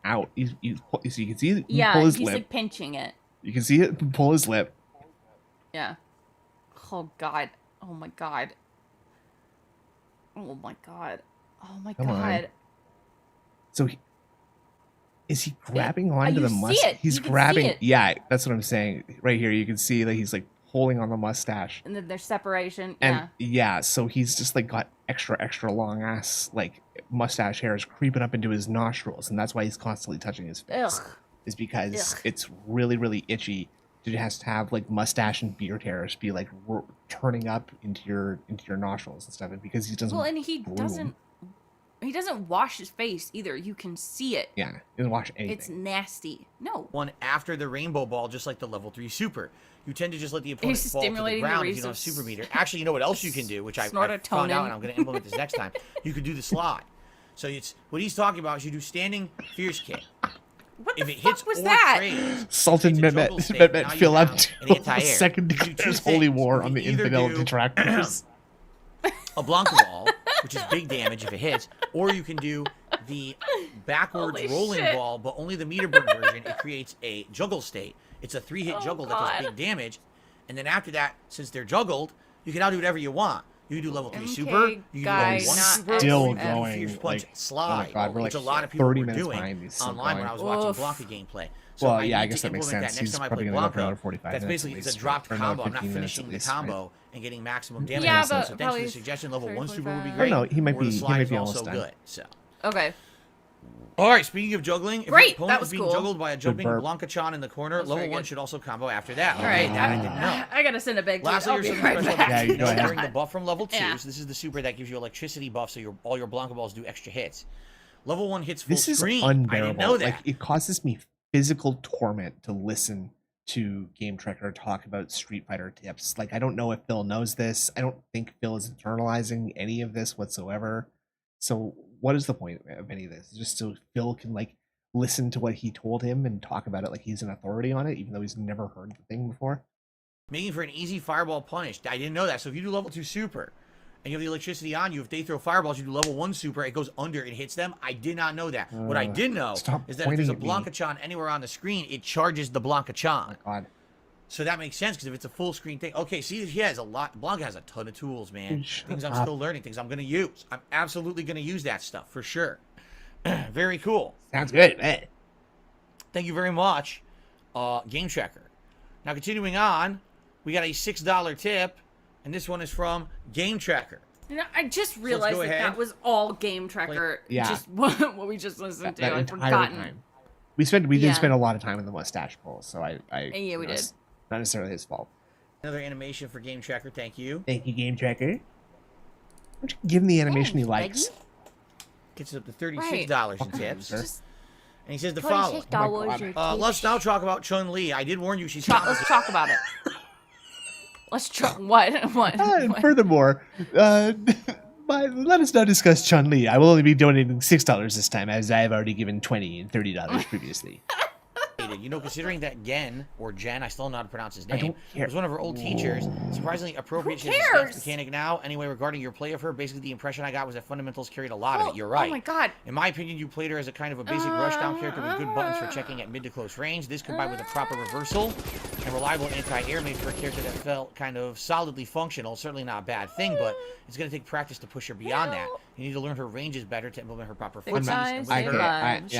S2: out. So you can see it pull his lip.
S1: He's like pinching it.
S2: You can see it pull his lip.
S1: Yeah. Oh God. Oh my God. Oh my God. Oh my
S2: Come
S1: God.
S2: On. So is he grabbing onto the mustache? He's grabbing. Yeah, that's what I'm saying. Right here, you can see that he's like pulling on the mustache.
S1: And then there's separation.
S2: And yeah, so he's just like got extra long ass like mustache hairs creeping up into his nostrils, and that's why he's constantly touching his face.
S1: Ugh.
S2: Is because it's really itchy. It has to have like mustache and beard hairs be like turning up into your nostrils and stuff, and because he doesn't.
S1: Well, and he doesn't He doesn't wash his face either. You can see it.
S2: Yeah, he doesn't wash anything.
S1: It's nasty. No.
S3: One after the rainbow ball, just like the level 3 super. You tend to just let the opponent
S1: He's
S3: fall to the
S1: stimulating the
S3: ground if
S1: reason
S3: you don't have super meter. Actually, you know what else you can do, which I found out and I'm going to implement this next time. You could do the slide. So it's what he's talking about is you do standing fierce kick.
S1: What
S3: if
S1: the
S3: it
S1: fuck
S3: hits
S1: was
S3: or
S1: that?
S3: trades,
S2: Sultan Mehmet fill up to a second there's holy war on the infidel detractors.
S3: A Blanca ball, which is big damage if it hits, or you can do the backwards rolling ball, but only the meter burn version. It creates a juggle state. It's a 3-hit juggle that does big damage, and then after that, since they're juggled, you can now do whatever you want. You can do level 3 super, you can do level 1 super,
S2: still
S3: you can do
S2: going
S3: fierce punch
S2: like,
S3: slide,
S2: oh my God, we're
S3: which
S2: like
S3: a lot of people
S2: 30
S3: were
S2: minutes
S3: doing
S2: behind. He's still
S3: online
S2: going.
S3: when I was watching Blanca gameplay. So
S2: Well,
S3: I
S2: yeah, I
S3: need
S2: guess
S3: to
S2: that makes
S3: implement
S2: sense.
S3: That next
S2: He's
S3: time I
S2: probably
S3: play
S2: going to go for
S3: Blanca.
S2: another 45
S3: That's
S2: minutes.
S3: basically
S2: At
S3: it's a
S2: least,
S3: dropped
S2: or no,
S3: combo. I'm not
S2: 15 minutes
S3: finishing
S2: at
S3: the
S2: least,
S3: combo
S2: right?
S3: and getting maximum damage.
S1: Yeah,
S3: so
S1: but
S3: thanks for
S1: probably
S3: the suggestion. Level 1 super would be
S1: 45.
S3: great.
S2: Oh, no, he might
S3: or
S2: be-
S3: the
S2: he
S3: slide
S2: might
S3: is
S2: be
S3: also
S2: almost done.
S3: good. So.
S1: Okay.
S3: All right, speaking of juggling, if
S1: Great,
S3: your opponent
S1: that
S3: is
S1: was
S3: being
S1: cool.
S3: juggled by a jumping
S2: burp.
S3: Blanca-chan in the corner,
S1: That's
S3: level
S1: very
S3: 1
S1: good.
S3: should also combo after that.
S1: All right.
S3: That I didn't know.
S1: I gotta send it back.
S3: Lastly,
S1: I'll
S3: there's
S1: be
S3: something
S1: right
S3: special
S1: back.
S2: Yeah, you go ahead.
S3: during the buff from level 2.
S1: Yeah.
S3: So this is the super that gives you electricity buff, so all your Blanca balls do extra hits. Level 1 hits full
S2: This is
S3: screen.
S2: unbearable.
S3: I didn't know that.
S2: Like, it causes me physical torment to listen to Game Tracker talk about Street Fighter tips. Like, I don't know if Phil knows this. I don't think Phil is internalizing any of this whatsoever. So what is the point of any of this? Just so Phil can like listen to what he told him and talk about it like he's an authority on it, even though he's never heard the thing before.
S3: Making for an easy fireball punish. I didn't know that. So if you do level 2 super and you have the electricity on you, if they throw fireballs, you do level 1 super, it goes under and hits them. I did not know that. What I did know is that if there's a Blanca-chan anywhere on the screen, it charges the Blanca-chan.
S2: Oh, God.
S3: So that makes sense because if it's a full screen thing. Okay, see, he has a lot. Blanca has a ton of tools, man. Things I'm still learning, things I'm going to use. I'm absolutely going to use that stuff for sure. Very cool.
S2: Sounds good, man.
S3: Thank you very much, Game Tracker. Now, continuing on, we got a $6 tip, and this one is from Game Tracker.
S1: You know, I just realized
S3: go
S1: that
S3: ahead.
S1: that was all Game Tracker.
S2: Yeah.
S1: Just what we just listened to.
S2: That
S1: I'd
S2: entire
S1: forgotten.
S2: time. We did
S1: Yeah.
S2: spend a lot of time in the mustache bowl, so I
S1: Yeah, we did.
S2: it's not necessarily his fault.
S3: Another animation for Game Tracker. Thank you.
S2: Thank you, Game Tracker. Why don't you give him the animation he likes?
S1: Peggy.
S3: Gets it up to $36 in tips.
S1: Just
S3: And he says the following. Let's now talk about Chun-Li. I did warn you she's
S1: let's talk about it. Let's try what?
S2: And furthermore, let us now discuss Chun-Li. I will only be donating $6 this time, as I have already given $20 and $30 previously.
S3: You know, considering that Gen, or Jen, I still don't know how to pronounce his
S2: I
S3: name,
S2: don't care.
S3: was one of her old teachers. Surprisingly appropriate.
S1: Who
S3: She has a
S1: cares?
S3: stance mechanic now. Anyway, regarding your play of her, basically the impression I got was that fundamentals carried a lot of it. You're right.
S1: Oh my god.
S3: In my opinion, you played her as a kind of a basic rushdown character with good buttons for checking at mid to close range. This combined with a proper reversal and reliable anti-air made for a character that felt kind of solidly functional. Certainly not a bad thing, but it's going to take practice to push her beyond that. You need to learn her ranges better to implement her proper functions. And with her,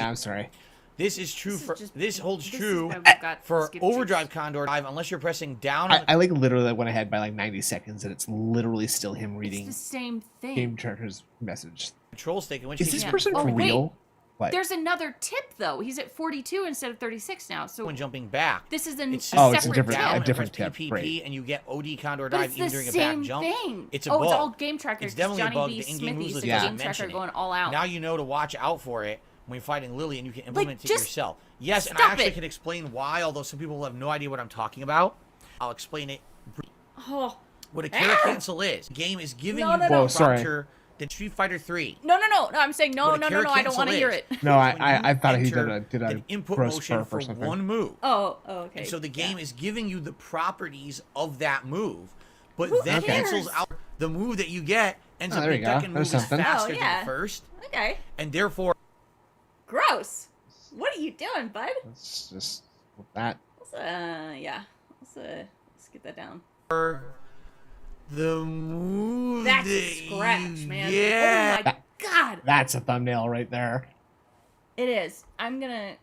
S2: I'm sorry.
S3: this is true for this holds true
S1: got
S3: for
S1: skip
S3: Overdrive Condor Dive unless you're pressing down.
S2: I like literally went ahead by like 90 seconds, and it's literally still him
S1: It's
S2: reading
S1: the same thing.
S2: Game Tracker's message.
S3: control stick in which
S2: Is this
S1: Yeah.
S2: person
S1: Oh,
S2: for
S1: wait.
S2: real? What?
S1: There's another tip though. He's at 42 instead of 36 now. So
S3: when jumping back.
S1: this is
S3: It's
S1: a
S3: just
S2: it's a
S1: separate
S2: different-
S1: tip.
S3: down
S2: a
S3: and
S2: different
S3: press
S2: tip,
S3: PPP
S2: right.
S3: and you get OD Condor
S1: But
S3: Dive
S1: it's
S3: even
S1: the
S3: during a
S1: same
S3: back jump.
S1: thing.
S3: It's a
S1: It's
S3: bug.
S1: all Game Tracker.
S3: It's definitely a
S1: Johnny
S3: bug.
S1: B.
S3: The in-game
S1: Smithy,
S3: moves
S1: so
S3: like
S2: Yeah.
S1: Game Tracker
S3: mentioning.
S1: going all out.
S3: Now you know to watch out for it when you're fighting Lily and you can implement it
S1: just
S3: yourself. Yes, and I
S1: stop
S3: actually
S1: it.
S3: can explain why, although some people will have no idea what I'm talking about. I'll explain it.
S1: Oh.
S3: What a carry cancel is. The game is giving
S1: No,
S3: you
S1: no,
S3: the
S1: no.
S3: prompter than Street Fighter 3.
S1: No, I'm saying no,
S3: What a
S1: no,
S3: carry
S1: I don't
S3: cancel
S1: want to hear
S3: is.
S1: it.
S2: No,
S3: When you
S2: I thought he
S3: enter
S2: did a
S3: an input
S2: gross
S3: motion
S2: burp
S3: for
S2: or something.
S3: one move.
S1: Oh, okay.
S3: And so the game is giving you the properties of that move, but
S1: Who
S3: then
S1: cares?
S3: cancels out the move that you get, ends up
S2: there
S3: the
S2: you go.
S3: second move
S2: There's
S3: is
S2: something.
S3: faster
S1: Oh, yeah.
S3: than the first,
S1: Okay.
S3: and therefore
S1: Gross. What are you doing, bud?
S2: Let's just with that.
S1: Yeah. Let's get that down.
S3: the move
S1: That's
S3: that
S1: a scratch,
S3: you
S1: man.
S3: get.
S1: Oh my god.
S2: That's a thumbnail right there.
S1: It is. I'm gonna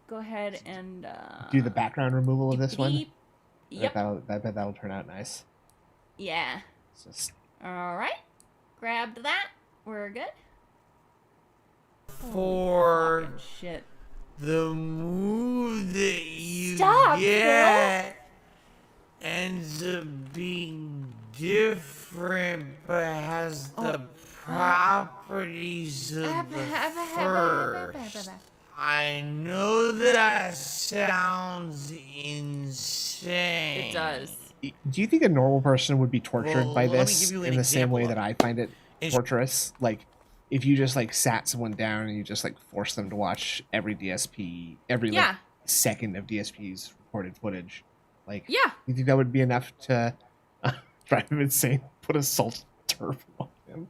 S1: go ahead and
S2: Do the background removal of this one.
S1: beep. Yep.
S2: I bet that'll turn out nice.
S1: Yeah.
S2: It's just
S1: All right. Grabbed that. We're good.
S3: For
S1: Fucking shit.
S3: the move that you
S1: Stop,
S3: get ends up being different, but has the properties properties of the first. I know that sounds insane.
S1: It does.
S2: Do you think a normal person would be tortured by
S3: let me
S2: this
S3: give you an
S2: in the same way
S3: example
S2: that I find it torturous? Like, if you just like sat someone down and you just like forced them to watch every DSP, every like, second of DSP's recorded footage, like, you think that would be enough to drive him insane? Put a salt turf on him.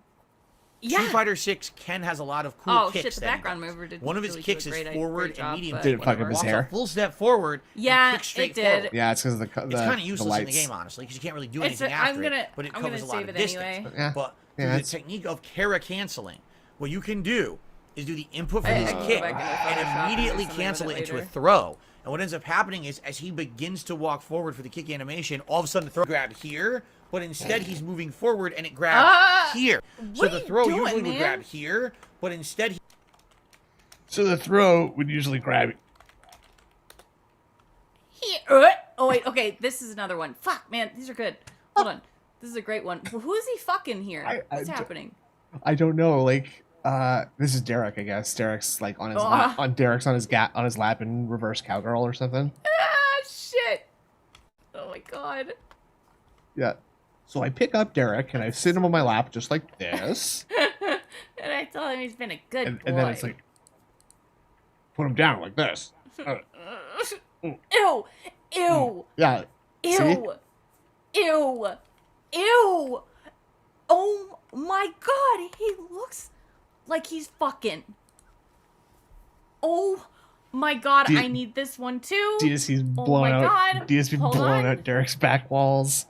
S3: Street Fighter 6, Ken has a lot of cool kicks.
S1: Shit, the background mover did.
S3: One of his kicks is forward and medium.
S2: Did it fuck up his hair?
S3: A full step forward.
S1: Yeah,
S3: kick straight
S1: it did.
S3: Forward.
S2: Yeah, it's because of the
S3: It's kind of useless
S2: the
S3: in the game, honestly, because you can't really do
S1: It's
S3: anything after it. But it
S1: I'm
S3: covers a lot
S1: save
S3: of
S1: it
S3: distance.
S1: anyway.
S3: But through the technique of Kara canceling, what you can do is do the input for this kick and immediately cancel it into a throw. And what ends up happening is, as he begins to walk forward for the kick animation, all of a sudden the throw grabbed here, but instead he's moving forward and it grabs here. So the throw usually would grab here, but instead
S2: So the throw would usually grab
S1: here. Oh wait, okay, this is another one. Fuck, man, these are good. Hold on. This is a great one. Who is he fucking here? What's happening?
S2: I don't know. Like, this is Derek, I guess. Derek's like on his lap, Derek's on his lap in reverse cowgirl or something.
S1: Ah, shit. Oh my god.
S2: Yeah. So I pick up Derek and I sit him on my lap just like this.
S1: And I tell him he's been a good boy.
S2: And then it's like, put him down like this.
S1: Ew. Ew.
S2: Yeah.
S1: Ew.
S2: See?
S1: Ew. Ew. Oh my god, he looks like he's fucking. Oh my god, I need this one too.
S2: DSP's blowing out. DSP blowing out Derek's back walls.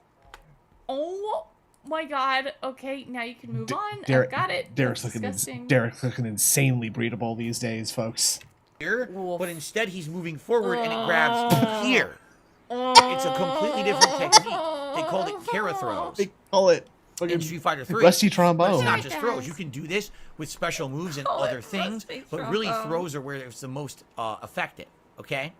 S1: Oh my god. Okay, now you can move on.
S2: Derek,
S1: I've got it.
S2: Derek's looking insanely breedable these days, folks.
S3: Here, but instead he's moving forward and it grabs here. It's a completely different technique. They called it Kara throws.
S2: They call it
S3: in Street Fighter 3.
S2: Rusty trombone.
S3: It's not just throws. You can do this with special moves and other things, but really throws are where it's the most effective. Okay.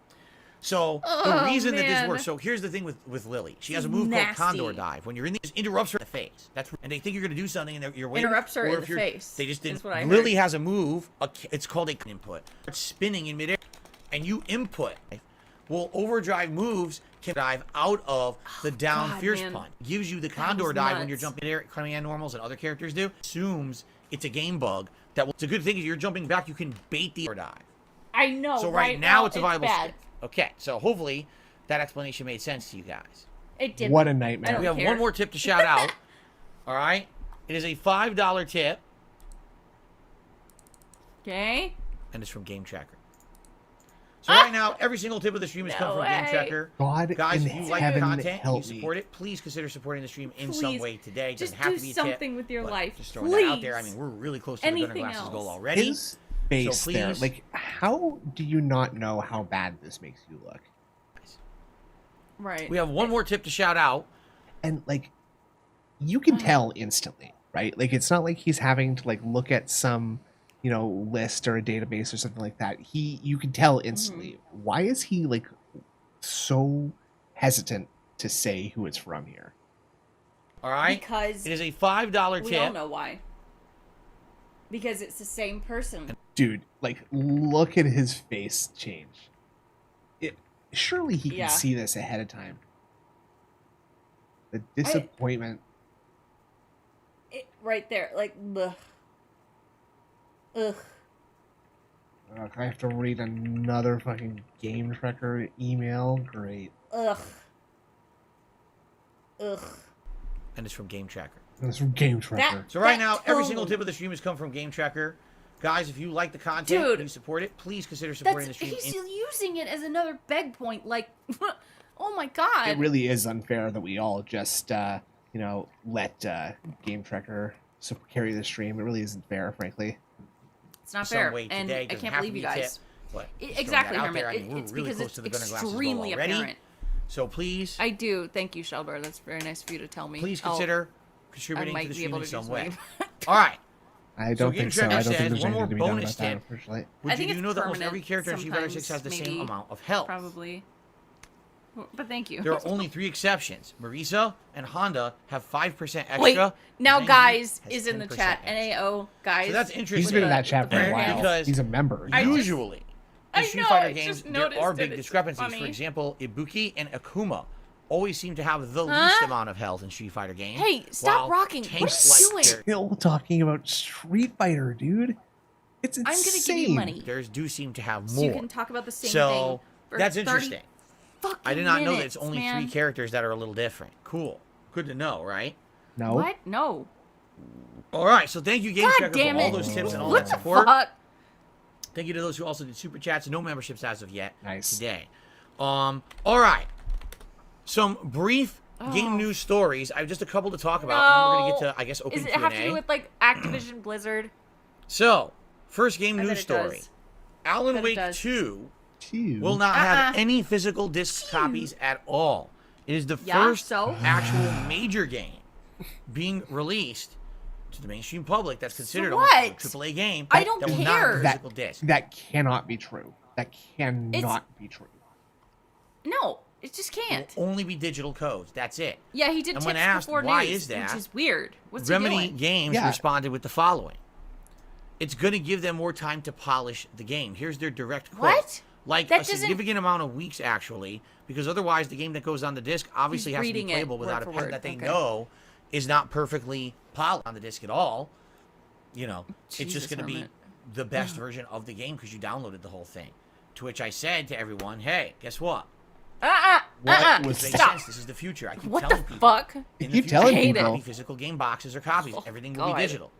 S3: So the reason that this works. So here's the thing with Lily. She has a move called Condor Dive. When you're in this, interrupts her in the face. And they think you're going to do something, and you're waiting.
S1: Interrupts her in the face.
S3: They just didn't. Lily has a move. It's called a input. It's spinning in midair, and you input. Well, overdrive moves can dive out of the down fierce punch. Gives you the Condor dive when you're jumping there, coming in normals and other characters do. Assumes it's a game bug. It's a good thing is you're jumping back. You can bait the dive.
S1: I know.
S3: So right now it's a viable skill. Okay, so hopefully that explanation made sense to you guys.
S1: It did.
S2: What a nightmare.
S3: We have one more tip to shout out. All right, it is a $5 tip.
S1: Okay.
S3: And it's from Game Tracker. So right now, every single tip of the stream has come from Game Tracker.
S2: God,
S3: guys, if you like the content and you
S2: me.
S3: support it, please consider supporting the stream in some way today. It doesn't
S1: just
S3: have
S1: do
S3: to be a
S1: something
S3: tip,
S1: with your life.
S3: Just throwing that out there. I mean, we're really close to the Gunner Glasses goal already.
S2: His face there, like, how do you not know how bad this makes you look?
S1: Right.
S3: We have one more tip to shout out.
S2: And, like, you can tell instantly, right? Like, it's not like he's having to, like, look at some, you know, list or a database or something like that. You can tell instantly. Why is he, like, so hesitant to say who it's from here?
S3: All right?
S1: Because
S3: it is a $5 tip.
S1: We all know why. Because it's the same person.
S2: Dude, like, look at his face change. Surely he can see this ahead of time. The disappointment.
S1: Right there. Like, ugh. Ugh.
S2: I have to read another fucking Game Tracker email. Great.
S1: Ugh. Ugh.
S3: And it's from Game Tracker.
S2: It's from Game Tracker.
S3: So right now, every single tip of the stream has come from Game Tracker. Guys, if you like the content and you support it, please consider supporting the stream.
S1: He's using it as another beg point. Like, oh my god.
S2: It really is unfair that we all just, you know, let Game Tracker carry the stream. It really isn't fair, frankly.
S1: It's not fair, and I can't believe you guys. Exactly, Hermit. It's because it's extremely apparent.
S3: So please.
S1: I do. Thank you, Shelber. That's very nice of you to tell me.
S3: Please consider contributing to the stream in some way. All right.
S2: I don't think so. I don't think there's anything to be done about that, unfortunately.
S3: Would you know that almost every character in Street Fighter 6 has the same amount of health?
S1: Probably. But thank you.
S3: There are only 3 exceptions. Marisa and Honda have 5% extra.
S1: Wait, now
S3: Zengi
S1: guys
S3: has
S1: is in the
S3: 10%
S1: chat.
S3: extra.
S1: NAO, guys.
S3: So that's interesting.
S2: He's been in that chat for a
S1: prayer
S2: while.
S1: hands.
S3: Because
S2: He's a member.
S3: Usually, in Street
S1: know,
S3: Fighter
S1: I
S3: games,
S1: just
S3: there
S1: noticed
S3: are
S1: it.
S3: big
S1: It's
S3: discrepancies.
S1: funny.
S3: For example, Ibuki and Akuma always seem to have the least amount of health in Street Fighter games.
S1: Hey, stop
S3: while
S1: rocking. What are
S3: tanks
S1: you
S3: like
S1: doing?
S3: their-
S2: Still talking about Street Fighter, dude. It's insane.
S1: I'm gonna give you money.
S3: Theirs do seem to have more.
S1: So you can talk about the same
S3: So,
S1: thing. For
S3: that's
S1: 30
S3: interesting.
S1: fucking
S3: I did not know that
S1: minutes,
S3: it's only
S1: man.
S3: 3 characters that are a little different. Cool. Good to know, right?
S2: No.
S1: What? No.
S3: All right. So thank you, Game
S1: God
S3: Checker,
S1: damn
S3: for all
S1: it.
S3: those tips and all
S1: What
S3: that
S1: the
S3: support.
S1: fuck?
S3: Thank you to those who also did super chats. No memberships as of yet.
S2: Nice.
S3: Today. All right. Some brief game
S1: Oh.
S3: news stories. I have just a couple to talk about, and then we're gonna get to, I guess, open
S1: Does it
S3: Q&A.
S1: have to do with like Activision Blizzard?
S3: So, first game
S1: I bet
S3: news
S1: it
S3: story.
S1: does.
S3: Alan
S1: Bet it
S3: Wake
S1: does.
S3: 2
S2: Two.
S3: will not have
S1: Uh-uh.
S3: any physical disc copies at all. It is the
S1: Yeah,
S3: first
S1: so?
S3: actual major game being released to the mainstream public that's considered
S1: what?
S3: almost a AAA game.
S1: I don't
S3: that will not have
S1: care.
S3: a physical disc.
S2: That cannot be true. That cannot be true.
S1: No, it just can't.
S3: It will only be digital codes. That's it.
S1: Yeah, he did
S3: And
S1: tips
S3: when asked
S1: before
S3: why
S1: news,
S3: is that,
S1: which is weird. What's
S3: Remedy
S1: he doing?
S3: Games
S2: Yeah.
S3: responded with the following. It's going to give them more time to polish the game. Here's their direct quote.
S1: What?
S3: Like
S1: That
S3: a
S1: doesn't-
S3: significant amount of weeks, actually, because otherwise the game that goes on the disc obviously
S1: He's
S3: has to be
S1: reading it
S3: playable without a
S1: word
S3: pen
S1: for word.
S3: that they
S1: Okay.
S3: know is not perfectly polished on the disc at all. You know, it's
S1: Jesus,
S3: just going to be
S1: Hermit.
S3: the best version of the game because you downloaded the whole thing. To which I said to everyone, hey, guess what?
S2: What was
S3: This makes
S1: Stop.
S3: sense. This is the future. I keep
S1: What the
S3: telling people.
S1: fuck?
S3: In
S2: You
S3: the
S2: keep
S3: future,
S2: telling
S3: there will
S2: people.
S3: not be physical game boxes or copies.
S1: Oh,
S3: Everything will
S1: God.
S3: be digital.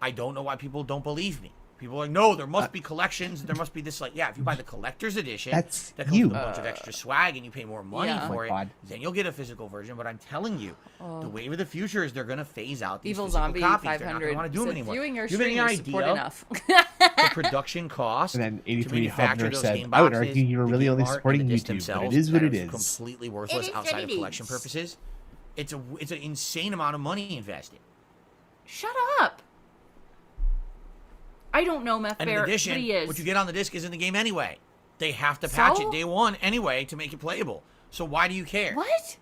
S3: I don't know why people don't believe me. People are like, no, there must be collections. There must be this. Like, yeah, if you buy the collector's edition,
S2: That's
S3: that comes
S2: you.
S3: with a bunch of extra swag and you pay more money
S1: Yeah.
S2: Oh
S3: for
S2: my
S3: it,
S2: God.
S3: then you'll get a physical version. But I'm telling you, the wave of the future is they're going to phase out these
S1: Evil
S3: physical
S1: Zombie
S3: copies. They're not
S1: 500
S3: going to want to do them
S1: said
S3: anymore.
S1: viewing your
S3: Do you have
S1: stream
S3: any
S1: is support
S3: idea
S1: enough.
S3: the production cost
S2: And then
S3: to
S2: 83
S3: manufacture
S2: Hubner
S3: those
S2: said,
S3: game
S2: "I would
S3: boxes,
S2: argue you're
S3: the
S2: really
S3: game
S2: only
S3: art, and
S2: supporting
S3: the disc
S2: YouTube, but it
S3: themselves
S2: is what
S3: that
S2: it
S3: are
S2: is."
S3: completely worthless
S1: It is
S3: outside
S1: what
S3: of
S1: it
S3: collection
S1: is.
S3: purposes. It's an insane amount of money invested.
S1: Shut up. I don't know, Meth
S3: And in
S1: Bear,
S3: addition,
S1: but he is.
S3: what you get on the disc is in the game anyway. They have to patch
S1: So?
S3: it day one anyway to make it playable. So why do you care?
S1: What?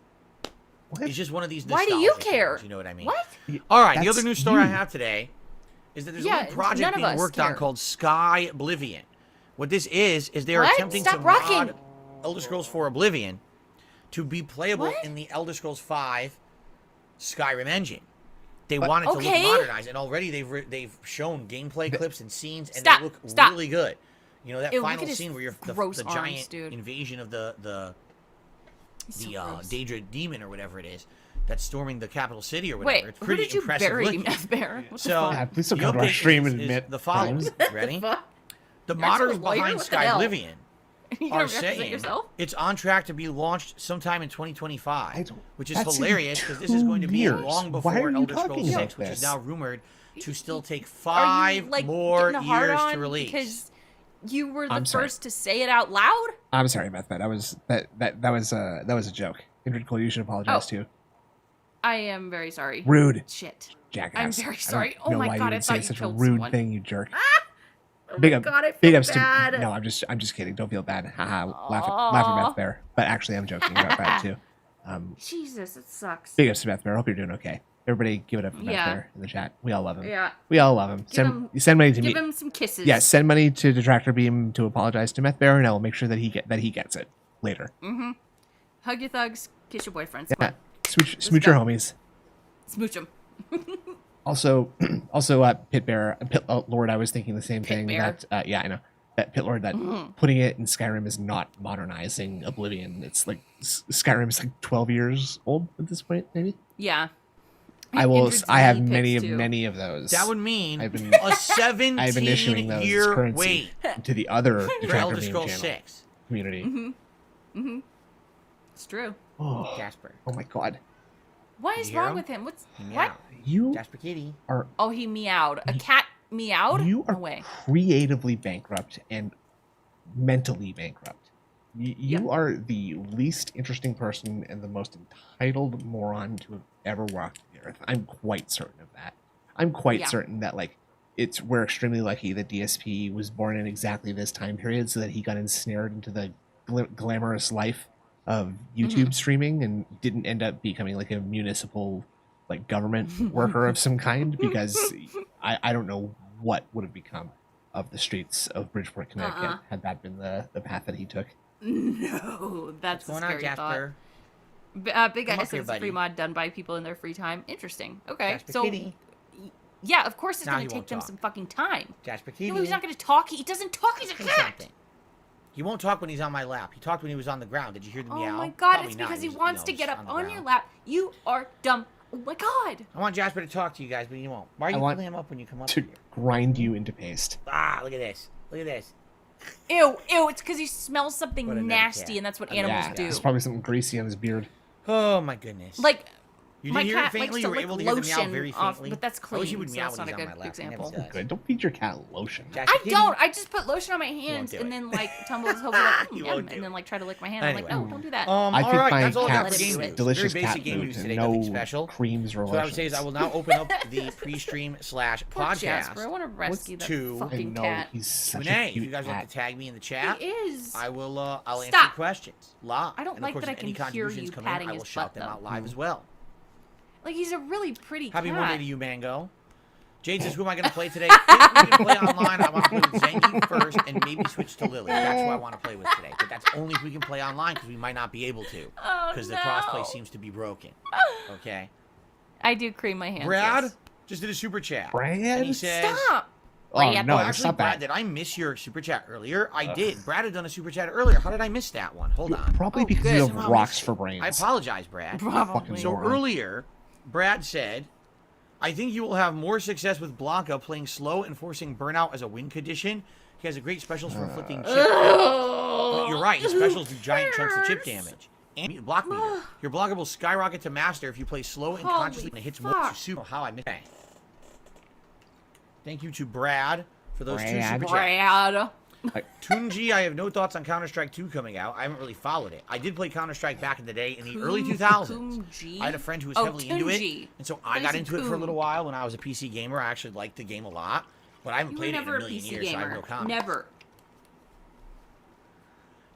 S3: It's just one of these
S1: Why do you
S3: nostalgia
S1: care?
S3: things, you know what I mean?
S1: What?
S3: All right, the
S2: That's
S3: other news story I
S2: you.
S3: have today is that there's
S1: Yeah,
S3: a little project
S1: none of
S3: being
S1: us
S3: worked on
S1: care.
S3: called Sky Oblivion. What this is they are
S1: What?
S3: attempting
S1: Stop
S3: to
S1: rocking.
S3: mod Elder Scrolls 4 Oblivion to be playable
S1: What?
S3: in the Elder Scrolls 5 Skyrim engine. They
S2: But-
S3: want it to
S1: Okay.
S3: look modernized, and already they've shown gameplay clips and scenes, and
S1: Stop,
S3: they look
S1: stop.
S3: really good. You know that
S1: Ew, look
S3: final
S1: at his
S3: scene where you're
S1: gross
S3: the
S1: arms,
S3: giant
S1: dude.
S3: invasion of the
S1: He's so gross.
S3: Daedra demon or whatever it is that's storming the capital city or whatever.
S1: Wait,
S3: It's
S1: who
S3: pretty
S1: did you
S3: impressive
S1: bury,
S3: looking.
S1: Meth Bear? What the
S3: So
S1: fuck?
S2: Yeah, please don't
S3: the
S2: come to our
S3: update
S2: stream
S3: is-
S2: and
S3: is
S2: admit
S3: the following.
S2: crimes.
S3: Ready?
S1: Fuck?
S3: The
S1: You're actually a
S3: modders
S1: lawyer?
S3: behind
S1: What the
S3: Sky
S1: hell?
S3: Oblivion
S1: You
S3: are
S1: gonna represent
S3: saying
S1: yourself?
S3: it's on track to be launched sometime in
S2: I
S3: 2025,
S2: don't-
S3: which is
S2: that's in
S3: hilarious because this is
S2: 2
S3: going to be
S2: years.
S3: long
S2: Why
S3: before
S2: are you
S3: Elder
S2: talking
S3: Scrolls 6,
S2: about
S3: which is
S2: this?
S3: now rumored to still take
S1: Are
S3: 5
S1: you, like,
S3: more
S1: getting a hard
S3: years
S1: on
S3: to release.
S1: because you were the
S2: I'm sorry.
S1: first to say it out loud?
S2: I'm sorry about that. That was a joke. Indrid Cole, you should apologize
S1: Oh.
S2: too.
S1: I am very sorry.
S2: Rude,
S1: Shit.
S2: jackass.
S1: I'm very
S2: I
S1: sorry.
S2: don't
S1: Oh
S2: know
S1: my
S2: why
S1: God,
S2: you
S1: I
S2: would say
S1: thought you
S2: such a
S1: killed
S2: rude
S1: someone.
S2: thing, you jerk.
S1: Oh
S2: Big
S1: my
S2: up,
S1: God, I feel
S2: big ups
S1: bad.
S2: to. No, I'm just kidding. Don't feel bad. Haha, laugh at Beth Bear. But actually, I'm joking about that too.
S1: Jesus, it sucks.
S2: Big ups to Beth Bear. Hope you're doing okay. Everybody, give it up for Beth
S1: Yeah.
S2: Bear in the chat. We all love him.
S1: Yeah.
S2: We all love him. Send money to me.
S1: Give him some kisses.
S2: Yeah, send money to Detractorbeam to apologize to Meth Bear, and I will make sure that he gets it later.
S1: Hug your thugs, kiss your boyfriends.
S2: Yeah,
S1: Come
S2: smooch your
S1: go.
S2: homies.
S1: on. Smooch them.
S2: Also, Pit Bear, Pit Lord. I was thinking the same thing.
S1: Bear.
S2: That yeah, I know that Pit Lord. That putting it in Skyrim is not modernizing Oblivion. It's like Skyrim is like 12 years old at this point, maybe.
S1: Yeah.
S2: I will.
S1: Indrid's
S2: I have
S1: mini pits, too.
S2: many of those.
S3: That would mean
S2: I've been-
S3: a
S2: I've been issuing those as
S3: 17-year
S2: currency
S3: wait
S2: to the other
S3: for Elder
S2: Detractorbeam
S3: Scrolls
S2: channel
S3: 6.
S2: community.
S1: It's true.
S2: Oh,
S3: Jasper.
S2: oh my god,
S1: What
S3: You
S1: is
S3: hear
S1: wrong
S3: him?
S1: with him? What's
S3: He
S1: what?
S3: meowed.
S2: you
S3: Jasper Kitty.
S2: are
S1: Oh, he meowed. A cat meowed?
S2: you are
S1: No way.
S2: creatively bankrupt and mentally bankrupt. You
S1: Yep.
S2: are the least interesting person and the most entitled moron to have ever walked the earth. I'm quite certain of that. I'm quite
S1: Yeah.
S2: certain that we're extremely lucky that DSP was born in exactly this time period so that he got ensnared into the glamorous life of YouTube streaming and didn't end up becoming like a municipal like government worker of some kind, because I don't know what would have become of the streets of Bridgeport, Connecticut had that been the path that he took.
S1: No, that's a scary thought. Big Guy says free mod done by people in their free time. Interesting. Okay,
S3: Jasper
S1: so
S3: Kitty.
S1: yeah, of course it's
S3: Now
S1: going
S3: he
S1: to
S3: won't
S1: take them
S3: talk.
S1: some fucking time.
S3: Jasper Kitty.
S1: No, he's not going to talk. He doesn't talk. He's a
S3: Say
S1: cat.
S3: something. He won't talk when he's on my lap. He talked when he was on the ground. Did you hear the meow?
S1: Oh my god,
S3: Probably
S1: it's
S3: not.
S1: because he
S3: was,
S1: wants to
S3: just
S1: get up
S3: the
S1: on your
S3: ground.
S1: lap. You are dumb. Oh my god.
S3: I want Jasper to talk to you guys, but he won't. Why are you pulling him up when you come up?
S2: To grind you into paste.
S3: Ah, look at this. Look at this.
S1: Ew, it's because he smells something
S3: What a nutty
S1: nasty,
S3: cat.
S1: and that's what
S3: A
S1: animals
S3: nutty
S1: do.
S2: There's probably something greasy on his beard.
S3: Oh my goodness.
S1: Like,
S3: you
S1: my
S3: did hear it
S1: cat
S3: faintly.
S1: likes
S3: You
S1: to
S3: were
S1: lick
S3: able to hear the meow
S1: lotion
S3: very
S1: off,
S3: faintly.
S1: but that's
S3: I wish he
S1: clean,
S3: would
S1: so
S3: meow
S1: that's
S3: when
S1: not a
S3: he's on
S1: good
S3: my lap. He never
S1: example.
S3: does.
S2: Good. Don't feed your cat lotion.
S3: Jasper
S1: I
S3: Kitty.
S1: don't. I just put lotion on my hands
S3: do
S1: and
S3: it.
S1: then like tumble his over like,
S3: You
S1: yum,
S3: won't do
S1: and then
S3: it.
S1: like try to lick my hand. I'm like,
S3: Anyway.
S1: no, don't do that.
S3: All
S2: I feed
S3: right,
S2: my
S3: that's all I got
S2: cat
S3: for game news.
S2: delicious
S3: Very
S2: cat
S3: basic game
S2: food
S3: news
S2: and
S3: today,
S2: no
S3: nothing special.
S2: creams or
S3: So what I would say is I will now open up the pre-stream /
S1: Poor Jasper, I
S3: podcast.
S1: want to rescue that
S3: to-
S2: I
S1: fucking
S2: know
S1: cat.
S2: he's such
S3: Q&A.
S2: a
S3: If
S2: cute
S3: you guys
S2: cat.
S3: want to tag me in the chat,
S1: He is.
S3: I will. I'll answer
S1: Stop.
S3: your questions live.
S1: I don't
S3: And of
S1: like
S3: course,
S1: that I
S3: if any
S1: can hear
S3: contributions
S1: you
S3: come
S1: patting
S3: in, I
S1: his
S3: will shout
S1: butt,
S3: them out
S1: though.
S3: live as well.
S1: Like he's a really pretty
S3: Happy
S1: cat.
S3: Monday to you, Mango. Jade says, who am I going to play today? If we can play online, I want to play with Zangy first and maybe switch to Lily. That's who I want to play with today. But that's only if we can play online because we might not be able to.
S1: Oh,
S3: Because
S1: no.
S3: the crossplay seems to be broken. Okay.
S1: I do cream my hands.
S3: Brad
S1: yes.
S3: just did a super chat.
S2: Brad?
S3: And he says...
S1: Stop.
S2: Oh,
S1: Brad.
S2: no,
S3: Actually,
S2: stop
S3: Brad,
S2: that.
S3: did I miss your super chat earlier? I did. Brad had done a super chat earlier. How did I miss that one? Hold on.
S2: Probably
S1: Oh,
S2: because
S1: good.
S2: you
S3: Somehow
S2: have rocks
S3: missed
S2: for
S3: it.
S2: brains.
S3: I apologize, Brad.
S1: Probably.
S3: So
S2: moron.
S3: earlier, Brad said, I think you will have more success with Blanca playing slow and forcing burnout as a win condition. He has a great specials for inflicting chip. But you're right. His specials do giant chunks of chip damage. And block meter. Your Blanca will skyrocket to master if you play slow and
S1: Holy
S3: consciously and it hits more
S1: fuck.
S3: to super. How I missed that. Thank you to Brad for those two
S2: Brad.
S3: super chats.
S1: Brad.
S3: Tunji, I have no thoughts on Counter-Strike 2 coming out. I haven't really followed it. I did play Counter-Strike back in the day in the early 2000s.
S1: Tunji?
S3: I had a friend who was
S1: Oh,
S3: heavily into it,
S1: Tunji.
S3: and so I
S1: That
S3: got
S1: is
S3: into it for a
S1: cool.
S3: little while when I was a PC gamer. I actually liked the game a lot, but I haven't
S1: You were
S3: played it in
S1: never
S3: a
S1: a
S3: million
S1: PC
S3: years, so I have
S1: gamer.
S3: no comment.
S1: Never.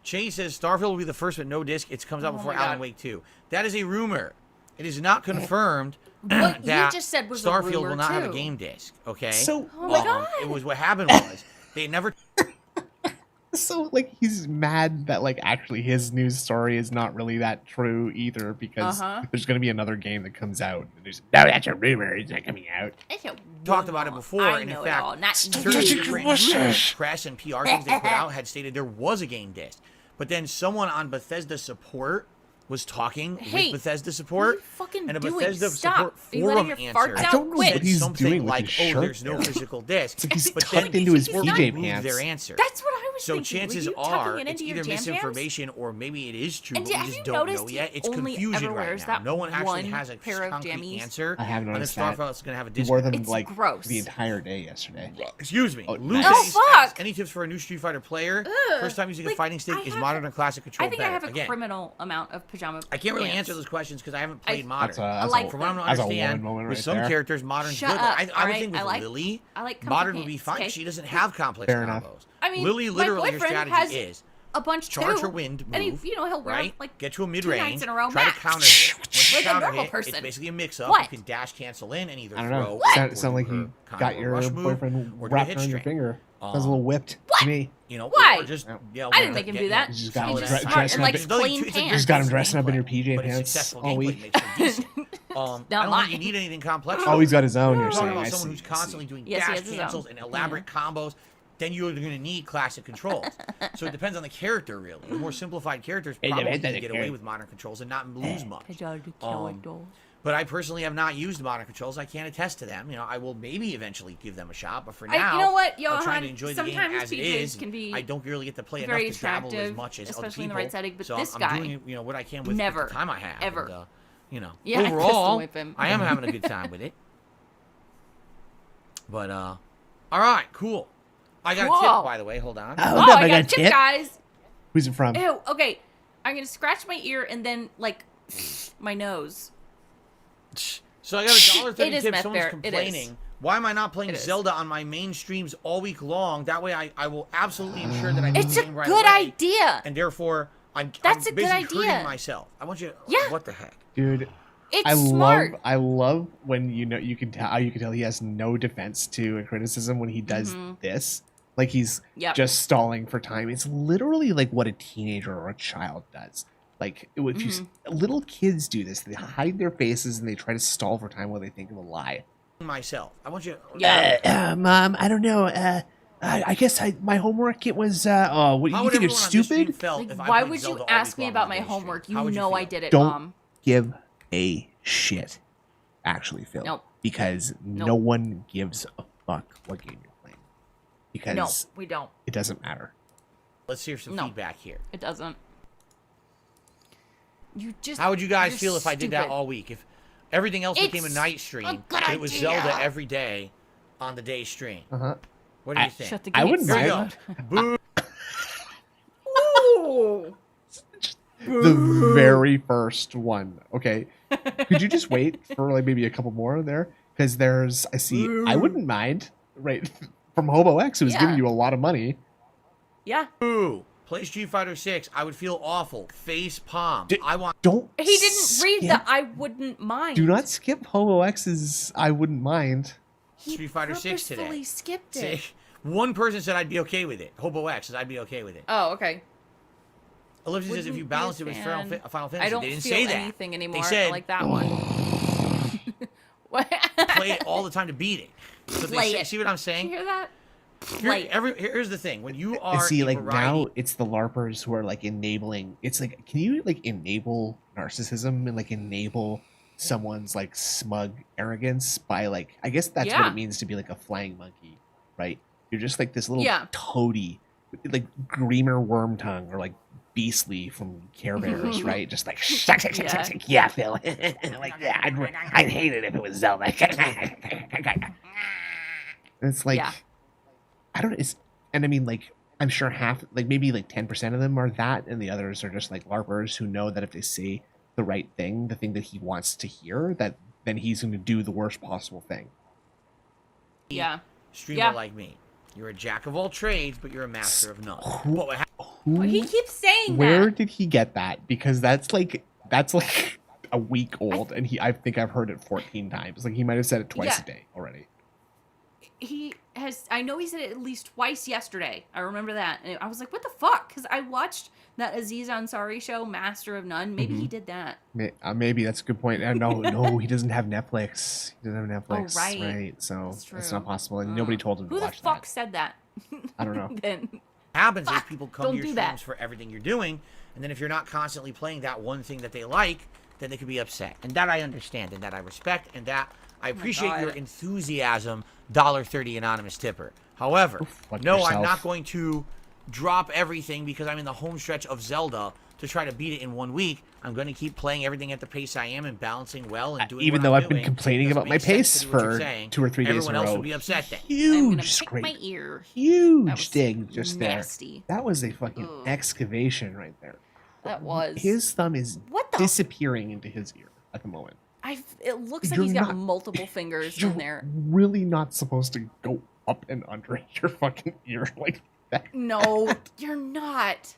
S3: Chase says Starfield will be the first with no disc. It comes out
S1: Oh
S3: before
S1: my God.
S3: Alan Wake 2. That is a rumor. It is not confirmed
S1: What you
S3: that
S1: just said was a
S3: Starfield
S1: rumor,
S3: will not have a
S1: too.
S3: game disc. Okay.
S2: So,
S1: Oh my God.
S3: It was what happened was they never.
S2: So, like, he's mad that, like, actually his news story is not really that true either, because there's going to be another game that comes out. And there's, no, that's a rumor. It's not coming out.
S3: Talked about it before,
S1: I
S3: and in
S1: know
S3: fact,
S1: it all. Not
S3: certain
S1: you.
S3: different press and PR things they put out had stated there was a game disc. But then someone on Bethesda support was talking
S1: Hey,
S3: with Bethesda
S1: What are
S3: support,
S1: you fucking
S3: and a
S1: doing?
S3: Bethesda
S1: Stop.
S3: support
S1: Are you letting
S3: forum
S1: your
S3: answer
S1: farts
S2: I
S1: out?
S2: don't know
S1: Quit.
S2: what he's
S3: something
S2: doing with
S3: like,
S2: his
S3: "Oh,
S2: shirt
S3: there's no
S2: there."
S3: physical disc."
S2: like he's
S3: but
S2: tucked
S3: then
S2: into his
S3: support
S2: PJ
S3: removed
S2: pants.
S3: their answer.
S1: That's what I was
S3: So
S1: thinking.
S3: chances
S1: Were you
S3: are
S1: tucking it
S3: it's
S1: into your
S3: either
S1: jam jams?
S3: misinformation or maybe it is true,
S1: And
S3: but we
S1: have
S3: just
S1: you
S3: don't
S1: noticed
S3: know
S1: he
S3: yet. It's
S1: only
S3: confusion
S1: ever
S3: right
S1: wears
S3: now.
S1: that
S3: No one actually
S1: one
S3: has a
S1: pair of
S3: concrete
S1: jammies?
S3: answer
S2: I have
S3: on if
S2: noticed that.
S3: Starfield's going to have a
S2: He
S3: disc.
S2: wore them,
S1: It's
S2: like,
S1: gross.
S2: the entire day yesterday.
S3: Excuse me.
S2: Oh,
S3: Luke
S2: nice.
S3: Ace
S1: Oh,
S3: asks,
S1: fuck.
S3: any tips for a new Street Fighter player?
S1: Ugh.
S3: First time using a
S1: Like,
S3: fighting stick
S1: I
S3: is
S1: have
S3: modern
S1: a-
S3: or classic control
S1: I think
S3: better?
S1: I have a
S3: Again,
S1: criminal amount of pajama
S3: I can't really
S1: pants.
S3: answer those questions because I haven't played
S1: I-
S3: modern.
S2: That's
S1: like
S3: From what I'm
S2: that's a
S3: understand,
S2: woman moment
S3: with
S2: right
S3: some
S2: there.
S3: characters, modern's
S1: Shut
S3: good.
S1: up,
S3: I would
S1: alright?
S3: think with
S1: I like-
S3: Lily,
S1: I like comfy
S3: modern would be
S1: pants,
S3: fine.
S1: okay?
S3: She doesn't have complex
S2: Fair enough.
S3: combos.
S1: I mean,
S3: Lily,
S1: my
S3: literally, her
S1: boyfriend
S3: strategy
S1: has
S3: is
S1: a bunch
S3: charge
S1: too.
S3: her wind move,
S1: And he, he'll wear
S3: right?
S1: like
S3: Get to a
S1: 2
S3: mid-range,
S1: nights in a row
S3: try to
S1: max.
S3: counter hit. Once you
S1: Like a
S3: counter
S1: normal
S3: hit,
S1: person.
S3: it's basically a mix-up.
S1: What?
S3: You can dash cancel in and either
S2: I don't
S3: throw
S2: know.
S3: or
S2: Sound like
S3: do
S2: you
S3: her kind
S2: got
S3: of
S2: your
S3: rush move,
S2: boyfriend
S3: or do a
S2: wrapped
S3: hit
S2: around your
S3: string.
S2: finger. Sounds a little whipped to me.
S3: You know,
S1: Why?
S3: or just, you know,
S1: I didn't make him do that.
S2: You just
S1: He's
S2: got him
S1: just
S2: dre-
S1: smart
S2: dressing
S1: and
S2: up
S1: like
S2: in-
S1: clean
S3: it's
S1: pants.
S2: Just got him dressing up in your
S3: gameplay,
S2: PJ
S3: but it's
S2: pants
S3: successful
S2: all
S3: gameplay
S2: week.
S3: makes them decent. I don't think
S1: lying.
S3: you need anything complex.
S2: Oh, he's got his own, you're
S3: You're talking
S2: saying.
S3: about
S2: I
S3: someone
S2: see,
S3: who's
S2: I see.
S3: constantly doing
S1: Yes, he
S3: dash
S1: has his
S3: cancels
S1: own.
S3: and elaborate combos. Then you're going to need classic controls. So it depends on the character, really. The more simplified characters
S2: It
S3: probably
S2: depends on
S3: can
S2: the
S3: get away
S2: character.
S3: with modern controls and not lose much.
S1: Um,
S3: But I personally have not used modern controls. I can't attest to them. You know, I will maybe eventually give them a shot, but for
S1: I-
S3: now,
S1: you know what,
S3: I'm trying
S1: Johan,
S3: to enjoy the game
S1: sometimes
S3: as it
S1: PJs
S3: is.
S1: can be
S3: I don't really get to play
S1: very
S3: enough to dabble as
S1: attractive,
S3: much as other
S1: especially
S3: people.
S1: in the right setting, but
S3: so
S1: this
S3: I'm
S1: guy,
S3: doing you know what I can with
S1: never,
S3: the time I have.
S1: ever.
S3: And, you know,
S1: Yeah, I pistol
S3: overall,
S1: whip him.
S3: I am having a good time with it. But all right, cool. I got a
S1: Cool.
S3: tip, by the way. Hold on.
S2: Oh,
S1: Oh,
S2: no,
S1: I
S2: I
S1: got a
S2: got
S1: tip,
S2: tip.
S1: guys.
S2: Who's it from?
S1: Ew, okay. I'm going to scratch my ear and then, like, my nose.
S3: So I got a $1.30
S1: It is
S3: tip.
S1: Meth
S3: Someone's
S1: Bear. It is.
S3: complaining. Why am I not playing
S1: It is.
S3: Zelda on my main streams all week long? That way I will absolutely ensure that I do
S1: It's
S3: the
S1: a
S3: game right
S1: good
S3: away.
S1: idea.
S3: And therefore,
S1: That's
S3: I'm
S1: a good
S3: basically
S1: idea.
S3: hurting myself. I want you to,
S1: Yeah.
S3: what the heck?
S2: Dude,
S1: It's smart.
S2: I love when you can tell he has no defense to a criticism when he does this. Like he's just stalling for time. It's literally like what a teenager or a child does. Like if little kids do this, they hide their faces and they try to stall for time while they think of a lie.
S3: Myself. I want you.
S2: Mom, I don't know. I guess my homework it was. What
S3: How
S2: you
S3: would
S2: think it's
S3: everyone on this stream
S2: stupid?
S3: felt
S1: Like,
S3: if I
S1: why
S3: played
S1: would
S3: Zelda
S1: you
S3: all
S1: ask
S3: week
S1: me
S3: long
S1: about
S3: on
S1: my
S3: today's stream?
S1: homework?
S3: How
S1: You
S3: would
S1: know
S3: feel?
S1: I did it,
S2: Don't
S1: Mom.
S2: give a shit. Actually, Phil.
S1: Nope.
S2: Because no one gives a fuck what game you're playing. Because
S1: No, we don't.
S2: it doesn't matter.
S3: Let's hear some feedback here.
S1: It doesn't.
S3: How would you guys
S1: you're
S3: feel if I did that
S1: stupid.
S3: all week? If everything else became a
S1: It's
S3: night stream,
S1: a good
S3: but it was
S1: idea.
S3: Zelda every day on the day stream? What do you think?
S1: Shut the
S2: I
S1: gates.
S2: wouldn't
S3: Here we
S2: mind
S3: go.
S2: that.
S3: Boo!
S1: Ooh.
S2: The very first one. Okay. Could you just wait for like maybe a couple more there? Because I wouldn't mind, right? From Hobo X, who's giving you a lot of money.
S1: Yeah.
S3: Boo! Play Street Fighter 6. I would feel awful. Face palm. I want.
S2: Don't.
S1: He didn't read the I wouldn't mind.
S2: Do not skip Hobo X's I wouldn't mind.
S1: He
S3: Street Fighter 6 today.
S1: purposefully skipped it.
S3: Say, one person said I'd be okay with it. Hobo X says I'd be okay with it.
S1: Oh, okay.
S3: Olivia says if
S1: Wouldn't
S3: you
S1: be
S3: balance
S1: a
S3: it with
S1: fan.
S3: Final Fantasy,
S1: I don't
S3: they didn't
S1: feel
S3: say that.
S1: anything anymore.
S3: They said
S1: I like that one. What?
S3: play it all the time to beat it. So
S1: Play
S3: they
S1: it.
S3: see what I'm
S1: Did
S3: saying?
S1: you hear that? Play it.
S3: Here's the thing: when you are
S2: See,
S3: a
S2: like
S3: variety,
S2: now it's the LARPers who are like enabling. It's like, can you like enable narcissism and like enable someone's like smug arrogance by like? I guess that's what it means to be like a flying monkey, right? You're just like this little toady, like Greamer Worm Tongue or like Beastly from Care Bears, right? Just like
S4: Yeah, Phil. Like, yeah, I'd hate it if it was Zelda.
S2: it's like, I don't. It's and I mean like I'm sure half, like maybe like 10% of them are that, and the others are just like LARPers who know that if they say the right thing, the thing that he wants to hear, that then he's going to do the worst possible thing.
S1: Yeah.
S3: streamer like me. You're a jack of all trades, but you're a master of none. What would happen?
S1: He keeps saying
S2: Where
S1: that.
S2: did he get that? Because that's like a week old, and I think I've heard it 14 times. Like he might have said it twice a day already.
S1: He has. I know he said it at least twice yesterday. I remember that, and I was like, "What the fuck?" Because I watched that Aziz Ansari show, Master of None. Maybe he did that.
S2: Maybe that's a good point. No, he doesn't have Netflix. He doesn't have Netflix.
S1: Oh, right.
S2: Right. So it's not possible, and
S1: Oh.
S2: nobody told him to
S1: Who the
S2: watch
S1: fuck
S2: that.
S1: said that?
S2: I don't know.
S1: Then
S3: Happens is
S1: Fuck,
S3: people come to
S1: don't
S3: your
S1: do
S3: streams
S1: that.
S3: for everything you're doing, and then if you're not constantly playing that one thing that they like, then they could be upset. And that I understand, and that I respect, and that I appreciate your enthusiasm, $1.30 anonymous tipper. However, no, I'm not going to drop everything because I'm in the home stretch of Zelda to try to beat it in 1 week. I'm going to keep playing everything at the pace I am and balancing well and doing
S2: Even
S3: what
S2: though
S3: I'm
S2: I've been
S3: doing.
S2: complaining
S3: Doesn't
S2: about my
S3: make sense
S2: pace
S3: to do what you're
S2: for
S3: saying.
S2: 2 or 3 days
S3: Everyone
S2: in a
S3: else
S2: row.
S3: would be upset then.
S1: I'm
S2: Huge
S1: gonna pick
S2: scrape.
S1: my ear. That
S2: Huge
S1: was
S2: sting just
S1: nasty.
S2: there. That was a fucking excavation right there.
S1: That was.
S2: His thumb is
S1: What the?
S2: disappearing into his ear at the moment.
S1: It looks like
S2: You're
S1: he's got
S2: not-
S1: multiple fingers
S2: You're
S1: in there.
S2: really not supposed to go up and under your fucking ear like that.
S1: No, you're not.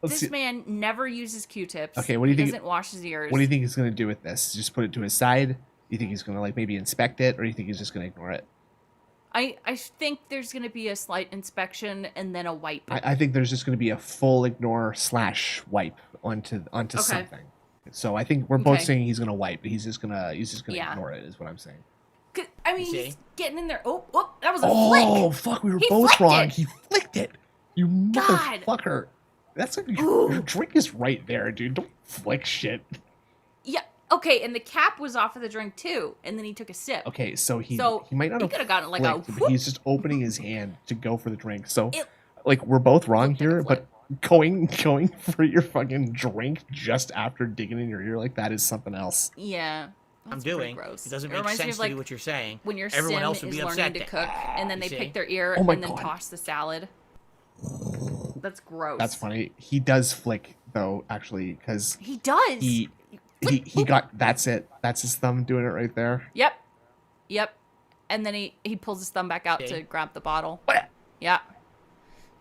S2: Let's
S1: This
S2: see.
S1: man never uses Q-tips.
S2: Okay, what do you
S1: he
S2: think-
S1: doesn't wash his ears.
S2: What do you think he's going to do with this? Just put it to his side? Do you think he's going to like maybe inspect it, or do you think he's just going to ignore it?
S1: I think there's going to be a slight inspection and then a wipe.
S2: I think there's just going to be a full ignore / wipe onto something. So I think we're both saying he's going to wipe, but he's just going to ignore it. Is what I'm saying.
S1: I mean, he's getting in there. Oh, that was a
S2: Oh
S1: flick.
S2: fuck! We were
S1: He
S2: both
S1: flicked
S2: wrong.
S1: it.
S2: He flicked it. You
S1: God.
S2: motherfucker! That's like your drink is right there, dude. Don't flick shit.
S1: Yeah. Okay, and the cap was off of the drink too, and then he took a sip.
S2: Okay, so he might not
S1: he
S2: have
S1: could have gotten like a.
S2: flicked, but he's just opening his hand to go for the drink. So,
S1: It
S2: like, we're both wrong
S1: looked like a
S2: here,
S1: flip.
S2: but going for your fucking drink just after digging in your ear like that is something else.
S1: Yeah.
S3: I'm
S1: That's pretty
S3: doing.
S1: gross.
S3: It doesn't
S1: It
S3: make
S1: reminds me
S3: sense
S1: of,
S3: to do
S1: like,
S3: what you're saying.
S1: when your
S3: Everyone
S1: sim
S3: else would
S1: is
S3: be
S1: learning
S3: upset
S1: to
S3: then.
S1: cook, and then
S3: You
S1: they
S3: see?
S1: pick their ear
S2: Oh my
S1: and then
S2: God.
S1: toss the salad. That's gross.
S2: That's funny. He does flick though, actually, because
S1: He does.
S2: he got that's it. That's his thumb doing it right there.
S1: Yep. And then he pulls his thumb back out to grab the bottle. Yeah.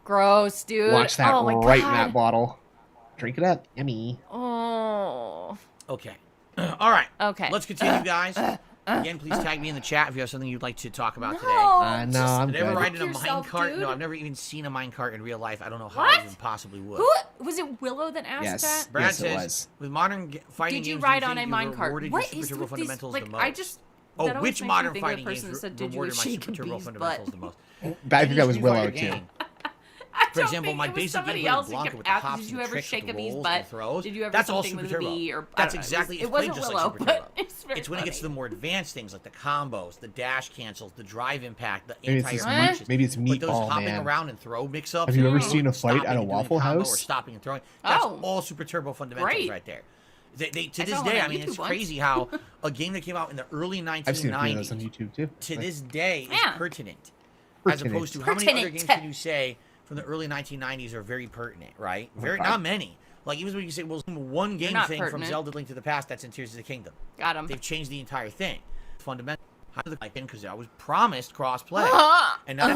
S1: Gross, dude.
S2: Launch that
S1: oh my
S2: right
S1: God.
S2: in that bottle. Drink it up. Yummy.
S1: Oh.
S3: Okay. All right.
S1: Okay.
S3: Let's continue, guys. Again, please tag me in the chat if you have something you'd like to talk about today.
S2: No, I'm
S3: Did I ever
S2: good.
S3: ride in a
S1: yourself,
S3: minecart?
S1: dude.
S3: No, I've never even seen a minecart in real life. I don't know how
S1: What?
S3: I even possibly would.
S1: Who was it? Willow that asked
S2: Yes.
S1: that?
S3: Brad
S2: Yes, it
S3: says,
S2: was.
S3: with modern fighting
S1: Did you
S3: games,
S1: ride
S3: do you
S1: on a
S3: think you've
S1: minecart?
S3: rewarded
S1: What
S3: your
S1: is
S3: Super
S1: with
S3: Turbo
S1: these?
S3: fundamentals
S1: Like,
S3: the most?
S1: I just.
S3: Oh,
S1: that always
S3: which
S1: makes me
S3: modern
S1: think of the
S3: fighting
S1: person
S3: games
S1: that said, "Did you
S3: rewarded my
S1: shake
S3: Super
S1: a
S3: Turbo
S1: bee's
S3: fundamentals
S1: butt?"
S3: the most?
S2: I think that was
S3: Street Fighter
S2: Willow too.
S3: game.
S1: I
S3: For
S1: don't
S3: example,
S1: think
S3: my
S1: it was
S3: basic
S1: somebody
S3: gameplay
S1: else
S3: with
S1: that
S3: Blanca
S1: kept
S3: with the
S1: asking,
S3: hops
S1: "Did
S3: and
S1: you
S3: the
S1: ever
S3: tricks
S1: shake
S3: with
S1: a
S3: the
S1: bee's
S3: rolls and the
S1: butt?
S3: throws.
S1: Did you ever
S3: That's all
S1: something
S3: Super
S1: with a
S3: Turbo.
S1: bee?" Or
S3: That's
S1: I don't know.
S3: exactly.
S1: It
S3: It's
S1: wasn't
S3: played just
S1: Willow,
S3: like Super
S1: but
S3: Turbo.
S1: it's very
S3: It's when it
S1: funny.
S3: gets to the more advanced things like the combos, the dash cancels, the drive impact, the
S2: Maybe it's
S3: anti-air
S2: just
S3: punches.
S2: maybe it's
S3: But those
S2: Meatball
S3: hopping
S2: Man.
S3: around and throw mix-ups.
S2: Have you ever
S3: and
S2: seen a fight
S3: stopping
S2: at a
S3: and doing
S2: Waffle
S3: combo
S2: House?
S3: Or stopping and throwing. That's
S1: Oh.
S3: all Super Turbo fundamentals
S1: Great.
S3: right there. They to
S1: I
S3: this
S1: saw one
S3: day,
S1: on
S3: I mean, it's
S1: YouTube once.
S3: crazy how a game that came out in the early
S2: I've seen a few of those on
S3: 1990s
S2: YouTube too.
S3: to this day is
S1: Yeah.
S3: pertinent. As
S2: Pertinent.
S3: opposed to how many other
S1: Pertinent.
S3: games can you say from the early 1990s are very pertinent, right? Very, not many. Like even when you say, well, one game
S1: not
S3: thing from
S1: pertinent.
S3: Zelda: Link to the Past, that's in Tears of the Kingdom.
S1: Got him.
S3: They've changed the entire thing. Fundamental. Because I was promised cross-play, and now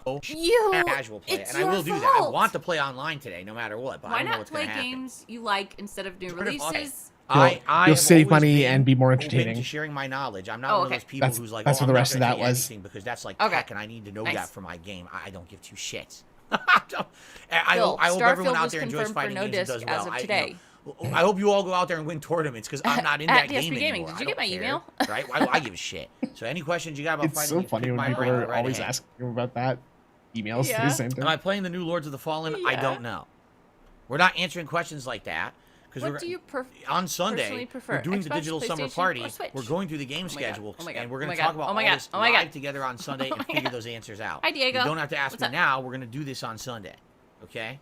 S3: it's casual play,
S1: it's
S3: and I will
S1: your
S3: do that. I
S1: fault.
S3: want to play online today, no matter what. But I
S1: Why
S3: don't know
S1: not
S3: what's
S1: play
S3: going to happen.
S1: games you like instead of new releases?
S3: I
S2: You'll
S3: have
S2: save
S3: always
S2: money
S3: been
S2: and be more
S3: open
S2: entertaining.
S3: to sharing my knowledge. I'm not
S1: Oh,
S3: one of
S1: okay.
S3: those people
S2: That's-
S3: who's like,
S2: that's
S3: oh,
S2: what
S3: I'm
S2: the
S3: not
S2: rest of
S3: gonna
S2: that
S3: tell you
S2: was.
S3: anything because that's like
S1: Okay.
S3: tech, and I need to know
S1: Nice.
S3: that for my game. I don't give two shits.
S1: Phil,
S3: I hope everyone
S1: Starfield
S3: out
S1: was
S3: there enjoys
S1: confirmed for
S3: fighting
S1: no
S3: games and
S1: disc
S3: does well.
S1: as of today.
S3: I hope you all go out there and win tournaments because I'm not in
S1: At
S3: that game
S1: DSP Gaming.
S3: anymore.
S1: Did you
S3: I
S1: get my
S3: don't care,
S1: email?
S3: Right? Why do I give a shit? So any questions you got about
S2: It's
S3: fighting
S2: so
S3: games,
S2: funny
S3: pick
S2: when
S3: my
S2: people
S3: brain,
S2: are
S3: right
S2: always
S3: ahead.
S2: asking about that. Emails do
S1: Yeah.
S2: the same thing.
S3: Am I playing the new Lords of the Fallen? I
S1: Yeah.
S3: don't know. We're not answering questions like that.
S1: What do you
S3: on
S1: personally
S3: Sunday,
S1: prefer?
S3: we're doing the
S1: Xbox,
S3: digital summer
S1: PlayStation,
S3: party.
S1: or Switch?
S3: We're going through the game
S1: Oh my God.
S3: schedule,
S1: Oh my God.
S3: and we're
S1: Oh
S3: going
S1: my
S3: to talk
S1: God.
S3: about
S1: Oh my
S3: all
S1: God.
S3: this
S1: Oh my
S3: live
S1: God.
S3: together on Sunday
S1: Oh
S3: and
S1: my
S3: figure
S1: God.
S3: those answers out.
S1: Hi, Diego.
S3: You don't have to ask
S1: What's
S3: me
S1: up?
S3: now. We're going to do this on Sunday. Okay?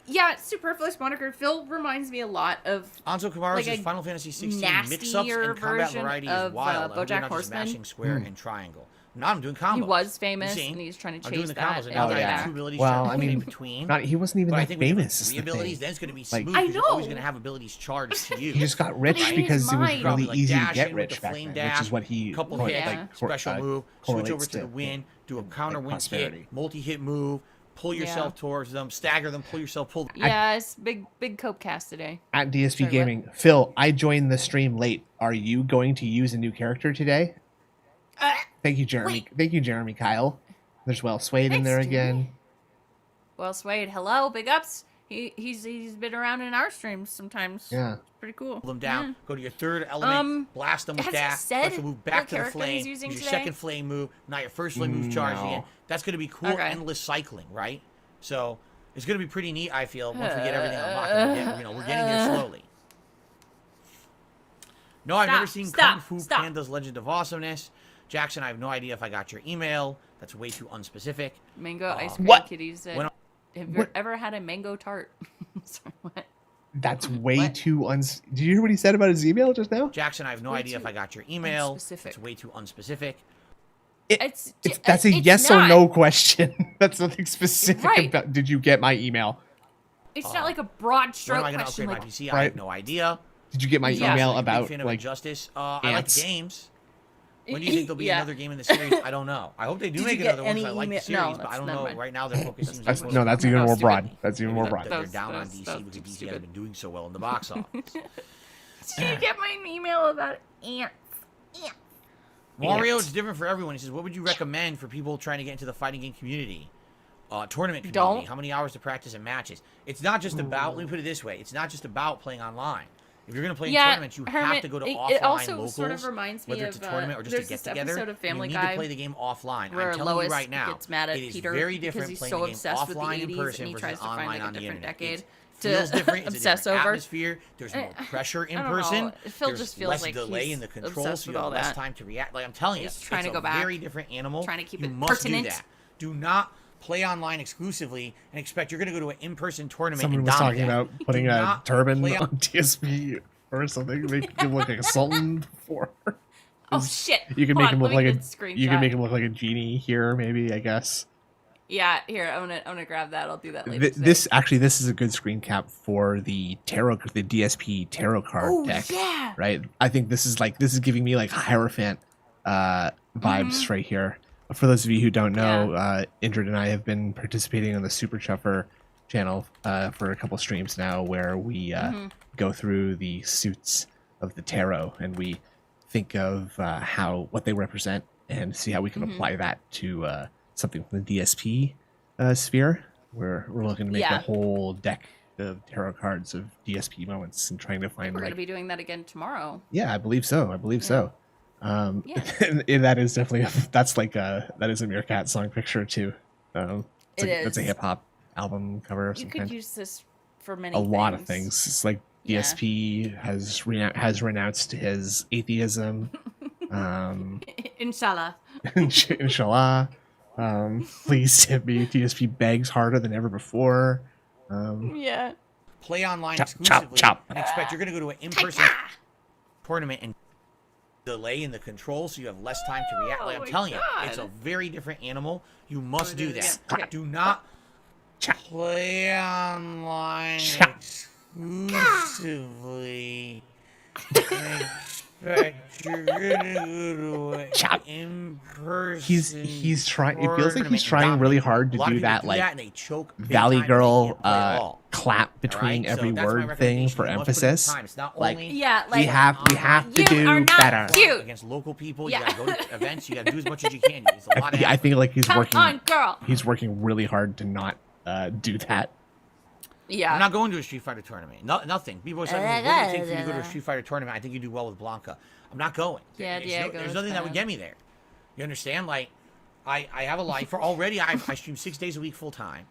S1: Yeah, Superfluous Moniker. Phil reminds me a lot of
S3: Anzo Kamara
S1: like
S3: says
S1: a
S3: Final Fantasy 16 mix-ups
S1: nastier
S3: and combat
S1: version
S3: variety is
S1: of,
S3: wild. I hope you're
S1: BoJack
S3: not just
S1: Horseman.
S3: mashing square and triangle. No, I'm doing combos.
S1: he was famous,
S3: You see?
S1: and he's trying to
S3: I'm doing
S1: chase
S3: the
S1: that.
S3: combos, and now
S1: and
S3: that I
S2: yeah.
S3: have
S1: that.
S3: two abilities
S2: Well,
S3: charged
S2: I mean,
S3: in between.
S2: He wasn't even
S3: But I
S2: that
S3: think when you
S2: famous.
S3: have
S2: is
S3: three
S2: the
S3: abilities,
S2: thing.
S3: then it's going to be
S2: Like-
S3: smooth.
S1: I
S3: because You're always
S1: know.
S3: going to have abilities charged to you.
S2: He just got rich
S1: But in
S2: because
S1: his
S2: it was
S1: mind-
S2: really
S3: Like
S2: easy to
S3: dash
S2: get
S3: in with
S2: rich
S3: the
S2: back
S3: flame
S2: then,
S3: dash,
S2: which is what he
S3: couple
S2: cor-
S3: hits,
S1: Yeah.
S3: special move, switch over
S2: correlates
S3: to the win, do a counter
S2: like
S3: win
S2: prosperity.
S3: hit, multi-hit move, pull yourself towards them, stagger them, pull yourself, pull them.
S1: Yeah, it's big cope cast today.
S2: At DSP
S1: Sorry, what?
S2: Gaming, Phil, I joined the stream late. Are you going to use a new character today? Thank you, Jeremy.
S1: Wait.
S2: Thank you, Jeremy Kyle. There's Well Swade in
S1: Thanks,
S2: there
S1: Jeremy.
S2: again.
S1: Well, Swade, hello, big ups. He's been around in our streams sometimes.
S2: Yeah.
S1: Pretty cool.
S3: Pull them down,
S1: Yeah.
S3: go to your third element, blast them with
S1: has he
S3: that,
S1: said
S3: special move back
S1: what
S3: to the
S1: character
S3: flame,
S1: he's using
S3: use your
S1: today?
S3: second flame move, now your first flame move's charged
S2: No.
S3: again. That's going to be cool,
S1: Okay.
S3: endless cycling, right? So it's going to be pretty neat, I feel, once we get everything unlocked. We're getting there slowly. No, I've never seen Kung Fu Panda's Legend of Awesomeness. Jackson, I have no idea if I got your email. That's way too unspecific.
S1: Mango ice cream
S2: What?
S1: kitty said,
S3: When-
S1: have you
S2: What?
S1: ever had a mango tart? Sorry, what?
S2: That's way
S1: What?
S2: too Did you hear what he said about his email just now?
S3: Jackson, I have no
S1: Way
S3: idea if
S1: too
S3: I got your email.
S1: unspecific.
S3: It's way too unspecific.
S2: That's a yes or no question. That's nothing specific
S1: Right.
S2: about. Did you get my email?
S1: It's not like a broad
S3: When
S1: stroke
S3: am I going to
S1: question.
S3: upgrade my
S1: Like,
S3: PC? I
S2: Right.
S3: have no idea.
S2: Did you get my
S1: Yeah.
S2: email
S3: Big
S2: about
S3: fan of
S2: like
S3: Injustice. I like
S2: ants?
S3: games. When do you think there'll be
S1: Yeah.
S3: another game in the series? I don't know. I hope they do
S1: Did
S3: make
S1: you get
S3: another one. 'Cause I
S1: any
S3: like the
S1: email-
S3: series,
S1: No,
S3: but I
S1: that's
S3: don't
S1: never
S3: know.
S1: mind.
S3: Right now, their focus seems
S2: That's,
S3: like
S2: no, that's even
S1: That
S2: more
S1: was
S2: broad.
S1: stupid.
S2: That's even more broad.
S3: They're
S1: was-
S3: down
S1: that
S3: on
S1: was-
S3: DC
S1: that was
S3: because DC
S1: stupid.
S3: hasn't been doing so well in the box office.
S1: did you get my email about ants?
S3: Mario, it's different for everyone. He says, what would you recommend for people trying to get into the fighting game community? Tournament community?
S1: Don't.
S3: How many hours to practice in matches? It's not just about, let me put it this way, it's not just about playing online. If you're going to play in tournaments, you have
S1: Hermit,
S3: to go to
S1: it
S3: offline
S1: also
S3: locals,
S1: sort of reminds me
S3: whether it's a
S1: of,
S3: tournament or just a
S1: there's this
S3: get-together.
S1: episode of Family
S3: You need
S1: Guy
S3: to play the game offline.
S1: where
S3: I'm telling
S1: Lois
S3: you right now,
S1: gets mad at
S3: it is
S1: Peter
S3: very
S1: because
S3: different
S1: he's
S3: playing
S1: so
S3: the game
S1: obsessed with the
S3: offline in
S1: 80s
S3: person
S1: and he
S3: versus
S1: tries to find
S3: online
S1: like a
S3: on the
S1: different
S3: internet.
S1: decade
S3: It
S1: to
S3: feels different. It's a
S1: obsess
S3: different
S1: over.
S3: atmosphere. There's more pressure in
S1: I don't know.
S3: person.
S1: Phil
S3: There's
S1: just feels
S3: less
S1: like
S3: delay
S1: he's
S3: in the controls,
S1: obsessed
S3: so you
S1: with
S3: have
S1: all
S3: less
S1: that.
S3: time to react. Like I'm telling you,
S1: He's trying
S3: it's
S1: to go
S3: a
S1: back.
S3: very different animal.
S1: Trying to keep
S3: you
S1: it
S3: must
S1: pertinent.
S3: do that. Do not play online exclusively and expect you're going to go to an in-person tournament
S2: Someone
S3: and
S2: was
S3: dominate.
S2: talking about putting
S3: Do
S2: a
S3: not
S2: turban
S3: play
S2: on TSP or something. Make him look like a sultan before.
S1: Oh shit!
S2: You can
S1: Hold
S2: make
S1: on,
S2: him look
S1: let me
S2: like
S1: get
S2: a.
S1: screenshot.
S2: You can make him look like a genie here, maybe. I guess.
S1: Yeah, here I'm gonna grab that. I'll do that later. today.
S2: This is a good screen cap for the DSP tarot card
S1: Oh,
S2: deck.
S1: yeah.
S2: Right. I think this is giving me like Hierophant vibes
S1: Mm-hmm.
S2: right here. for those of you who don't know, Indrid and I have been participating on the Super Chuffer channel for a couple streams now, where we go through the suits of the tarot and we think of what they represent and see how we can apply that to something from the DSP sphere, where we're looking to make a whole deck of tarot cards of DSP moments and trying to find.
S1: We're going to be doing that again tomorrow.
S2: Yeah, I believe so. And that is definitely that is a Meerkat song picture too. It's a hip hop album cover.
S1: You could use this for many.
S2: Lot of things. It's like DSP has renounced his atheism.
S1: Inshallah.
S2: Inshallah. Please tip me. DSP begs harder than ever before.
S3: Play online exclusively and expect you're going to go to an in-person tournament and delay in the controls so you have less time to react. Like I'm telling you, it's a very different animal. You must do that. Do not play online exclusively. You're gonna go to an in-person.
S2: He's trying. It feels like he's trying really hard to do that, Valley Girl clap between every word thing for emphasis.
S3: We
S2: have to do better.
S1: Cute.
S3: Against local people, you gotta go to events. You gotta do as much as you can. It's a lot of
S2: I think like he's working.
S1: Come on, girl.
S2: He's working really hard to not do that.
S1: Yeah.
S3: I'm not going to a Street Fighter tournament. Nothing. People are saying, what do you think for you to go to a Street Fighter tournament? I think you do well with Blanca. I'm not going. There's nothing that would get me there. You understand? Like, I have a life. I stream 6 days a week full time.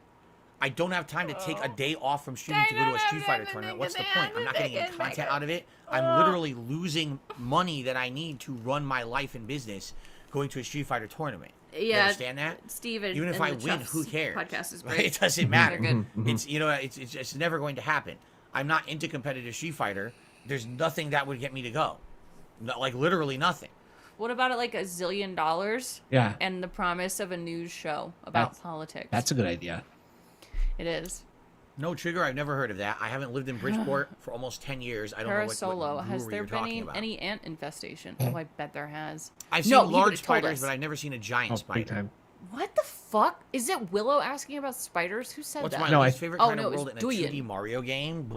S3: I don't have time to take a day off from streaming to go to a Street Fighter tournament. What's the point? I'm not getting any content out of it. I'm literally losing money that I need to run my life and business going to a Street Fighter tournament. You understand that?
S1: Steven,
S3: even if I win, who cares?
S1: Podcast is great.
S3: It doesn't matter.
S1: Good.
S3: It's never going to happen. I'm not into competitive Street Fighter. There's nothing that would get me to go. Like literally nothing.
S1: What about like $1 zillion?
S2: Yeah.
S1: And the promise of a news show about politics.
S2: That's a good idea.
S1: It is.
S3: No, Trigger, I've never heard of that. I haven't lived in Bridgeport for almost 10 years. I don't know what
S1: has there been any ant infestation? Oh, I bet there has.
S3: I've seen large spiders, but I've never seen a giant spider.
S2: Big time.
S1: What the fuck? Is it Willow asking about spiders? Who said that?
S3: What's my least favorite kind of world in a
S1: Duyan.
S3: 2D Mario game?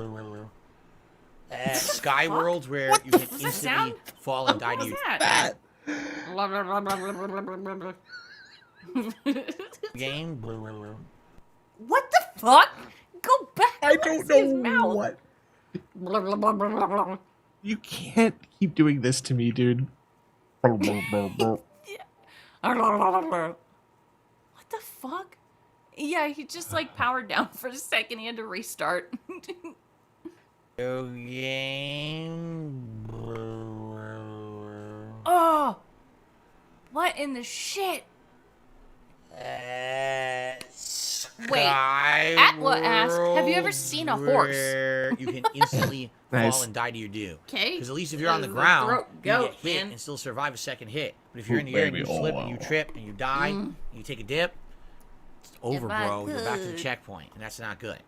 S3: Sky worlds where you can instantly fall and die to your game.
S1: What the fuck? Go back.
S2: I don't know what. You can't keep doing this to me, dude.
S1: What the fuck? Yeah, he just like powered down for a second. He had to restart.
S3: Game.
S1: Oh, what in the shit? Wait, Atla asked, have you ever seen a horse?
S3: You can instantly fall and die to your doom.
S1: Okay.
S3: Because at least if you're on the ground, you get hit and still survive a second hit. But if you're in the air and you slip and you trip and you die, and you take a dip, it's over, bro. You're back to the checkpoint, and that's not good.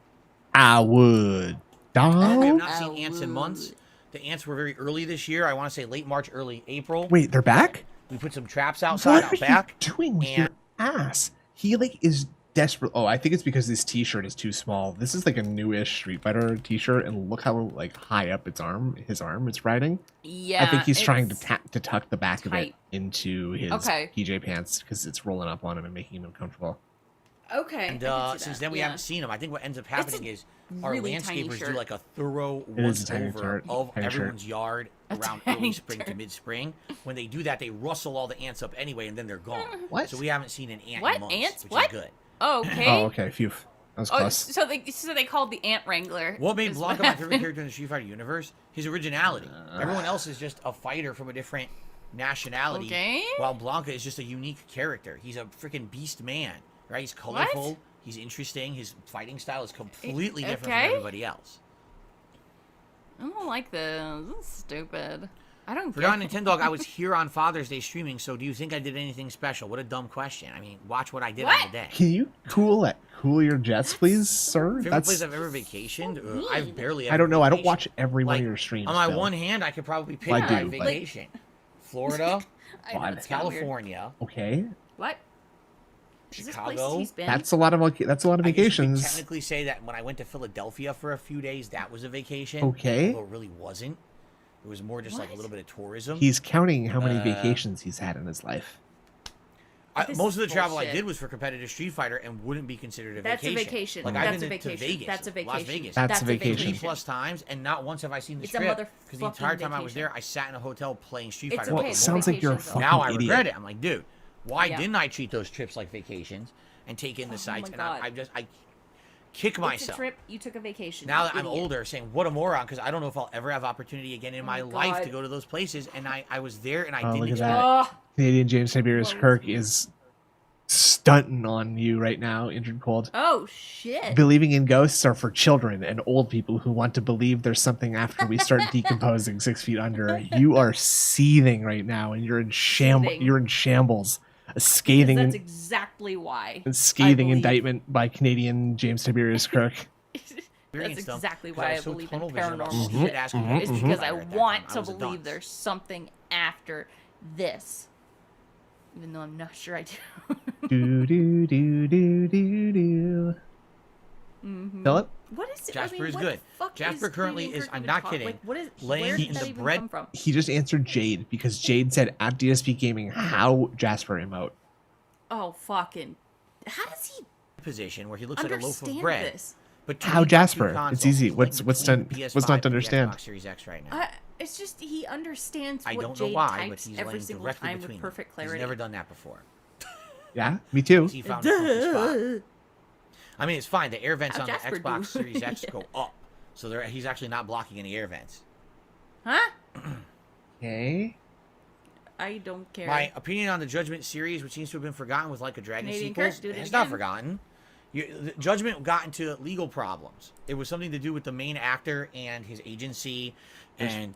S2: I would.
S3: I have not seen ants in months. The ants were very early this year. I want to say late March, early April.
S2: Wait, they're back?
S3: We put some traps outside, out back.
S2: What are you doing with your ass? He like is desperate. Oh, I think it's because this T-shirt is too small. This is like a newish Street Fighter T-shirt, and look how like high up his arm it's riding.
S1: Yeah,
S2: I think he's trying to tuck the back of it into his
S1: Okay.
S2: PJ pants because it's rolling up on him and making him uncomfortable.
S1: Okay.
S3: And since then we haven't seen them. I think what ends up happening is our landscapers do like a thorough once over of everyone's yard around early spring to mid-spring. When they do that, they rustle all the ants up anyway, and then they're gone.
S2: What?
S3: So we haven't seen an ant
S1: What?
S3: in months,
S1: Ants?
S3: which
S1: What?
S3: is good.
S1: Oh, okay.
S2: Oh, okay. Phew. That was close.
S1: So they called the Ant Wrangler.
S3: What made
S1: is
S3: Blanca
S1: what
S3: my favorite
S1: happened.
S3: character in the Street Fighter universe? His originality. Everyone else is just a fighter from a different nationality, while Blanca is just a unique character. He's a freaking beast man, right? He's colorful.
S1: What?
S3: He's interesting. His fighting style is completely different from everybody else.
S1: I don't like this. This is stupid. I don't get
S3: Forgotten Nintendo, I was here on Father's Day streaming, so do you think I did anything special? What a dumb question. I mean, watch what I did on the day.
S2: Can you cool your jets, please, sir?
S3: Favorite place I've ever vacationed? I've barely ever
S2: I don't know. I don't
S3: vacationed.
S2: watch every one of your streams.
S3: On my
S2: Phil.
S3: one hand, I could probably pick
S2: Well, I
S3: my
S2: do, but-
S3: vacation. Florida,
S1: I know, it's kinda weird.
S3: California,
S2: Okay.
S1: What? Is this places
S3: Chicago.
S1: he's been?
S2: That's a lot of
S3: I guess you
S2: vacations.
S3: could technically say that when I went to Philadelphia for a few days, that was a vacation.
S2: Okay.
S3: Although it really wasn't. It was more just like a little bit of tourism.
S2: He's counting how many vacations he's had in his life.
S3: Most of the travel I did was for competitive Street Fighter and wouldn't be considered a vacation.
S1: That's a vacation.
S3: Like
S1: That's
S3: I've
S1: a
S3: been
S1: vacation.
S3: to Vegas,
S1: That's a vacation.
S3: Las Vegas.
S2: That's a vacation.
S3: 3+ times, and not once have I seen the
S1: It's a
S3: strip. Because the entire
S1: motherfucking
S3: time I was
S1: vacation.
S3: there, I sat in a hotel playing Street
S1: It's
S3: Fighter.
S1: okay.
S2: Well, it
S1: It's
S2: sounds like you're a
S1: vacations, though.
S2: fucking
S3: Now I
S2: idiot.
S3: regret it. I'm like, dude, why
S1: Yeah.
S3: didn't I treat those trips like vacations and take in the sights?
S1: my
S3: And
S1: God.
S3: I kick
S1: It's a
S3: myself.
S1: trip. You took a vacation.
S3: Now
S1: you
S3: that I'm
S1: idiot.
S3: older, saying what a moron, because I don't know if I'll ever have opportunity again in my life to
S1: God.
S3: go to those places. And I was there and I
S2: Oh,
S3: didn't
S2: look at
S3: expect
S2: that.
S1: Oh,
S2: Canadian James Tiberius
S1: Whoa.
S2: Kirk is stunting on you right now, Injured Cold.
S1: oh shit.
S2: Believing in ghosts are for children and old people who want to believe there's something after we start decomposing 6 feet under. You are seething right now, and you're in
S1: Seething.
S2: You're in shambles. A
S1: Because
S2: scathing,
S1: that's exactly why.
S2: a scathing
S1: I believe-
S2: indictment by Canadian James Tiberius Kirk.
S1: That's
S3: experienced them,
S1: exactly
S3: 'cause
S1: why I
S3: was so
S1: believe in
S3: tunnel vision about
S1: paranormal
S3: shit
S1: shit.
S3: asking
S1: It's
S3: questions
S1: because
S3: about
S1: I
S3: it at that
S1: want
S3: time.
S1: to
S3: was a
S1: believe
S3: dunce.
S1: there's something after this. Even though I'm not sure I do.
S2: do do do do do do. Philip,
S1: What is it?
S3: Jasper is
S1: what
S3: good.
S1: the fuck
S3: Jasper
S1: is
S3: currently
S1: Canadian
S3: is-
S1: Kirk
S3: I'm
S1: even
S3: not
S1: talk-
S3: kidding,
S1: Like, what is,
S3: laying
S1: where did
S3: the
S1: that even
S3: bread-
S1: come from?
S2: he just answered Jade because Jade said at DSP Gaming how Jasper emote.
S1: Oh, fucking. How does he
S3: Position where he looks like a loaf of
S1: understand
S3: bread.
S1: this?
S3: Between
S2: How
S3: the two
S2: Jasper? It's
S3: consoles,
S2: easy.
S3: like
S2: What's
S3: between
S2: done-
S3: the
S2: what's not to
S3: PS5 and the
S2: understand?
S3: Xbox Series X right now.
S1: It's just he understands
S3: I
S1: what
S3: don't know
S1: Jade
S3: why, but
S1: types
S3: he's
S1: every
S3: laying
S1: single
S3: directly
S1: time
S3: between
S1: with
S3: them.
S1: perfect
S3: He's
S1: clarity.
S3: never done that before.
S2: Yeah, me too.
S3: He found a comfy spot. I mean, it's fine. The air vents
S1: How'd
S3: on the
S1: Jasper
S3: Xbox
S1: do?
S3: Series X
S1: Yeah.
S3: go up, so he's actually not blocking any air vents.
S1: Huh?
S2: Okay.
S1: I don't care.
S3: My opinion on the Judgment series, which seems to have been forgotten with Like a Dragon
S1: Canadian
S3: sequels,
S1: Kirk, do it
S3: it's not
S1: again.
S3: forgotten. The Judgment got into legal problems. It was something to do with the main actor and his agency, and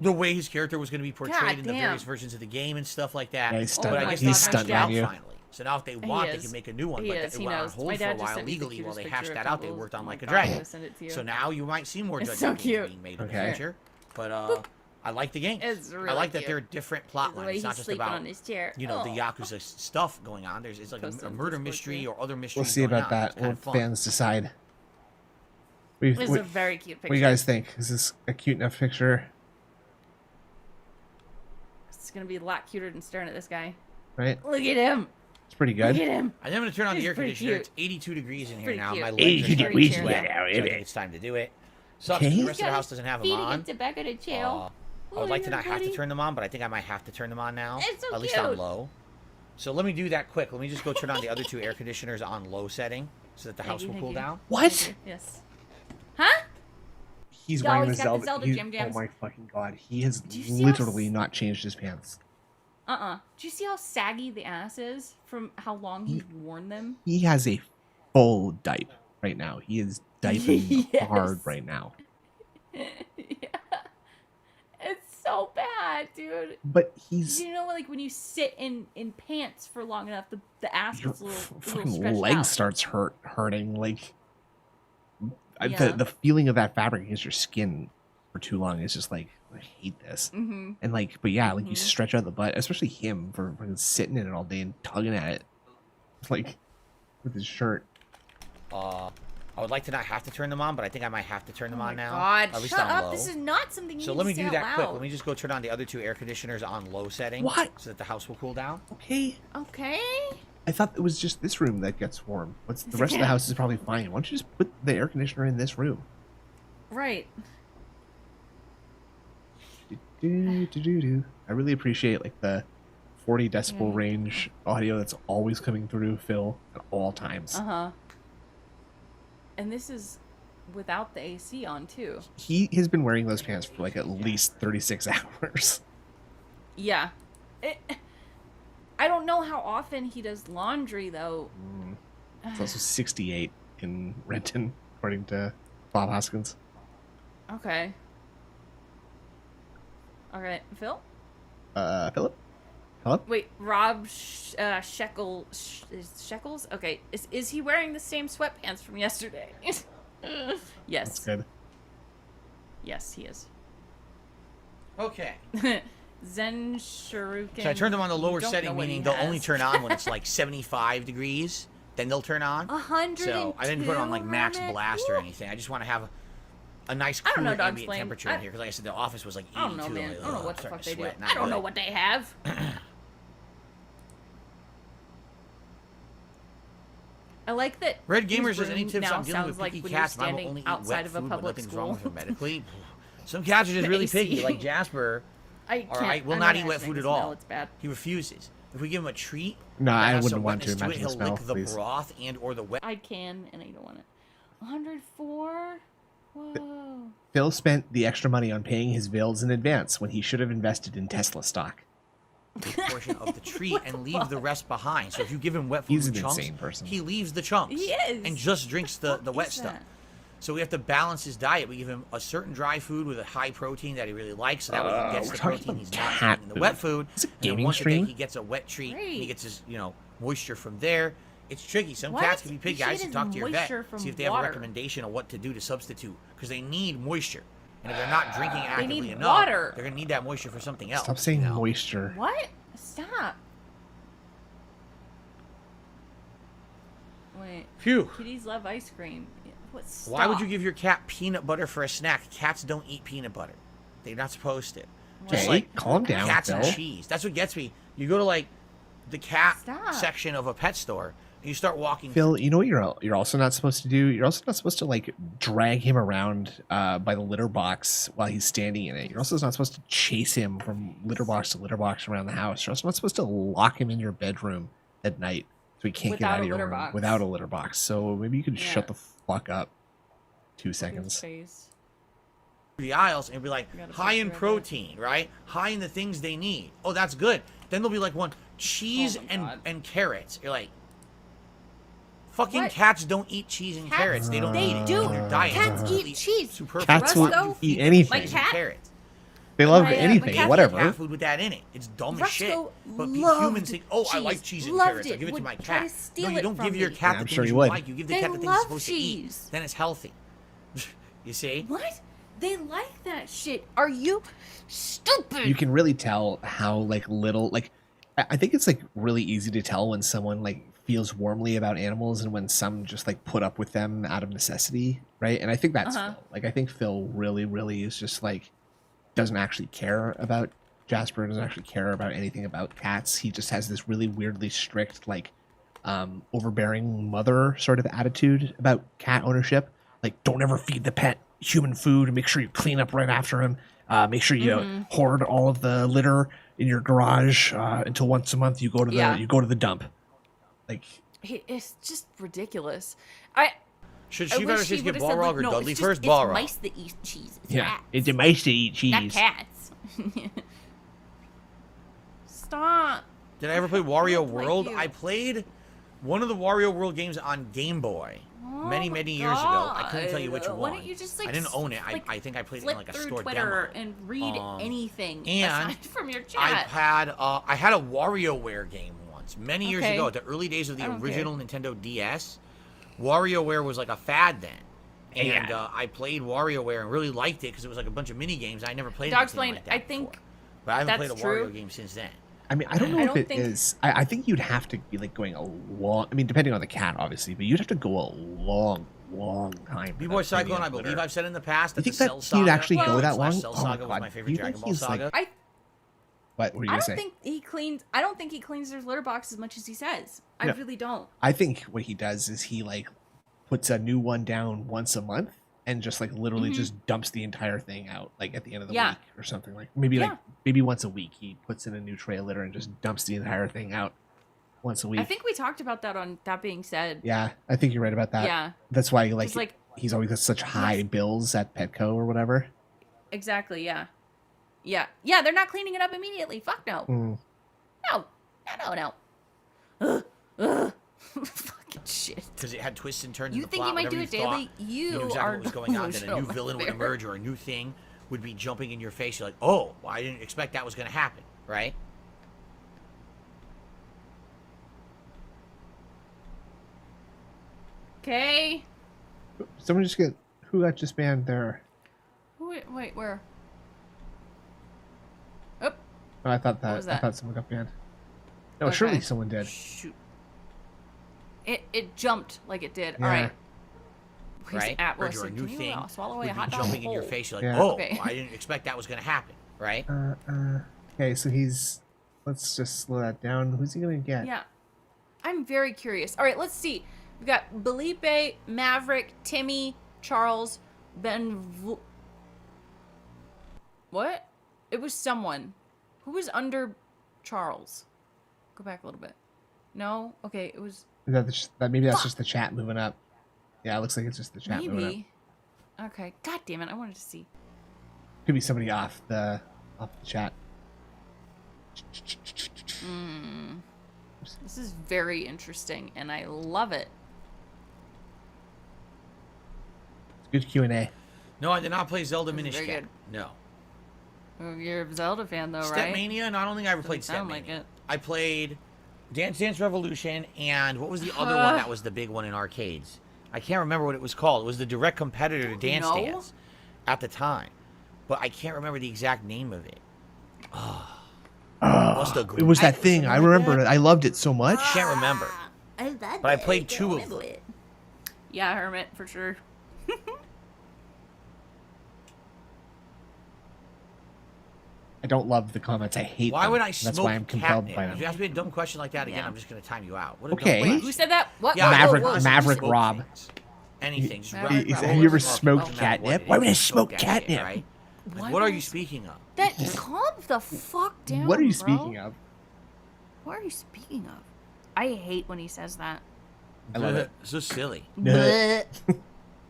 S3: the way his character was going to be portrayed in the
S1: damn.
S3: various versions of the game and stuff like that.
S2: Yeah, he's
S3: But
S2: stunting.
S3: I guess
S2: He's
S3: they hashed
S2: stunting
S3: it out
S2: on you.
S3: finally. So now if they want, they
S1: is.
S3: can make a new one.
S1: He
S3: But
S1: is.
S3: it
S1: He
S3: went on
S1: knows.
S3: hold
S1: My
S3: for a
S1: dad just
S3: while
S1: sent me the
S3: legally while
S1: cutest
S3: they
S1: picture
S3: hashed
S1: of
S3: that out. They
S1: Tumbles.
S3: worked on
S1: Oh
S3: Like
S1: my
S3: a
S1: God, I'm
S3: Dragon.
S1: gonna send it to you.
S3: So now you might see more
S1: It's
S3: Judgment
S1: so
S3: games
S1: cute.
S3: being made in
S2: Okay.
S3: the future. But I like the game.
S1: It's really
S3: I like that
S1: cute.
S3: there are different
S1: The
S3: plot
S1: way
S3: lines. It's
S1: he's
S3: not just
S1: sleeping
S3: about
S1: on his chair.
S3: the Yakuza stuff going on. It's like
S1: Post
S3: a
S1: on
S3: murder
S1: Discord,
S3: mystery
S1: too.
S3: or other mysteries.
S2: We'll see
S3: going
S2: about
S3: on.
S2: that.
S3: It's kind
S2: We'll
S3: of fun.
S2: fans decide.
S1: It's a very cute picture.
S2: What do you guys think? Is this a cute enough picture?
S1: It's gonna be a lot cuter than staring at this guy.
S2: Right?
S1: Look at him.
S2: It's pretty
S1: Look
S2: good.
S1: at him.
S3: I'm going to turn on the
S1: He's
S3: air
S1: pretty
S3: conditioner.
S1: cute.
S3: It's 82 degrees in here
S1: Pretty
S3: now.
S1: cute.
S3: My legs
S4: 82
S3: are starting
S4: degrees
S3: to
S1: chair.
S3: sweat,
S4: now,
S3: so I
S4: isn't
S3: think
S4: it?
S3: it's time to do it. Sucks.
S2: Okay.
S3: The rest of the house doesn't have them on.
S1: At the back of the chair.
S3: I would like to not have to turn them on, but I think I might have to turn them on now.
S1: It's so
S3: At least on
S1: cute.
S3: low. So let me do that quick. Let me just go turn on the other two air conditioners on low setting so that the house will
S1: Thank
S3: cool
S1: you.
S3: down.
S2: What?
S1: Yes. Huh?
S2: He's
S1: No,
S2: wearing
S1: he's
S2: the
S1: got
S2: Zelda.
S1: the Zelda
S2: he's-
S1: Jam
S2: oh
S1: Jams.
S2: my fucking god! He has
S1: Do you see how
S2: literally
S1: s-
S2: not changed his pants.
S1: Do you see how saggy the ass is from how long he's worn them?
S2: He has a full diaper right now. He is diapering
S1: Yes.
S2: hard right now.
S1: Yeah. It's so bad, dude.
S2: But he's
S1: You know, like when you sit in pants for long enough, the ass
S2: your
S1: gets a little
S2: fucking
S1: stretched
S2: leg
S1: out.
S2: starts hurting. Like
S1: Yeah.
S2: the feeling of that fabric against your skin for too long is just like I hate this.
S1: Mm-hmm.
S2: And like, but yeah, like you
S1: Mhm.
S2: stretch out the butt, especially him for fucking sitting in it all day and tugging at it, like with his shirt.
S3: I would like to not have to turn them on, but I think I might have to turn them
S1: Oh
S3: on
S1: my
S3: now.
S1: God!
S3: At least
S1: Shut
S3: on
S1: up!
S3: low.
S1: This is not something you
S3: So
S1: need
S3: let me
S1: to say
S3: do that
S1: out
S3: quick.
S1: loud.
S3: Let me just go turn on the other two air conditioners on low setting.
S2: What?
S3: So that the house will cool down.
S2: Okay.
S1: Okay.
S2: I thought it was just this room that gets warm. What's the rest of the house is probably fine. Why don't you just put the air conditioner in this room?
S1: Right.
S2: I really appreciate like the 40 decibel
S1: Yeah.
S2: range audio that's always coming through Phil at all times.
S1: Uh-huh. And this is without the AC on too.
S2: He has been wearing those pants for like at least 36 hours.
S1: Yeah. I don't know how often he does laundry though.
S2: It's also 68 in Renton, according to Bob Hoskins.
S1: Okay. All right, Phil?
S2: Philip? Hello?
S1: Wait, Rob Shekels? Okay. Is he wearing the same sweatpants from yesterday?
S2: That's
S1: Yes.
S2: good.
S1: Yes, he is.
S3: Okay.
S1: Zen Shuriken.
S3: So I turned them on the lower setting, meaning they'll only turn on when it's like 75 degrees. Then they'll turn on.
S1: 102.
S3: So I didn't put it on like max blast or anything. I just want to have a nice cool ambient temperature in here because, like I said, the office was like 82.
S1: I don't know, man.
S3: Like,
S1: I don't know what the fuck they do.
S3: Sweat,
S1: I don't know what they have. I like that.
S3: Red Gamer says, any tips on dealing with
S1: like
S3: picky cats? Mine will only eat
S1: outside
S3: wet
S1: of a
S3: food when
S1: public
S3: nothing's
S1: school.
S3: wrong with her medically. Some cats are just really picky, like Jasper. Will not eat wet food at all.
S1: It's bad.
S3: He refuses. If we give him a treat,
S2: no, I wouldn't
S3: want
S2: to imagine
S3: he'll
S2: the smell,
S3: lick the
S2: please.
S3: broth and or the wet.
S1: I can, and I don't want it. 104. Whoa.
S2: Phil spent the extra money on paying his bills in advance when he should have invested in Tesla stock.
S3: Portion of the treat and leave the rest behind. So if you give him wet food
S2: He's
S3: with
S2: an
S3: chunks,
S2: insane person.
S3: he leaves the chunks.
S1: He is.
S3: And just drinks the wet stuff. So we have to balance his diet. We give him a certain dry food with a high protein that he really likes, so that way he gets the protein he's not eating in the wet food.
S2: It's a
S3: And
S2: gaming
S3: then once a day
S2: stream.
S3: he gets a wet treat, and he
S1: Great.
S3: gets his moisture from there. It's tricky. Some
S1: What?
S3: cats can be pig
S1: You
S3: guys.
S1: should
S3: So talk to your vet,
S1: moisture from
S3: see if they have a
S1: water.
S3: recommendation of what to do to substitute, because they need moisture. And if they're not drinking actively
S1: need
S3: enough,
S1: water.
S3: they're gonna need that moisture for something else.
S2: Stop saying
S3: you know?
S2: moisture.
S1: What? Stop. Wait.
S3: Phew.
S1: Kitties love ice cream. What? Stop.
S3: Why would you give your cat peanut butter for a snack? Cats don't eat peanut butter. They're not supposed to. Just
S2: Hey,
S3: like
S2: calm down,
S3: cats and
S2: Phil.
S3: cheese. That's what gets me. You go to like the cat
S1: Stop.
S3: section of a pet store and you start walking.
S2: Phil, you know what you're also not supposed to do? You're also not supposed to like drag him around by the litter box while he's standing in it. You're also not supposed to chase him from litter box to litter box around the house. You're also not supposed to lock him in your bedroom at night so he can't
S1: Without
S2: get out
S1: a
S2: of your
S1: litter
S2: room
S1: box.
S2: without a litter box. So maybe you could
S1: Yeah.
S2: shut the fuck up. 2 seconds.
S1: Face.
S3: the aisles and be like,
S1: You gotta
S3: high in
S1: put your
S3: protein, right? High in the things they need. Oh, that's good. Then there'll be like one, cheese
S1: Oh my God.
S3: and carrots. You're like, fucking
S1: What?
S3: cats don't eat cheese and
S1: Cats-
S3: carrots. They don't
S1: they
S3: eat it
S1: do.
S3: in their diet.
S1: Cats
S3: It's
S1: eat
S3: completely
S1: cheese.
S3: superfluous.
S2: Cats will
S1: Roscoe,
S2: eat
S3: Cheese
S2: anything.
S1: my cat-
S3: and carrots.
S2: They love
S1: my
S2: anything,
S1: cat-
S2: whatever.
S3: Cat food with that in it. It's dumb as shit.
S1: Roscoe
S3: But
S1: loved
S3: humans think, oh, I like
S1: cheese.
S3: cheese and
S1: Loved
S3: carrots. I'll
S1: it.
S3: give it to
S1: Would
S3: my
S1: try to
S3: cat.
S1: steal
S3: No, you
S1: it
S3: don't
S1: from
S3: give your
S1: me.
S3: cat
S2: Yeah, I'm
S3: the
S2: sure
S3: things
S2: you
S3: you
S2: would.
S3: like. You give the
S1: They
S3: cat the things
S1: love
S3: it's supposed
S1: cheese.
S3: to eat. Then it's healthy. You see?
S1: What? They like that shit. Are you stupid?
S2: You can really tell how like little like I think it's like really easy to tell when someone like feels warmly about animals and when some just like put up with them out of necessity, right? And I think that's Phil. Like I think Phil really is just like doesn't actually care about Jasper, doesn't actually care about anything about cats. He just has this really weirdly strict like overbearing mother sort of attitude about cat ownership. Like, don't ever feed the pet human food. Make sure you clean up right after him. Make sure you hoard all of the litter in your garage until once a month you go to the dump. Like,
S1: It's just ridiculous.
S3: Should
S1: I
S3: she
S1: wish
S3: better
S1: she
S3: just get
S1: would've said,
S3: Balrog
S1: like,
S3: or
S1: no,
S3: Dudley
S1: it's
S3: first?
S1: just,
S3: Balrog.
S1: It's mice that eat cheese. It's
S2: yeah,
S1: rats.
S2: it's a mice to eat cheese.
S1: Not cats. Stop.
S3: Did I ever play Wario
S1: like
S3: World?
S1: you.
S3: I played one of the Wario World games on Game Boy
S1: Oh
S3: many
S1: my
S3: years ago. I couldn't tell you
S1: God.
S3: which one.
S1: Why don't you just, like,
S3: I didn't own it.
S1: like,
S3: I think I played it in
S1: Flip
S3: like a
S1: through
S3: store
S1: Twitter
S3: demo.
S1: and read anything
S3: and
S1: aside from your
S3: I
S1: chat.
S3: had a WarioWare game once, many years
S1: Okay.
S3: ago, at the early days of the
S1: I don't
S3: original Nintendo DS. WarioWare was like a fad then. And
S2: Yeah.
S3: I played WarioWare and really liked it because it was like a bunch of mini games. I never played
S1: Dog's
S3: anything
S1: Plane,
S3: like that
S1: I think
S3: before. But I haven't played a
S1: that's true.
S3: Wario game since then.
S2: I mean, I don't know
S1: I
S2: if
S1: don't
S2: it
S1: think-
S2: is. I think you'd have to be like going a long. I mean, depending on the cat, obviously, but you'd have to go a long time.
S3: B-Boy Cyclone, I believe I've said in the past that
S2: You
S3: the
S2: think
S3: Cell
S2: that
S3: Saga.
S2: he'd actually
S1: go
S2: that long?
S3: Cell
S2: Oh my
S3: Saga was
S2: God.
S3: my
S2: Do
S3: favorite
S2: you
S3: Dragon
S2: think
S3: Ball
S2: he's, like-
S3: Saga.
S2: What were you
S1: I
S2: gonna
S1: don't
S2: say?
S1: think he cleans. I don't think he cleans his litter box as much as he says. I
S2: No.
S1: really don't.
S2: I think what he does is he like puts a new one down once a month and just like literally just dumps the entire thing out like at the end of the
S1: Yeah.
S2: week or something like maybe once a week he puts in a new tray of litter and just dumps the entire thing out once a week.
S1: I think we talked about that on That Being Said.
S2: Yeah, I think you're right about that.
S1: Yeah.
S2: That's why
S1: Just, like,
S2: he's always got such high bills at Petco or whatever.
S1: Exactly. Yeah. Yeah. Yeah. They're not cleaning it up immediately. Fuck no.
S2: Mm.
S1: No. Ugh. Fucking shit.
S3: Because it had twists and turns
S1: You
S3: in the
S1: think
S3: plot.
S1: you might do
S3: whenever
S1: it daily?
S3: thought
S1: You
S3: knew exactly
S1: are
S3: what was going on. Then a new
S1: delusional,
S3: villain would
S1: Bear.
S3: emerge or a new thing would be jumping in your face. You're like, oh, well, I didn't expect that was going to happen, right?
S1: Okay.
S2: Someone just get who got just banned there.
S1: Wait. Where? Oh.
S2: Oh, I thought
S1: What was that?
S2: I thought someone got banned. No,
S1: Okay.
S2: surely someone did.
S1: Shoot. It jumped like it did.
S2: Yeah.
S1: All right. He's
S3: Right?
S1: Atlas.
S3: Or your
S1: Can
S3: new
S1: you
S3: thing
S1: swallow away
S3: would
S1: a
S3: be
S1: hot dog?
S3: jumping in your face. You're like,
S2: Yeah.
S3: oh,
S1: Okay.
S3: I didn't expect that was going to happen, right?
S2: Okay, so he's. Let's just slow that down. Who's he gonna get?
S1: Yeah. I'm very curious. All right, let's see. We got Felipe, Maverick, Timmy, Charles, What? It was someone. Who was under Charles? Go back a little bit. No? Okay, it was...
S2: Is that maybe that's just the chat moving up. Yeah, it looks like it's just the chat moving up.
S1: Maybe. Okay. God damn it. I wanted to see.
S2: Could be somebody off the chat.
S1: This is very interesting, and I love it.
S2: Good Q&A.
S3: No, I did not play Zelda
S1: This is
S3: Minish
S1: very
S3: Cap.
S1: good.
S3: No.
S1: Oh, you're a Zelda fan, though, right?
S3: Stepmania? No, I don't think I ever played
S1: Doesn't sound
S3: Stepmania.
S1: like it.
S3: I played Dance Dance Revolution, and what was the other one that was the big one in arcades? I can't remember what it was called. It was the direct competitor to Dance
S1: No.
S3: Dance at the time. But I can't remember the exact name of it.
S2: It was that thing. I remember it. I loved it so much.
S3: I can't remember. But I played 2 of them.
S1: Yeah, Hermit, for sure.
S2: I don't love the comments. I hate
S3: Why
S2: them.
S3: would I
S2: That's
S3: smoke
S2: why I'm compelled
S3: catnip?
S2: by
S3: If you
S2: them.
S3: ask me a dumb question like that again,
S1: Yeah.
S3: I'm just going to time you out. What a dumb
S2: Okay.
S3: question.
S1: Who said that? What?
S3: Yeah,
S2: Maverick-
S3: whoa, whoa,
S2: Maverick
S3: smoke
S2: Rob.
S3: things. Anything. Just
S1: Maverick
S3: grab-
S1: Rob.
S3: grab
S1: You ever
S3: one
S2: smoked
S3: smoke, no matter
S2: catnip?
S3: what it
S2: Why would
S3: is,
S2: I
S3: just
S2: smoke
S3: that shit,
S2: catnip?
S3: right?
S1: Why
S3: Like, what
S1: would
S3: are
S1: I
S3: you
S1: s-
S3: speaking of?
S1: That calm the fuck down.
S2: What are you
S1: bro.
S2: speaking of?
S1: What are you speaking of? I hate when he says that.
S2: I love it.
S3: So silly.
S2: Bleh.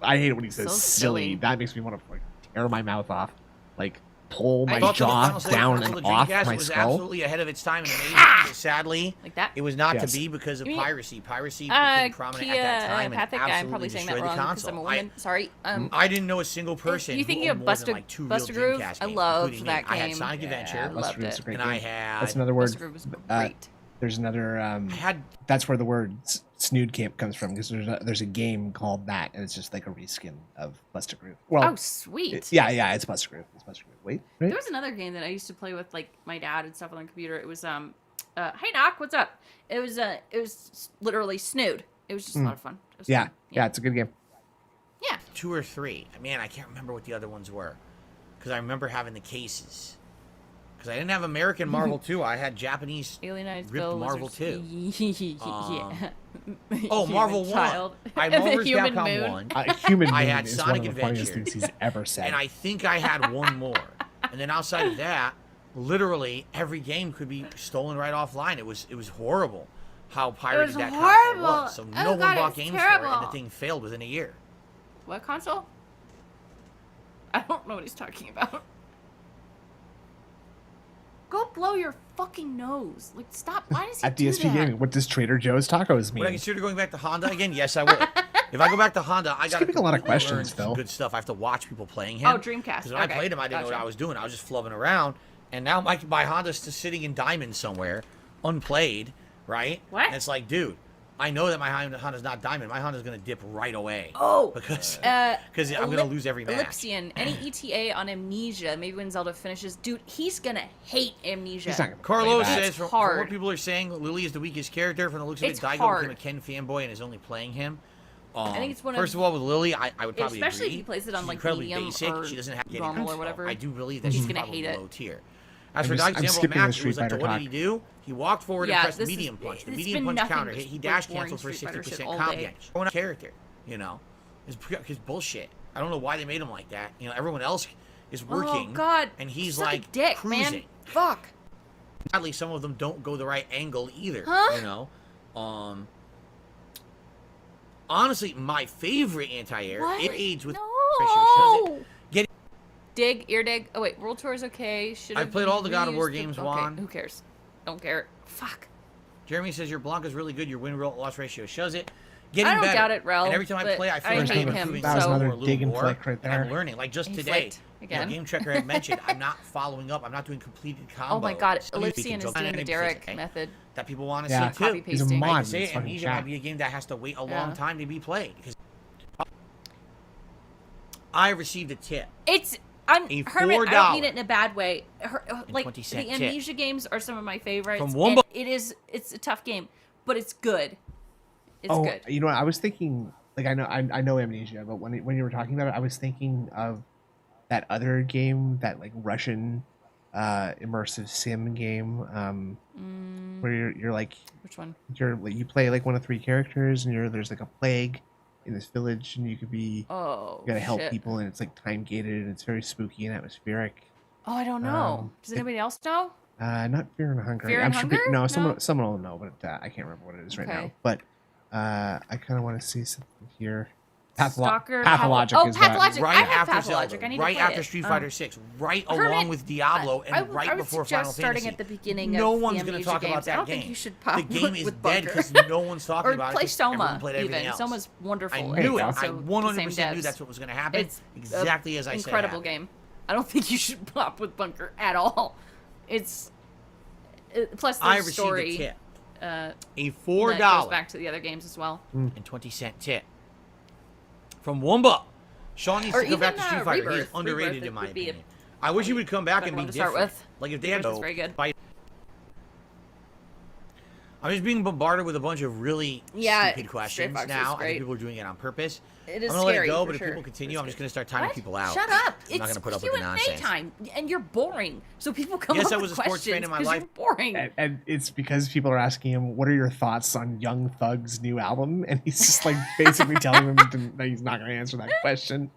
S2: I hate it when he says
S1: So
S2: silly.
S1: silly.
S2: That makes me want to like tear my mouth off, like pull
S1: I
S2: my
S3: Thought that the
S2: jaw
S3: final stage
S2: down
S3: console
S2: and
S3: of
S2: off
S3: Dreamcast
S2: my
S3: was
S2: skull.
S3: absolutely ahead of its time and amazing. but Sadly,
S1: Like that?
S3: it was not
S2: Yes.
S3: to be because of
S1: You mean-
S3: piracy. Piracy became prominent
S1: Kia,
S3: at that time and
S1: Pathic guy. I'm
S3: absolutely
S1: probably saying that
S3: destroyed the
S1: wrong because I'm a
S3: console.
S1: woman. Sorry.
S3: I didn't know a single person
S1: You think
S3: who
S1: you
S3: owned
S1: have
S3: more
S1: Buster-
S3: than like 2
S1: Buster
S3: real
S1: Groove?
S3: Dreamcast
S1: I
S3: games,
S1: loved
S3: including
S1: that
S3: me. I had
S1: game.
S3: Sonic
S1: Yeah,
S3: Adventure,
S1: I loved
S2: Buster Groove's
S1: it.
S2: a great
S3: and I
S2: game.
S3: had
S2: That's another word.
S1: Buster Groove was great.
S2: There's another.
S3: I had
S2: That's where the word snood camp comes from because there's a game called that and it's just like a reskin of Buster Groove. Well,
S1: Oh, sweet.
S2: yeah, it's Buster Groove. It's Buster Groove. Wait, right?
S1: There was another game that I used to play with like my dad and stuff on the computer. It was hey Doc, what's up? It was literally Snood. It was just a lot of fun. It was
S2: Yeah,
S1: fun.
S2: yeah, it's a good game.
S1: Yeah.
S3: 2 or 3. Man, I can't remember what the other ones were because I remember having the cases. Because I didn't have American Marvel 2. I had Japanese
S1: Alienized
S3: ripped
S1: Bill
S3: Marvel
S1: was
S3: 2.
S1: yeah.
S3: Oh,
S1: Human
S3: Marvel
S1: child.
S3: 1. I
S1: The
S3: Marvel's
S1: Human
S3: Capcom
S1: Moon.
S3: 1.
S2: Human
S3: I
S2: Moon
S3: had
S2: is
S3: Sonic
S2: one of the funniest
S3: Adventure.
S2: things he's ever said.
S3: And I think I had one more. And then outside of that, literally every game could be stolen right offline. It was horrible how pirated
S1: was
S3: that console
S1: horrible.
S3: was. So
S1: Oh
S3: no one
S1: God,
S3: bought
S1: it's
S3: games for it,
S1: terrible.
S3: and the thing failed within a year.
S1: What console? I don't know what he's talking about. Go blow your fucking nose. Like, stop. Why does he
S2: At
S1: do
S2: DSP
S1: that?
S2: Gaming, what does Trader Joe's Tacos mean?
S3: Would I consider going back to Honda again? Yes, I would. If I go back to Honda, I got
S2: giving a lot of questions, Phil.
S3: Good stuff. I have to watch people playing him.
S1: Oh, Dreamcast.
S3: Because when I
S1: Okay,
S3: played him, I didn't know what
S1: gotcha.
S3: I was doing. I was just flubbing around. And now my Honda's just sitting in Diamond somewhere, unplayed, right?
S1: What?
S3: And it's like, dude, I know that my Honda's not Diamond. My Honda's going to dip right away.
S1: Oh,
S3: Because I'm
S1: Ellip-
S3: going to lose every match.
S1: Ellipsian, any ETA on Amnesia, maybe when Zelda finishes. Dude, he's gonna hate Amnesia.
S2: He's not gonna
S3: Carlos
S2: play that.
S3: says, from
S1: hard.
S3: what people are saying, Lily is the weakest character. From the looks of
S1: It's
S3: it, Daigo
S1: hard.
S3: became a Ken fanboy and is only playing him.
S1: think it's one of-
S3: First of all, with Lily, I would probably
S1: Especially if
S3: agree.
S1: he plays it on,
S3: She's
S1: like,
S3: incredibly
S1: medium
S3: basic.
S1: or
S3: She doesn't have to get
S1: normal
S3: into
S1: or whatever.
S3: I do believe that
S1: He's
S3: she's
S1: gonna
S3: probably
S1: hate it.
S3: low tier. As
S2: I'm
S3: for
S2: just-
S3: Daigo's
S2: I'm
S3: example
S2: skipping the
S3: match, it
S2: Street
S3: was like,
S2: Fighter
S3: what did
S2: talk.
S3: he do? He walked forward
S1: Yeah,
S3: and pressed
S1: this
S3: medium
S1: is-
S3: punch. The
S1: it's
S3: medium
S1: been
S3: punch
S1: nothing
S3: counter hit.
S1: but,
S3: He
S1: like,
S3: dash
S1: boring
S3: canceled for a
S1: Street Fighter
S3: 60%
S1: shit all
S3: comp
S1: day.
S3: damage. Going character, you know? His bullshit. I don't know why they made him like that. You know, everyone else is working.
S1: Oh God,
S3: And he's
S1: suck a
S3: like
S1: dick,
S3: cruising.
S1: man. Fuck.
S3: Sadly, some of them don't go the right angle either.
S1: Huh?
S3: You know? Honestly, my favorite anti-air,
S1: What?
S3: it aids with shows
S1: No.
S3: it. Get
S1: Dig, ear dig. Oh wait, World Tour is okay. Should
S3: I've played all the God of War
S1: reused
S3: games,
S1: Okay,
S3: Juan.
S1: who cares? Don't care. Fuck.
S3: Jeremy says your Blanca's really good. Your win-loss ratio shows it. Getting
S1: I don't
S3: better.
S1: doubt it, Rel,
S3: And every time I
S1: but
S3: play, I feel
S1: I
S3: like
S1: hate
S3: I'm
S1: him,
S3: improving
S1: That was
S3: more,
S2: another
S3: a little
S2: dig and
S3: more,
S2: flick right
S3: and I'm
S2: there.
S3: learning. Like just
S1: He
S3: today,
S1: flicked
S3: you
S1: again.
S3: know, Game Checker had mentioned I'm not following up. I'm not doing completed combos.
S1: Oh my God,
S3: So you can
S1: Ellipsian is
S3: jump
S1: doing
S3: in
S1: the
S3: and
S1: Derek
S3: okay,
S1: method.
S3: that people want to
S2: Yeah.
S3: see too.
S1: Copy
S2: He's a
S1: pasting.
S2: mod.
S3: I
S2: in
S3: can say
S2: this fucking
S3: Amnesia
S2: chat.
S3: might be a game that has to wait a
S1: Yeah.
S3: long time to be played. Because I received a tip.
S1: It's
S3: A
S1: Hermit, I don't mean it in a bad way. Like
S3: 20-cent
S1: the
S3: tip.
S1: Amnesia games are some of my favorites.
S3: From
S1: and
S3: Womba.
S1: it's a tough game, but it's good. It's
S2: Oh,
S1: good.
S2: you know what? I was thinking, like, I know Amnesia, but when you were talking about it, I was thinking of that other game, that like Russian immersive sim game, where you're like,
S1: Which one?
S2: you play like one of 3 characters, and there's like a plague in this village, and you gotta help people, and it's like time gated, and it's very spooky and atmospheric.
S1: Oh, I don't know. Does anybody else know?
S2: Not Fear and Hunger.
S1: Fear and Hunger?
S2: No,
S1: No?
S2: someone will know, but I can't remember what it is right now.
S1: Okay.
S2: But I kind of want to see something here.
S1: Stalker.
S2: Pathologic is
S1: Pathologic.
S3: Right
S1: I have
S3: after
S1: Pathologic.
S3: Zelda,
S1: I need to
S3: right
S1: play
S3: after
S1: it.
S3: Street Fighter 6, right
S1: Hermit,
S3: along with Diablo, and
S1: I
S3: right
S1: would
S3: before
S1: suggest
S3: Final
S1: starting
S3: Fantasy.
S1: at the beginning
S3: No
S1: of
S3: one's
S1: the
S3: going to
S1: Amnesia
S3: talk
S1: games.
S3: about that
S1: I don't
S3: game.
S1: think you should pop
S3: The game is
S1: with
S3: dead
S1: Bunker.
S3: because no one's talking
S1: Or
S3: about it.
S1: play
S3: 'Cause everyone
S1: Soma,
S3: played everything
S1: even.
S3: else.
S1: Soma's wonderful.
S3: I
S1: and
S3: knew it.
S1: also
S3: I
S1: the
S3: 100%
S1: same
S3: knew
S1: devs.
S3: that's what was going to happen.
S1: It's
S3: exactly as I said.
S1: incredible game. I don't think you should pop with Bunker at all. Plus
S3: I
S1: there's
S3: received
S1: story.
S3: a tip. A
S1: That
S3: $4
S1: goes back to the other games as well.
S3: and 20-cent tip from Woomba. Sean needs
S1: Or
S3: to come back
S1: even,
S3: to Street Fighter. He's
S1: Rebirth.
S3: underrated
S1: Rebirth
S3: in my
S1: would be a
S3: opinion. I wish he would come back
S1: good
S3: and be
S1: one to start
S3: different.
S1: with.
S3: Like if they had
S1: Rebirth is very good.
S3: I'm just being bombarded with a bunch of really stupid
S1: Street
S3: questions
S1: Fox is
S3: now. I
S1: great.
S3: think people are doing it on purpose.
S1: It is
S3: I'm gonna let it
S1: scary,
S3: go,
S1: for
S3: but if
S1: sure.
S3: people continue,
S1: It's
S3: I'm just gonna start timing
S1: What?
S3: people out.
S1: Shut up!
S3: I'm
S1: It's
S3: not gonna put up with the
S1: Q&A
S3: nonsense.
S1: time, and you're boring. So people come
S3: Yes,
S1: up
S3: I
S1: with
S3: was a sports fan
S1: questions
S3: in my
S1: 'cause
S3: life.
S1: You're boring.
S2: And it's because people are asking him, "What are your thoughts on Young Thug's new album?" And he's just like basically telling them that he's not going to answer that question.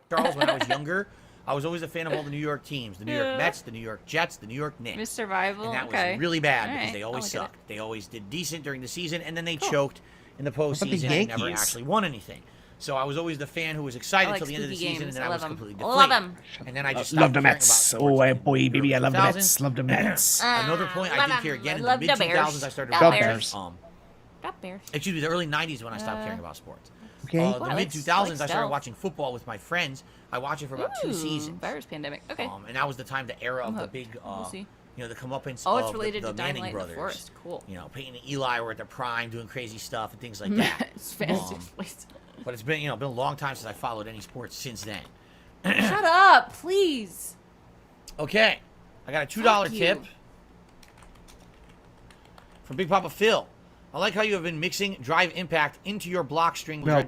S3: Charles, when I was younger, I was always a fan of all the New York teams: the New York
S1: Yeah.
S3: Mets, the New York Jets, the New York Knicks.
S1: Miss Survival.
S3: And that
S1: okay.
S3: was really bad because
S1: Alright,
S3: they
S1: I'll
S3: always
S1: look at
S3: sucked. They always did decent during the season, and then they
S1: Cool.
S3: choked in the
S2: about the
S3: postseason and never
S2: Yankees?
S3: actually won anything. So I was always the fan who was excited
S1: I like
S3: until the end of the
S1: spooky
S3: season,
S1: games.
S3: and then
S1: I
S3: I was
S1: love 'em.
S3: completely
S1: Love
S3: deflated.
S1: 'em.
S3: And then I just
S2: Love
S3: stopped
S2: the
S3: caring about
S2: Mets.
S3: sports
S2: Oh,
S3: in
S2: boy,
S3: the
S2: baby, I love the
S3: 2000s.
S2: Mets. Love the Mets.
S3: Another point I
S1: love
S3: did
S1: 'em.
S3: here again in the
S1: Love the
S3: mid
S1: Bears.
S3: 2000s, I started
S1: Love
S2: the
S3: watching.
S2: Bears.
S1: Got Bears.
S3: Excuse me, the early 90s when I stopped caring about sports.
S2: Okay.
S3: The
S1: Wow, I
S3: mid
S1: like
S3: 2000s, I started
S1: stealth.
S3: watching football with my friends. I watched it for about 2
S1: Ooh,
S3: seasons.
S1: Virus pandemic. Okay.
S3: And that was the time, the era of the
S1: hooked.
S3: big,
S1: We'll see.
S3: you know, the comeuppance
S1: Oh, it's
S3: of
S1: related
S3: the
S1: to Dying
S3: Manning
S1: Light in the
S3: brothers.
S1: Forest. Cool.
S3: You know, Peyton and Eli were at their prime doing crazy stuff and things like that.
S1: It's fantastic.
S3: But it's been, been a long time since I followed any sports since then.
S1: Shut up, please.
S3: Okay, I got a $2
S1: Fuck you.
S3: tip from Big Papa Phil. I like how you have been mixing Drive Impact into your block string
S2: Well-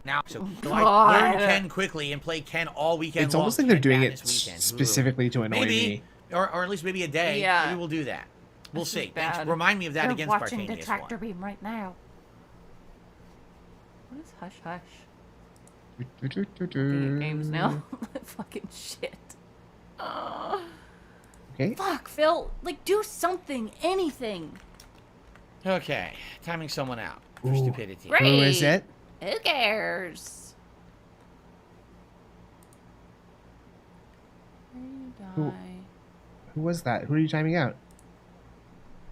S3: now. So
S1: God.
S3: I learn Ken quickly and play Ken all weekend
S2: It's
S3: long.
S2: almost like they're
S3: Ken
S2: doing it
S3: Madness weekend.
S2: specifically to annoy
S3: Maybe,
S2: me.
S3: or at least maybe a day.
S1: Yeah.
S3: Maybe we'll do that. We'll
S1: This is
S3: see. Thanks.
S1: bad.
S3: Remind me of that
S1: You're
S3: against
S1: watching
S3: Spartanius
S1: Detractor
S3: one.
S1: Beam right now. What is Hush Hush? Games now. Fucking shit.
S2: Okay.
S1: Fuck, Phil. Like, do something. Anything.
S3: Okay, timing someone out for
S2: Ooh.
S3: stupidity.
S1: Great.
S2: Who is it?
S1: Who cares?
S2: Who- Who was that? Who are you timing out?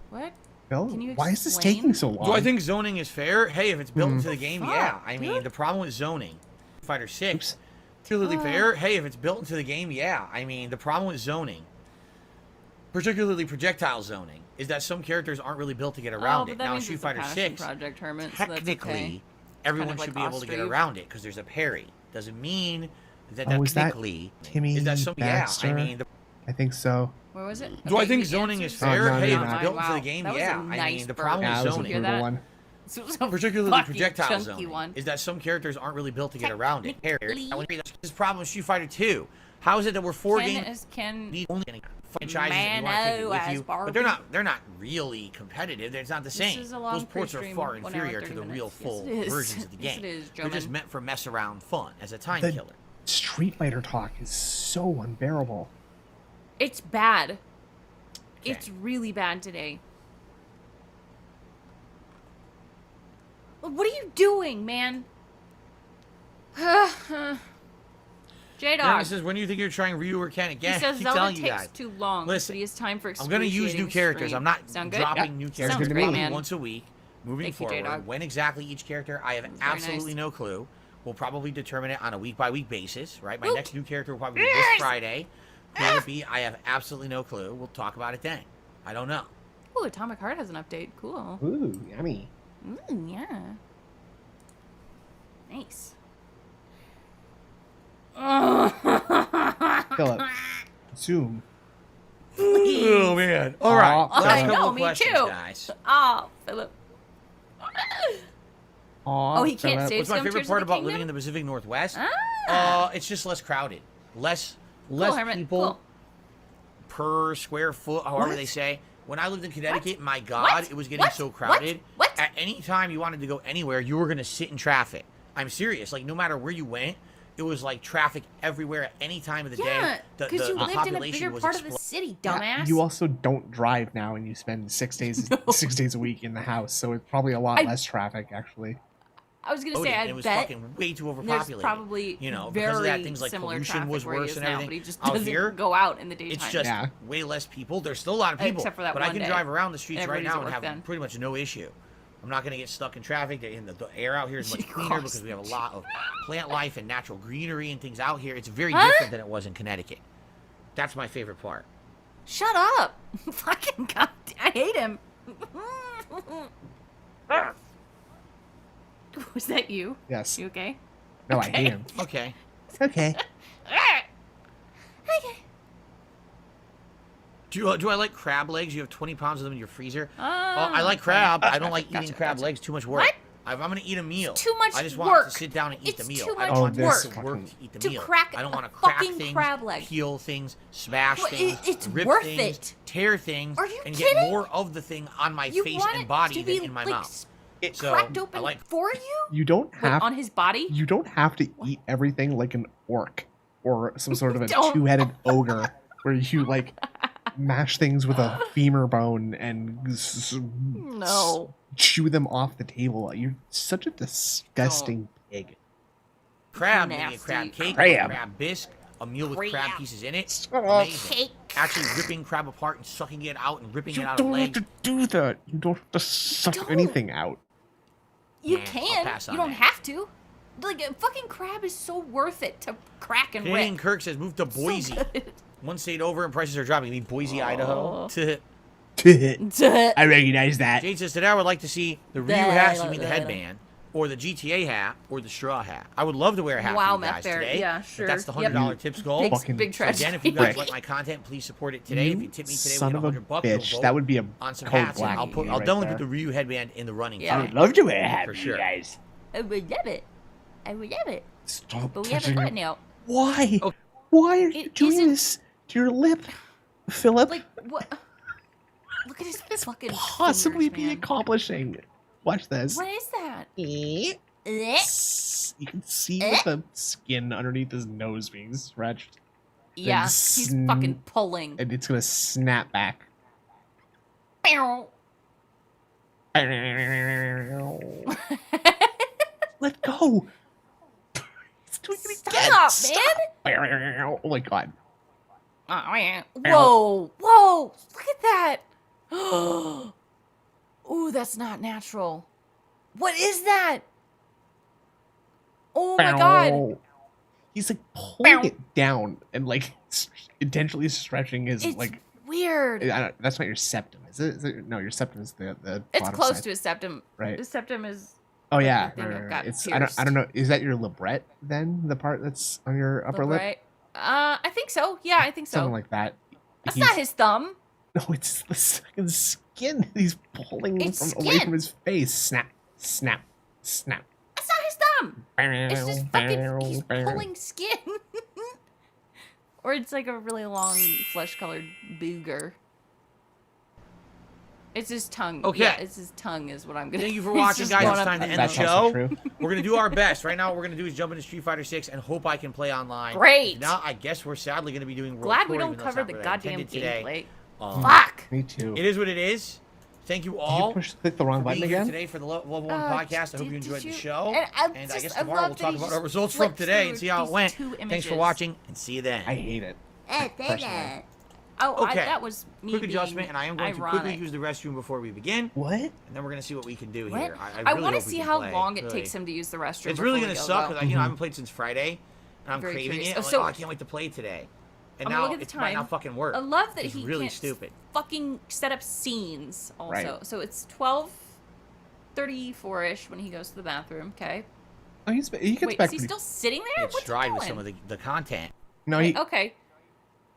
S1: What?
S2: Phil?
S1: Can you
S2: Why is this
S1: explain?
S2: taking so long?
S3: Do I think zoning is fair? Hey, if it's built into the game, yeah.
S1: Fuck,
S3: I mean,
S1: dude.
S3: the problem with zoning, Fighter 6,
S2: Oops.
S3: particularly fair. Hey, if it's built into the game, yeah. I mean, the problem with zoning, particularly projectile zoning, is that some characters aren't really built to get around it. Now, in Street Fighter 6,
S1: Project Hermit, so that's
S3: technically,
S1: okay.
S3: everyone
S1: Kind of
S3: should
S1: like
S3: be able to get
S1: Ostreve.
S3: around it because there's a parry. Doesn't mean that
S2: Oh, is that
S3: technically
S2: Timmy
S3: is that some
S2: Baxter?
S3: yeah. I mean,
S2: I think so.
S1: Where was it?
S3: do I
S1: Okay,
S3: think
S1: the
S3: zoning is
S1: answers-
S3: fair?
S2: Oh, no,
S3: Hey,
S2: no,
S3: if it's
S2: no.
S3: built into
S1: Wow,
S3: the game,
S1: that was
S3: yeah.
S1: a
S3: I mean,
S1: nice
S3: the
S1: burn.
S3: problem
S2: Yeah,
S3: with
S2: that was a
S3: zoning,
S1: Hear
S2: brutal
S1: that?
S2: one.
S1: This was a
S3: particularly
S1: fucking
S3: projectile
S1: chunky
S3: zoning,
S1: one.
S3: is that some characters aren't really built to get around it.
S1: Technically.
S3: This problem with Street Fighter 2. How is it that we're 4
S1: Ken
S3: games
S1: is Ken.
S3: need only franchises and you want to take it
S1: Mano
S3: with
S1: as
S3: you,
S1: Barbie.
S3: but they're not really competitive. It's not the same.
S1: is a long
S3: Those ports are
S1: pre-stream,
S3: far
S1: 1 hour,
S3: inferior to
S1: 30
S3: the real
S1: minutes. Yes,
S3: full
S1: it is.
S3: versions of the
S1: Yes,
S3: game.
S1: it is,
S3: They're just
S1: German.
S3: meant for mess around fun as a time
S2: The-
S3: killer.
S2: Street Fighter talk is so unbearable.
S1: It's bad.
S3: Okay.
S1: It's really bad today. What are you doing, man? J-Dog.
S3: Jeremy says, when do you think you're trying Ryu or Ken again?
S1: He says
S3: Keep
S1: Zelda
S3: telling you
S1: takes
S3: guys.
S1: too long.
S3: Listen,
S1: but he has time for
S3: I'm going to use new
S1: excruciating
S3: characters.
S1: stream.
S3: I'm not
S1: Sound good?
S3: dropping
S2: Yeah.
S3: new
S2: Sounds
S3: characters.
S2: good to me.
S3: Probably
S1: man.
S3: once a week. Moving
S1: Thank you,
S3: forward,
S1: J-Dog.
S3: when exactly each character, I have
S1: Very
S3: absolutely
S1: nice.
S3: no clue. We'll probably determine it on a week-by-week basis, right? My
S1: Oop.
S3: next new character will probably be this Friday. Who will it be? I have absolutely no clue. We'll talk about it then. I don't know.
S1: Ooh, Atomic Heart has an update. Cool.
S2: Ooh, yummy.
S1: Yeah. Nice.
S2: Philip, zoom.
S3: Oh man! All right,
S2: Aw,
S3: last
S1: I
S3: couple
S1: know,
S3: of
S1: me
S3: questions,
S1: too.
S3: guys.
S1: Oh, Philip.
S2: Aw,
S1: Oh, he can't
S2: Philip.
S1: save
S3: What's my
S1: some
S3: favorite
S1: Tears of
S3: part
S1: the
S3: about
S1: Kingdom?
S3: living in the Pacific Northwest?
S1: Ah.
S3: It's just less crowded, less
S1: Hermit,
S3: people
S1: cool.
S3: per square foot, however
S2: What?
S3: they say. When I lived in Connecticut, my God,
S1: What?
S3: it was getting
S1: What?
S3: so crowded.
S1: What?
S3: At any time you wanted to go anywhere, you were gonna sit in traffic. I'm serious. Like no matter where you went, it was like traffic everywhere at any time of the
S1: Yeah,
S3: day.
S1: because you lived in a
S3: population
S1: bigger
S3: was
S1: part of the
S3: explo-
S1: city,
S2: Yeah,
S1: dumbass.
S2: you also don't drive now, and you spend 6 days 6 days a week in the house, so it's probably a lot less traffic actually.
S1: I was gonna say,
S3: loaded,
S1: I
S3: and it was
S1: bet
S3: fucking way too
S1: there's
S3: overpopulated.
S1: probably
S3: you know,
S1: very
S3: because of that, things like
S1: similar
S3: pollution
S1: traffic
S3: was
S1: where he
S3: worse
S1: is
S3: and
S1: now,
S3: everything.
S1: but he just
S3: Out
S1: doesn't
S3: here,
S1: go out in the daytime.
S3: it's just
S2: Yeah.
S3: way less people. There's still a lot of people,
S1: Except for that
S3: but I
S1: one
S3: can
S1: day.
S3: drive around the streets
S1: And
S3: right
S1: everybody's
S3: now
S1: at
S3: and have
S1: work then.
S3: pretty much no issue. I'm not going to get stuck in traffic. The air out here is much cleaner because we have a lot of plant life and natural greenery and things out here. It's very different than it was in Connecticut. That's my favorite part.
S1: Shut up! Fucking god, I hate him. Was that you?
S2: Yes.
S1: You okay?
S2: No, I
S1: Okay.
S2: hate him.
S3: Okay.
S2: Okay.
S1: Okay.
S3: Do I like crab legs? You have 20 pounds of them in your freezer.
S1: Ah,
S3: I like crab. I don't like
S2: Gotcha,
S3: eating crab
S2: gotcha.
S3: legs. Too much work.
S1: What?
S3: If I'm gonna eat a meal,
S1: too much
S3: I just want
S1: work.
S3: to sit down and eat
S1: It's
S3: the meal.
S1: too
S3: I don't
S1: much
S3: want
S2: this
S3: to
S2: fucking-
S3: work to eat the
S1: to
S3: meal.
S1: crack
S3: I don't want
S1: a
S3: to crack
S1: fucking
S3: things,
S1: crab leg.
S3: peel things, smash
S1: Well,
S3: things,
S1: it's
S3: rip
S1: worth
S3: things,
S1: it.
S3: tear things,
S1: Are you
S3: and
S1: kidding?
S3: get more of the thing on my
S1: You
S3: face
S1: want
S3: and
S1: it
S3: body
S1: to
S3: than
S1: be
S3: in my
S1: like
S3: mouth. So
S1: cracked
S3: I
S1: open
S3: like.
S1: for you?
S2: You don't
S1: Wait,
S2: have
S1: on his body?
S2: you don't have to eat everything like an orc or some sort of a
S1: Don't.
S2: two-headed ogre where you like mash things with a femur bone and
S1: No.
S2: chew them off the table. You're such a disgusting pig.
S3: Crab, maybe a
S1: Nasty.
S3: crab cake,
S4: Crab.
S3: a crab bisque, a meal with crab
S1: Crab.
S3: pieces in it.
S2: Stop.
S3: Amazing.
S1: Cake.
S3: Actually ripping crab apart and sucking it out and ripping
S2: You
S3: it out of
S2: don't have
S3: legs.
S2: to do that. You don't have to suck
S1: Don't.
S2: anything out.
S1: You
S3: Nah, I'll
S1: can.
S3: pass
S1: You
S3: on
S1: don't
S3: that.
S1: have to. Like, a fucking crab is so worth it to crack and
S3: Canadian
S1: rip.
S3: Kirk says move to
S1: So
S3: Boise.
S1: good.
S3: One state over and prices are dropping. You mean Boise, Idaho?
S2: I recognize that.
S3: Jade says today I would like to see the Ryu hats. You mean the headband, or the GTA hat, or the straw hat. I would love to wear a hat
S1: Wow,
S3: for you guys
S1: Matt Bear.
S3: today.
S1: Yeah,
S3: If
S1: sure.
S3: that's the
S1: Yep.
S3: $100 tips goal.
S1: Big,
S2: Fucking-
S1: big
S3: So
S1: trash.
S3: again, if you guys
S2: Rick.
S3: like my content, please support it today. If you tip me today,
S2: son
S3: we
S2: of
S3: get
S2: a
S3: $100.
S2: bitch.
S3: We'll
S2: That
S3: vote
S2: would be a
S3: on some
S2: code
S3: hats.
S2: black.
S3: I'll
S2: right
S3: definitely
S2: there.
S3: put the Ryu headband in the running.
S1: Yeah.
S3: for
S4: I
S3: you.
S4: would love to wear a hat
S3: For
S4: for
S3: sure.
S4: you guys.
S1: I would love it. I would love it.
S2: Stop
S1: But we haven't
S2: touching
S1: gotten
S2: it.
S1: out.
S2: Why?
S3: Okay.
S2: Why are you
S1: It
S2: doing
S1: isn't-
S2: this to your lip, Philip?
S1: Like, what? Look at his fucking
S2: Possibly
S1: fingers,
S2: be
S1: man.
S2: accomplishing. Watch this.
S1: What is that?
S2: You can see the skin underneath his nose being stretched,
S1: Yeah, he's fucking pulling.
S2: and it's gonna snap back. Let go. It's doing it again.
S1: Stop, man!
S2: Oh my god.
S1: Whoa, whoa! Look at that! Ooh, that's not natural. What is that? Oh my god!
S2: He's like pulling it down and like intentionally stretching his
S1: It's
S2: like.
S1: weird.
S2: That's not your septum, is it? No, your septum is the
S1: It's
S2: bottom
S1: close
S2: side.
S1: to his septum.
S2: Right.
S1: His septum is.
S2: Oh yeah,
S1: thing that got
S2: It's
S1: pierced.
S2: I don't know. Is that your labret then? The part that's on your upper lip,
S1: Right. I think so. Yeah, I think so.
S2: something like that.
S1: That's
S2: He's-
S1: not his thumb.
S2: No, it's the second skin. He's pulling
S1: It's
S2: away
S1: skin.
S2: from his face. Snap, snap, snap.
S1: That's not his thumb. It's just fucking. He's pulling skin. Or it's like a really long flesh-colored booger. It's his tongue.
S3: Okay.
S1: Yeah, it's his tongue is what I'm gonna.
S3: Thank you for
S1: He's
S3: watching,
S1: just
S3: guys.
S1: going
S3: It's
S1: up
S3: time to
S1: his
S3: end the
S2: That's
S1: nose.
S2: also
S3: show.
S2: true.
S3: We're gonna do our best. Right now, what we're gonna do is jump into Street Fighter 6 and hope I can play online.
S1: Great.
S3: Now, I guess we're sadly gonna be doing World
S1: Glad we
S3: Tour,
S1: don't
S3: even though it's
S1: cover
S3: not
S1: the
S3: what I
S1: goddamn
S3: intended today.
S1: gameplay.
S3: Um,
S1: Fuck.
S2: Me too.
S3: It is what it is. Thank you
S2: Did
S3: all
S2: you click the wrong
S3: for
S2: button
S3: being here
S2: again?
S3: today for the Level 1 podcast. I hope you enjoyed the show.
S1: And
S3: And I
S1: just-
S3: guess
S1: I
S3: tomorrow
S1: love
S3: we'll
S1: that
S3: talk
S1: he
S3: about
S1: just
S3: our results from
S1: flipped
S3: today
S1: through
S3: and see how it
S1: these
S3: went.
S1: two
S3: Thanks for
S1: images.
S3: watching and see you then.
S2: I hate it. Personally.
S1: Oh,
S3: Okay.
S1: that was me
S3: Quick
S1: being
S3: adjustment, and I am going
S1: ironic.
S3: to quickly use the restroom before we begin,
S2: What?
S3: and then we're going to see what we can do
S1: What?
S3: here.
S1: I
S3: really
S1: want to
S3: hope we
S1: see
S3: can
S1: how
S3: play,
S1: long it
S3: really.
S1: takes him to use the restroom.
S3: It's really
S1: going
S3: gonna
S1: to
S3: suck because I haven't played since Friday, and I'm
S1: Very
S3: craving
S1: curious.
S3: it.
S1: Oh,
S3: I'm like,
S1: so-
S3: oh, I can't wait to play today. And
S1: I'm gonna
S3: now
S1: look at the
S3: it might
S1: time.
S3: not fucking work.
S1: I love that
S3: It's
S1: he
S3: really
S1: can't
S3: stupid.
S1: fucking set up scenes also.
S2: Right.
S1: So it's 12:34ish when he goes to the bathroom. Okay.
S2: Oh, he gets
S1: Wait,
S2: back
S1: is he
S2: pretty.
S1: still sitting there?
S3: It's
S1: What's he
S3: tried
S1: doing?
S3: with some of the content.
S2: No, he.
S1: Okay.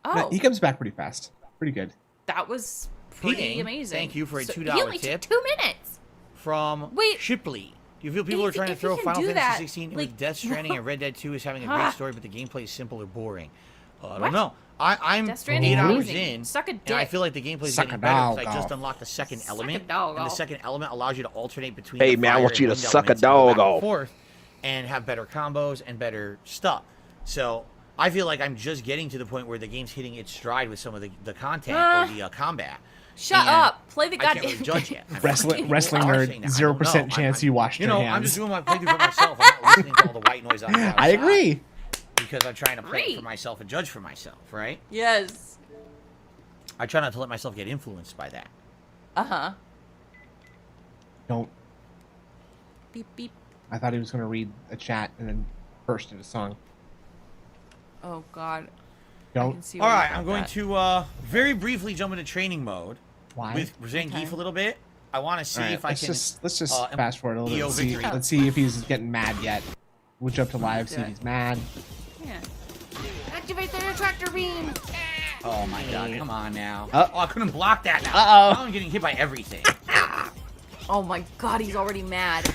S1: Oh,
S2: No, he comes back pretty fast. Pretty good.
S1: that was pretty
S3: Peeing,
S1: amazing.
S3: thank you for a $2
S1: he only
S3: tip.
S1: took 2 minutes.
S3: From
S1: Wait.
S3: Shipley. Do you feel people are trying to
S1: if
S3: throw
S1: you can
S3: Final
S1: do
S3: Fantasy
S1: that,
S3: 16
S1: like-
S3: with Death Stranding and Red Dead 2 is having a great story, but the gameplay is simple or boring? I
S1: What?
S3: don't know. I'm
S1: Death Stranding
S3: 8
S1: is
S3: hours
S1: amazing.
S3: in,
S1: Suck a
S3: and I
S1: dick.
S3: feel like the gameplay is
S2: Suck
S3: getting
S2: a
S3: better because I
S2: dog.
S3: just unlocked the second
S1: Suck a
S3: element,
S1: dog
S3: and the
S1: off.
S3: second element allows you to alternate between
S4: Hey,
S3: the
S4: man, I
S3: fire
S4: want you
S3: and
S4: to
S3: wind
S4: suck a
S3: elements and go
S4: dog
S3: back and
S4: off.
S3: forth and have better combos and better stuff. So I feel like I'm just getting to the point where the game's hitting its stride with some of the content or the combat.
S1: Shut
S3: And
S1: up. Play the
S3: I can't
S1: goddamn
S3: really judge yet. I mean,
S2: Wrestling
S3: people are saying
S2: nerd,
S3: that. I
S2: 0%
S3: don't know.
S2: chance you washed
S3: You
S2: your
S3: know,
S2: hands.
S3: I'm just doing my playthrough for myself. I'm not listening to all the white noise on the outside.
S2: I agree.
S3: Because I'm trying to play it
S1: Agree.
S3: for myself and judge for myself, right?
S1: Yes.
S3: I try not to let myself get influenced by that.
S1: Uh-huh.
S2: Don't.
S1: Beep, beep.
S2: I thought he was going to read a chat and then burst into song.
S1: Oh, God. I
S2: Don't.
S1: can see
S3: All
S1: where
S3: right,
S1: you
S3: I'm
S1: got
S3: going
S1: that.
S3: to very briefly jump into training mode
S2: Why?
S3: with Zangief a little bit. I want to see
S2: All right,
S3: if I can.
S2: let's just fast forward a little
S3: EO
S2: bit. See,
S3: victory.
S2: let's see if he's getting mad yet. We'll jump to live, see if he's mad.
S1: Yeah. Activate the detractor beam.
S3: Oh my god, come on now.
S2: Oh.
S3: Oh, I couldn't block that now.
S2: Uh-oh.
S3: Now I'm getting hit by everything.
S1: Oh my God, he's already mad.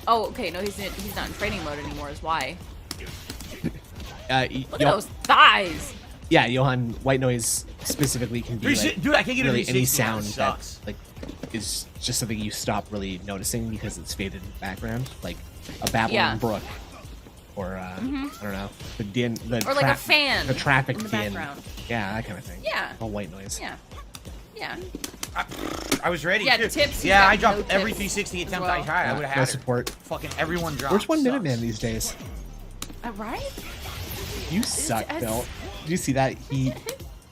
S1: Oh, okay. No, he's not in training mode anymore. Is why. Look at those thighs.
S2: Yeah, Johan, white noise specifically can be like,
S3: Dude, I can't get
S2: really
S3: a
S2: any
S3: 360.
S2: sound
S3: That
S2: that
S3: sucks.
S2: like is just something you stop really noticing because it's faded in the background, like a babbling brook, or I don't know, the din,
S1: Or like a fan
S2: the traffic
S1: in the
S2: din,
S1: background.
S2: yeah, that kind of thing.
S1: Yeah.
S2: All white noise.
S1: Yeah. Yeah.
S3: I was ready.
S1: Yeah,
S3: too.
S1: tips,
S3: Yeah, I
S1: he's got
S3: dropped
S1: no
S3: every
S1: tips
S3: 360
S1: as
S3: attempt
S1: well.
S3: I had. I would have
S2: No
S3: had her.
S2: support.
S3: Fucking everyone dropped.
S2: Where's one
S3: Sucks.
S2: Minuteman these days?
S1: Right?
S2: You suck,
S1: it's-
S2: Bill. Did you see that he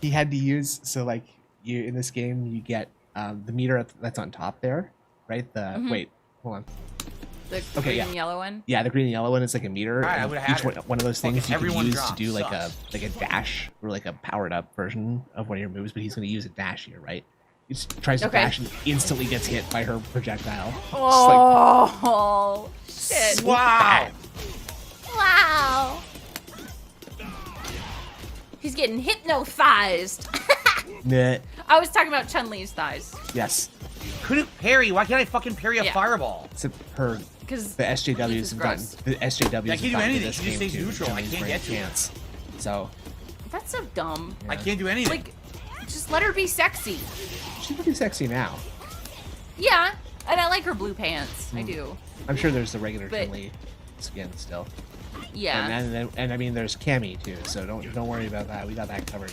S2: had to use like you in this game you get the meter that's on top there, right? The wait, hold on.
S1: The
S2: Okay,
S1: green
S2: yeah.
S1: and yellow one.
S2: Yeah, the green and yellow one is like a meter.
S3: Alright, I
S2: and
S3: would've had
S2: each
S3: her.
S2: one of those things
S3: Fucking
S2: you can
S3: everyone
S2: use
S3: dropped.
S2: to do like
S3: Sucks.
S2: a dash or like a powered up version of one of your moves, but he's going to use a dash here, right? He just tries to
S1: Okay.
S2: dash and instantly gets hit by her projectile.
S1: Oh, shit.
S3: Wow.
S1: Wow. He's getting hypnotized.
S2: Nah.
S1: I was talking about Chun-Li's thighs.
S2: Yes.
S3: Couldn't parry. Why can't I fucking parry a
S1: Yeah.
S3: fireball?
S2: Except her
S1: Because
S2: the SJWs
S1: is
S2: have gotten
S1: gross.
S2: the SJWs
S3: I
S2: have
S3: can't do
S2: gotten to
S3: anything.
S2: this
S3: She just
S2: game
S3: stays
S2: too.
S3: neutral. I
S2: Johnny's
S3: can't
S2: very
S3: get to her.
S2: chance. So
S1: that's so dumb.
S3: I can't do anything.
S1: Like, just let her be sexy.
S2: she's pretty sexy now.
S1: Yeah, and I like her blue pants. I do.
S2: I'm sure there's the regular
S1: But-
S2: Chun-Li skin still.
S1: Yeah.
S2: And I mean there's Cammy too, so don't worry about that. We got that covered.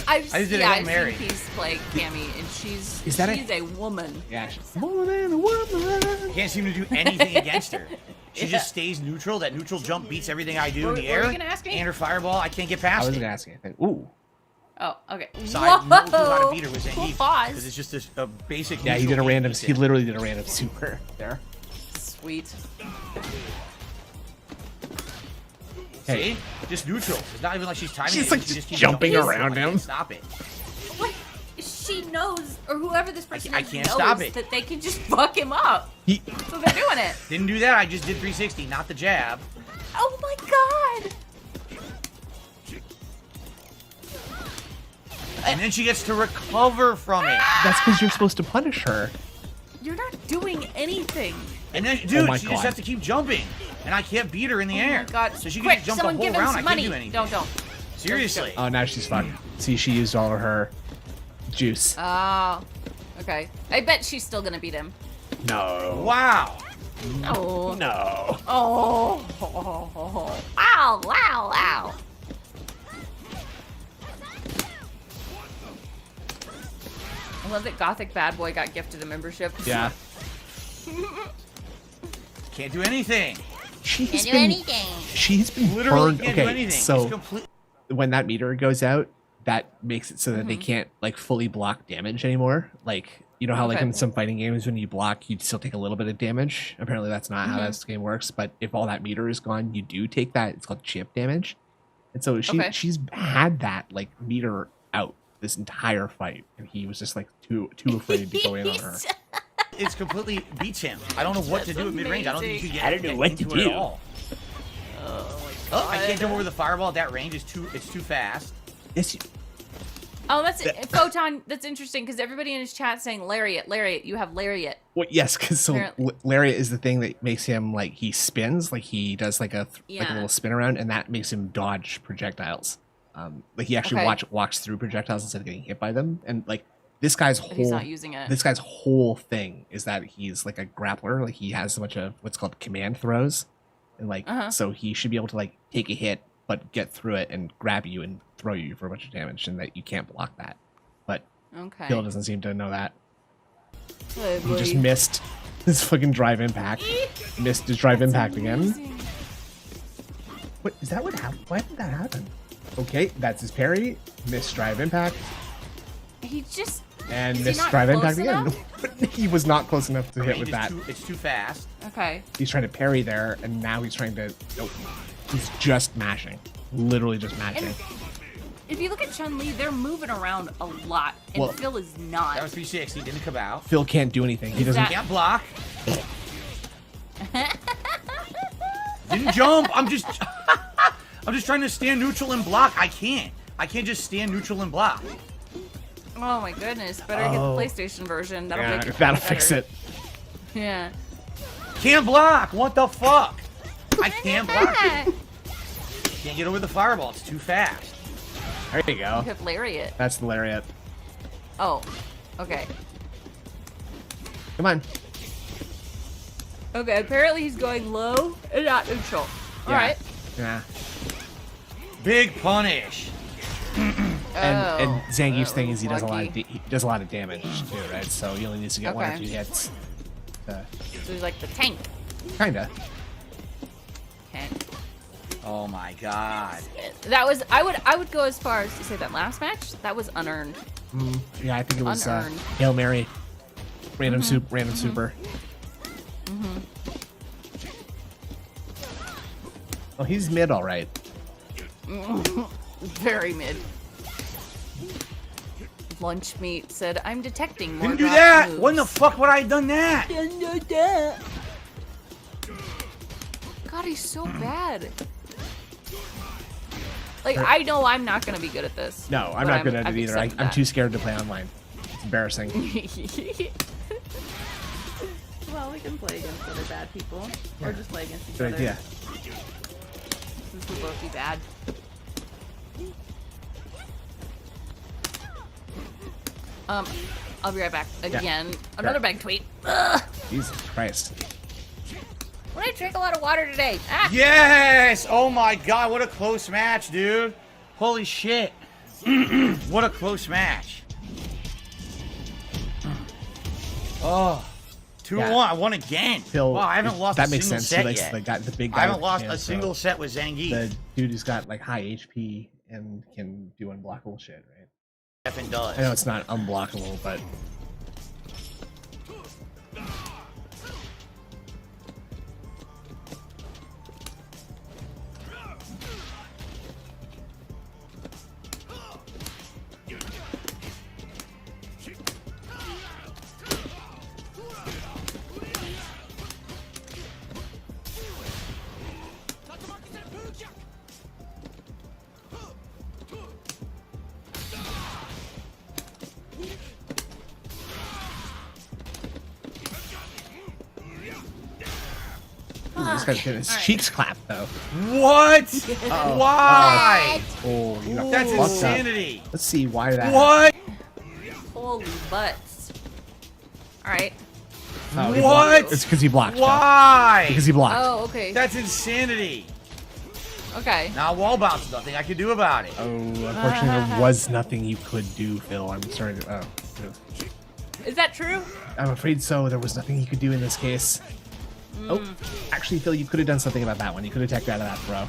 S1: I've
S3: I just did a
S1: yeah,
S3: Hail
S1: I've
S3: Mary.
S1: seen Peace play Cammy, and she's
S2: Is that
S1: a woman.
S2: Yeah, she's more than a woman.
S3: Can't seem to do anything against her. She just stays neutral. That neutral jump beats everything I do in the
S1: What
S3: air.
S1: were you gonna ask me?
S3: And her fireball, I can't get
S2: I
S3: past
S2: wasn't
S3: it.
S2: gonna ask anything. Ooh.
S1: Oh, okay.
S3: So I have no clue how to
S1: Whoa!
S3: beat her with
S1: Cool
S3: Zangief.
S1: pause.
S3: Because it's just a basic.
S2: Yeah, he
S3: neutral
S2: did a
S3: game
S2: random.
S3: beats
S2: He
S3: it.
S2: literally did a random super there.
S1: Sweet.
S2: Hey.
S3: See? Just neutral. It's not even like she's timing
S2: She's
S3: it.
S2: like
S3: She just keeps
S2: jumping
S3: jumping
S2: around
S3: I can't
S2: him.
S3: Stop it.
S1: What? She knows, or whoever this person
S3: I
S1: is
S3: can't
S1: knows
S3: stop it.
S1: that they can just fuck him up.
S2: He,
S1: So they're doing it.
S3: Didn't do that. I just did 360, not the jab.
S1: Oh my god.
S3: And then she gets to recover from it.
S2: that's because you're supposed to punish her.
S1: You're not doing anything.
S3: And then, dude,
S2: my
S3: she just
S2: God.
S3: has to keep jumping. And I can't beat her in the
S1: Oh
S3: air.
S1: my god.
S3: So she
S1: Quick,
S3: can just jump
S1: someone
S3: the whole
S1: give him
S3: round.
S1: some
S3: I can't
S1: money.
S3: do anything.
S1: Don't.
S3: Seriously.
S2: Oh, now she's fucked. See, she used all of her juice.
S1: Oh. Okay. I bet she's still gonna beat him.
S2: No.
S3: Wow.
S1: No.
S2: No.
S1: Oh. Ow! Ow! Ow! I love that Gothic Bad Boy got gifted a membership.
S2: Yeah.
S3: Can't do anything.
S2: She's been
S3: Literally
S2: burned.
S3: can't do
S2: Okay,
S3: anything.
S2: so
S3: It's complete.
S2: when that meter goes out, that makes it so that they can't like fully block damage anymore. Like you know how like
S1: Okay.
S2: in some fighting games when you block, you still take a little bit of damage. Apparently that's not how this game works. But if all that meter is gone, you do take that. It's called chip damage. And so she's had that like meter out this entire fight, and he was just like too afraid to go in on her.
S3: It's completely beats him. I don't know what to do at mid range. I don't think you can get
S4: I don't know
S3: get
S4: what
S3: into
S4: to
S3: it at
S4: do.
S3: all.
S1: Oh my
S3: Oh, I can't jump over the fireball at that range. It's too fast.
S2: Yes.
S1: Oh, that's it. Photon. That's interesting because everybody in his chat saying lariat, lariat. You have lariat.
S2: Well, yes, because so
S1: Apparently.
S2: lariat is the thing that makes him like he spins, like he does like a little spin around, and that makes him dodge projectiles. Like he actually walks through projectiles instead of getting hit by them, and like this guy's
S1: he's not using it.
S2: This guy's whole thing is that he's like a grappler. Like he has a bunch of what's called command throws, and like so he should be able to like take a hit but get through it and grab you and throw you for a bunch of damage, and that you can't block that. But Phil doesn't seem to know that.
S1: Oh,
S2: he just missed his fucking drive impact. Missed his drive impact again. What is that? What happened? Why did that happen? Okay, that's his parry. Missed drive impact.
S1: He just
S2: and missed drive impact again. He was not close enough to hit with that.
S3: It's too fast.
S1: Okay.
S2: He's trying to parry there, and now he's trying to. Nope. He's just mashing. Literally just mashing.
S1: And if you look at Chun-Li, they're moving around a lot, and Phil is not.
S3: That was 360. Didn't come out.
S2: Phil can't do anything. He doesn't.
S3: Can't block. Didn't jump. I'm just trying to stand neutral and block. I can't just stand neutral and block.
S1: Oh my goodness! Better get the PlayStation version.
S2: That'll fix it.
S1: Yeah.
S3: Can't block. What the fuck? I can't block it. Can't get over the fireball. It's too fast.
S2: There you go.
S1: You have lariat.
S2: That's the lariat.
S1: Oh. Okay.
S2: Come on.
S1: Okay. Apparently he's going low and not neutral. All right.
S2: Yeah.
S3: Big punish.
S2: And Zangief's thing is he does a lot of damage too, right? So he only needs to get 1 or 2 hits.
S1: So he's like the tank.
S2: Kinda.
S1: Okay.
S3: Oh my god.
S1: That was I would go as far as to say that last match that was unearned.
S2: Yeah, I think it was
S1: Unearned.
S2: Hail Mary, random super. Oh, he's mid, all right.
S1: Very mid. Lunch meat said, "I'm detecting more."
S3: Didn't do that. Moves. When the fuck would I have done that?
S1: Didn't do that. God, he's so bad. Like, I know I'm not gonna be good at this.
S2: No, I'm not good at it either. I'm too scared to play online. It's embarrassing.
S1: Well, we can play against other bad people, or just play against each other.
S2: Yeah.
S1: Since we'll both be bad. I'll be right back. Again, another bag tweet. Ugh.
S2: Jesus Christ.
S1: When I drank a lot of water today. Ah.
S3: Yes! Oh my god, what a close match, dude. Holy shit. What a close match. Oh. 2-1. I won again.
S2: Phil,
S3: wow, I haven't lost a single set yet.
S2: The big guy
S3: I haven't lost a single set with Zangief.
S2: The dude who's got like high HP and can do unblockable shit, right?
S3: Effing does.
S2: I know it's not unblockable, but this guy's getting his cheeks clapped though.
S3: What? Why?
S2: Oh, you got
S3: that's
S2: fucked
S3: insanity.
S2: Up. Let's see why that.
S3: What?
S1: Holy butts. Alright.
S2: Oh,
S3: what?
S2: It's because he blocked.
S3: Why?
S2: Because he blocked.
S1: Oh, okay.
S3: That's insanity.
S1: Okay.
S3: Now wall bounce is nothing I can do about it.
S2: Oh, unfortunately, there was nothing you could do, Phil. I'm sorry.
S1: Is that true?
S2: I'm afraid so. There was nothing you could do in this case. Oh, actually, Phil, you could have done something about that one. You could have teched out of that throw. I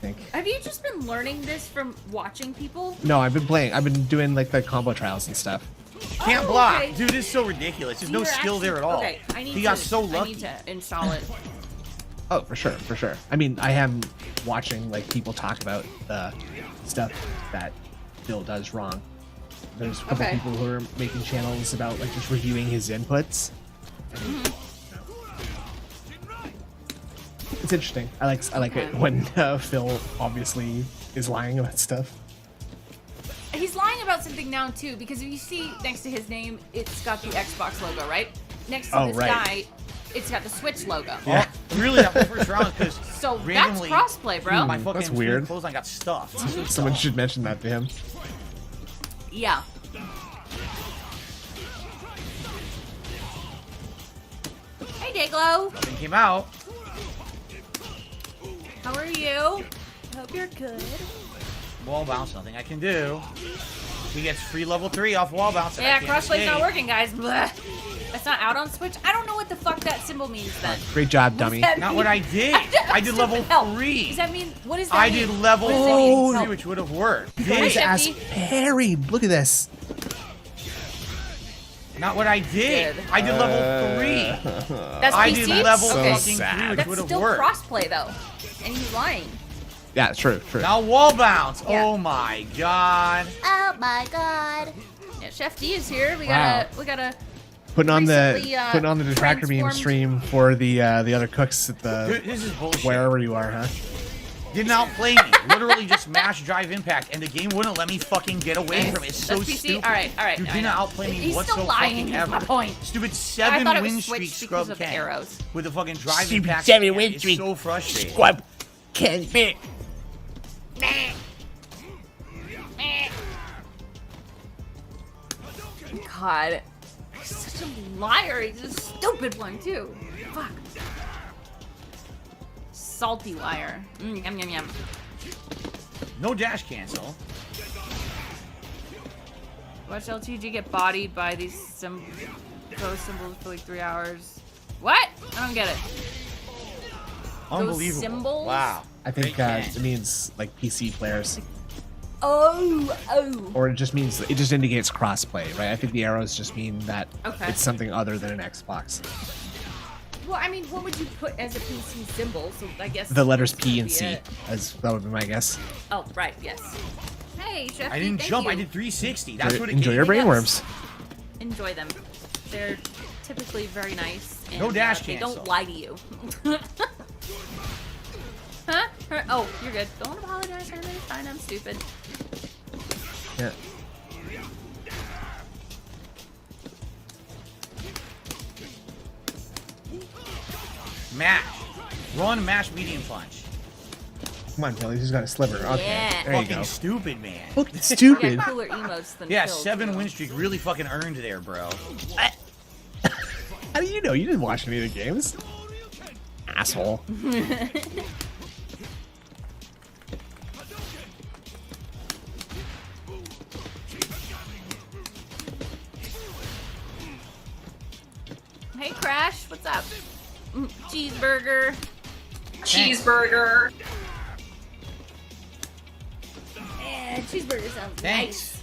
S2: think.
S1: Have you just been learning this from watching people?
S2: No, I've been playing. I've been doing like the combo trials and stuff.
S3: Can't block. Okay. Dude, this is so ridiculous. There's no skill there at all.
S1: Okay,
S3: he got so lucky.
S1: I need to install it.
S2: Oh, for sure, for sure. I mean, I am watching like people talk about the stuff that Phil does wrong. There's a couple people who are making channels about like just reviewing his inputs. It's interesting. I like it when Phil obviously is lying about stuff.
S1: He's lying about something now too, because if you see next to his name, it's got the Xbox logo, right? Next to this guy, it's got the Switch logo.
S3: Yeah. Really, that was the first round because
S1: so randomly, that's crossplay, bro.
S3: My fucking
S2: that's weird.
S3: clothesline got stuffed.
S2: Someone should mention that to him.
S1: Yeah. Hey, Dayglow.
S3: Nothing came out.
S1: How are you? Hope you're good.
S3: Wall bounce, nothing I can do. He gets free level 3 off wall bounce.
S1: Yeah, crossplay's not working, guys. Blech. That's not out on Switch. I don't know what the fuck that symbol means then.
S2: Great job, dummy.
S3: Not what I did. I did level 3.
S1: Does that mean, what does that
S3: I
S1: mean?
S3: did level
S2: Oh,
S3: 3, which would have worked.
S2: You guys ass parried. Look at this.
S3: Not what I did. I did level 3.
S1: That's
S3: I
S1: PC?
S3: did level
S1: Okay.
S3: fucking 3, which
S1: That's
S3: would have
S1: still
S3: worked.
S1: crossplay though, and he's lying.
S2: Yeah, true.
S3: Now wall bounce.
S1: Yeah.
S3: Oh my god.
S1: Oh my god. Yeah, Chef D is here. We gotta
S2: putting on the
S1: recently,
S2: Detractor beam
S1: transformed-
S2: stream for the other cooks at
S3: Dude,
S2: the
S3: this is bullshit.
S2: wherever you are, huh?
S3: Didn't outplay me. Literally just mash drive impact, and the game wouldn't let me fucking get away from it. It's so
S1: That's PC?
S3: stupid.
S1: All right.
S3: You
S1: I
S3: didn't
S1: know.
S3: outplay me
S1: He's
S3: whatsoever.
S1: still lying, is
S3: ever.
S1: my point.
S3: Stupid
S1: I
S3: 7
S1: thought it
S3: win
S1: was
S3: streak
S1: Switch
S3: scrub
S1: because of the
S3: Ken
S1: arrows.
S3: with the fucking drive
S4: Stupid
S3: impact.
S4: 7 win
S3: It's
S4: streak.
S3: so frustrating.
S4: Squab can be.
S1: God, he's such a liar. He's a stupid one too. Fuck. Salty liar. Yum yum yum.
S3: No dash cancel.
S1: Watch LTG get bodied by these ghost symbols for like 3 hours. What? I don't get it.
S3: Unbelievable.
S1: symbols?
S3: Wow.
S2: I think
S3: Great
S2: it means like PC players,
S1: Oh.
S2: or it just indicates crossplay, right? I think the arrows just mean that
S1: Okay.
S2: it's something other than an Xbox.
S1: Well, I mean, what would you put as a PC symbol? So I guess
S2: The letters
S1: that's
S2: P
S1: gonna
S2: and
S1: be
S2: C,
S1: it.
S2: that would be my guess.
S1: Oh, right. Yes. Hey, Chef.
S3: I didn't
S1: thank
S3: jump.
S1: you.
S3: I did 360. That's what it
S2: Enjoy
S3: gave
S2: your
S3: me.
S2: brainworms.
S1: Enjoy them. They're typically very nice. And,
S3: No dash
S1: they
S3: cancel.
S1: don't lie to you. Huh? Oh, you're good. Don't apologize, Herman. It's fine. I'm stupid.
S2: Yeah.
S3: Mash. Run, mash, medium punch.
S2: Come on, Billy. He's got a sliver. Okay,
S1: Yeah.
S2: there you
S3: Fucking
S2: go.
S3: stupid, man.
S2: Look,
S1: You
S2: stupid.
S1: got cooler emotes than
S3: Yeah,
S1: Phil,
S3: 7
S1: too.
S3: win streak really fucking earned there, bro.
S2: How do you know? You didn't watch any of the games. Asshole.
S1: Hey, Crash. What's up? Cheeseburger.
S5: Cheeseburger.
S1: Yeah, cheeseburger sounds
S3: Thanks.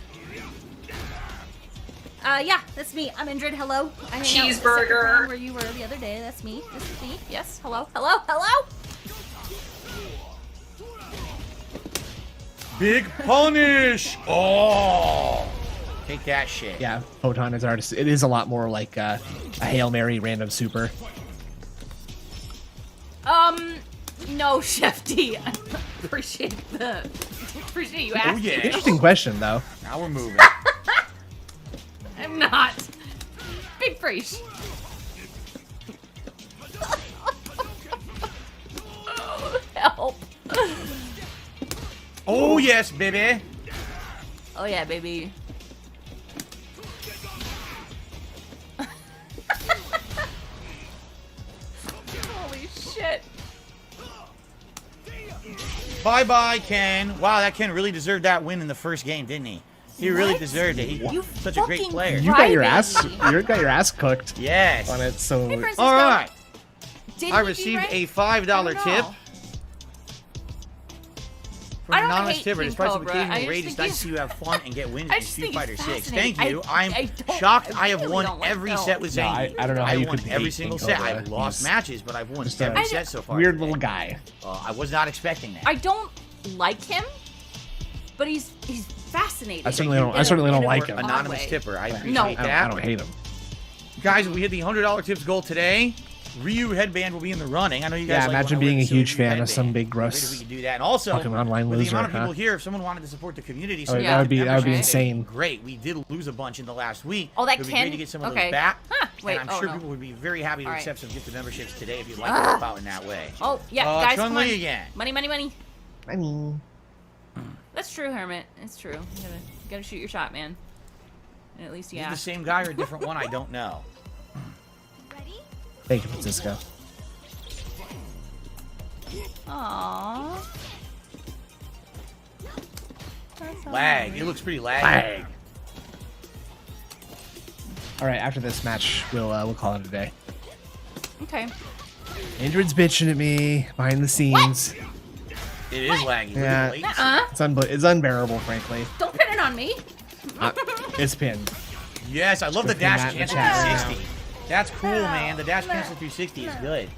S1: nice. Yeah, that's me. I'm Indrid. Hello. I hang out at the separate
S5: Cheeseburger.
S1: room where you were the other day. That's me. This is me. Yes. Hello. Hello. Hello.
S3: Big punish. Oh. Take that shit.
S2: Yeah, Photon is artist. It is a lot more like a Hail Mary random super.
S1: No, Chef D. I appreciate you
S3: Oh,
S1: asking.
S3: yeah.
S2: Interesting question, though.
S3: Now we're moving.
S1: I'm not. Big freeze. Help.
S3: Oh, yes, baby.
S1: Oh yeah, baby. Holy shit.
S3: Bye-bye, Ken. Wow, that Ken really deserved that win in the first game, didn't he? He really
S1: What?
S3: deserved it.
S1: You
S3: He's such a great
S1: fucking
S3: player.
S2: You got your
S1: Crybaby.
S2: you got your ass cooked
S3: Yes.
S2: on it. So
S1: Hey, Francisco.
S3: All right.
S1: Did
S3: I
S1: he be
S3: received
S1: right?
S3: a $5
S1: I don't
S3: tip
S1: know.
S3: from
S1: I
S3: an
S1: don't
S3: anonymous
S1: hate
S3: tipper.
S1: King
S3: Despite some
S1: Cobra.
S3: occasional
S1: I just
S3: rage,
S1: think
S3: it's nice to
S1: he's-
S3: see you have fun and get wins
S1: I
S3: in
S1: just
S3: Street
S1: think
S3: Fighter
S1: he's
S3: 6.
S1: fascinating.
S3: Thank you.
S1: I
S3: I'm
S1: don't-
S3: shocked
S1: I
S3: I have
S1: really
S3: won
S1: don't like
S3: every
S1: Phil.
S3: set with
S2: No,
S3: Zangief.
S2: I don't know how you
S3: won
S2: could
S3: every
S2: hate
S3: single
S2: King
S3: set.
S2: Cobra.
S3: I've lost
S2: He's
S3: matches, but I've won
S2: just a
S3: every
S1: I
S3: set so far.
S2: weird
S3: today.
S2: little guy.
S3: I was not expecting that.
S1: I don't like him, but he's fascinating.
S2: I certainly
S1: In
S2: don't.
S1: a-
S2: I certainly don't
S1: in a
S2: like
S3: For
S2: him.
S1: odd
S3: anonymous
S1: way.
S3: tipper. I appreciate
S1: No.
S2: I
S3: that.
S2: don't hate him.
S3: Guys, we hit the $100 tips goal today. Ryu headband will be in the running. I know you guys.
S2: Yeah,
S3: like
S2: imagine
S3: when I wear
S2: being
S3: the
S2: a
S3: silly
S2: huge
S3: Ryu
S2: fan of
S3: headband.
S2: some big
S3: Great if
S2: gross
S3: we could do that. And also,
S2: fucking online
S3: with
S2: loser,
S3: the amount of
S2: huh?
S3: people here, if someone wanted to support the community, so
S2: Oh,
S1: Yeah.
S2: that would be
S1: membership.
S2: insane.
S3: great. We did lose a bunch in the last week.
S1: Oh, that
S3: It would be
S1: can-
S3: great to get some of
S1: okay.
S3: those back.
S1: Huh, wait,
S3: and I'm
S1: oh,
S3: sure
S1: no.
S3: people would be very happy to
S1: All right.
S3: accept some gifted memberships today if you'd like to help out in that way.
S1: Oh, yeah, guys, come
S3: Chun-Li
S1: on.
S3: again.
S1: Money, money, money.
S2: I mean,
S1: That's true, Hermit. It's true. You gotta shoot your shot, man. And at least,
S3: Is
S1: yeah.
S3: it the same guy or a different one? I don't know.
S2: thank you, Francisco.
S1: Aww. That's all
S3: Lag.
S1: right.
S3: It looks pretty laggy.
S2: Lag. All right, after this match, we'll call it a day.
S1: Okay.
S2: Android's bitching at me behind the scenes.
S3: It is laggy. Look
S2: Yeah.
S3: at the latency.
S2: It's unbearable, frankly.
S1: Don't pin it on me.
S2: It's pinned.
S3: Yes, I love the
S2: Just
S3: dash
S2: pin that in the
S3: cancel
S2: chat right
S3: 360. That's cool, man. The dash cancel 360 is good.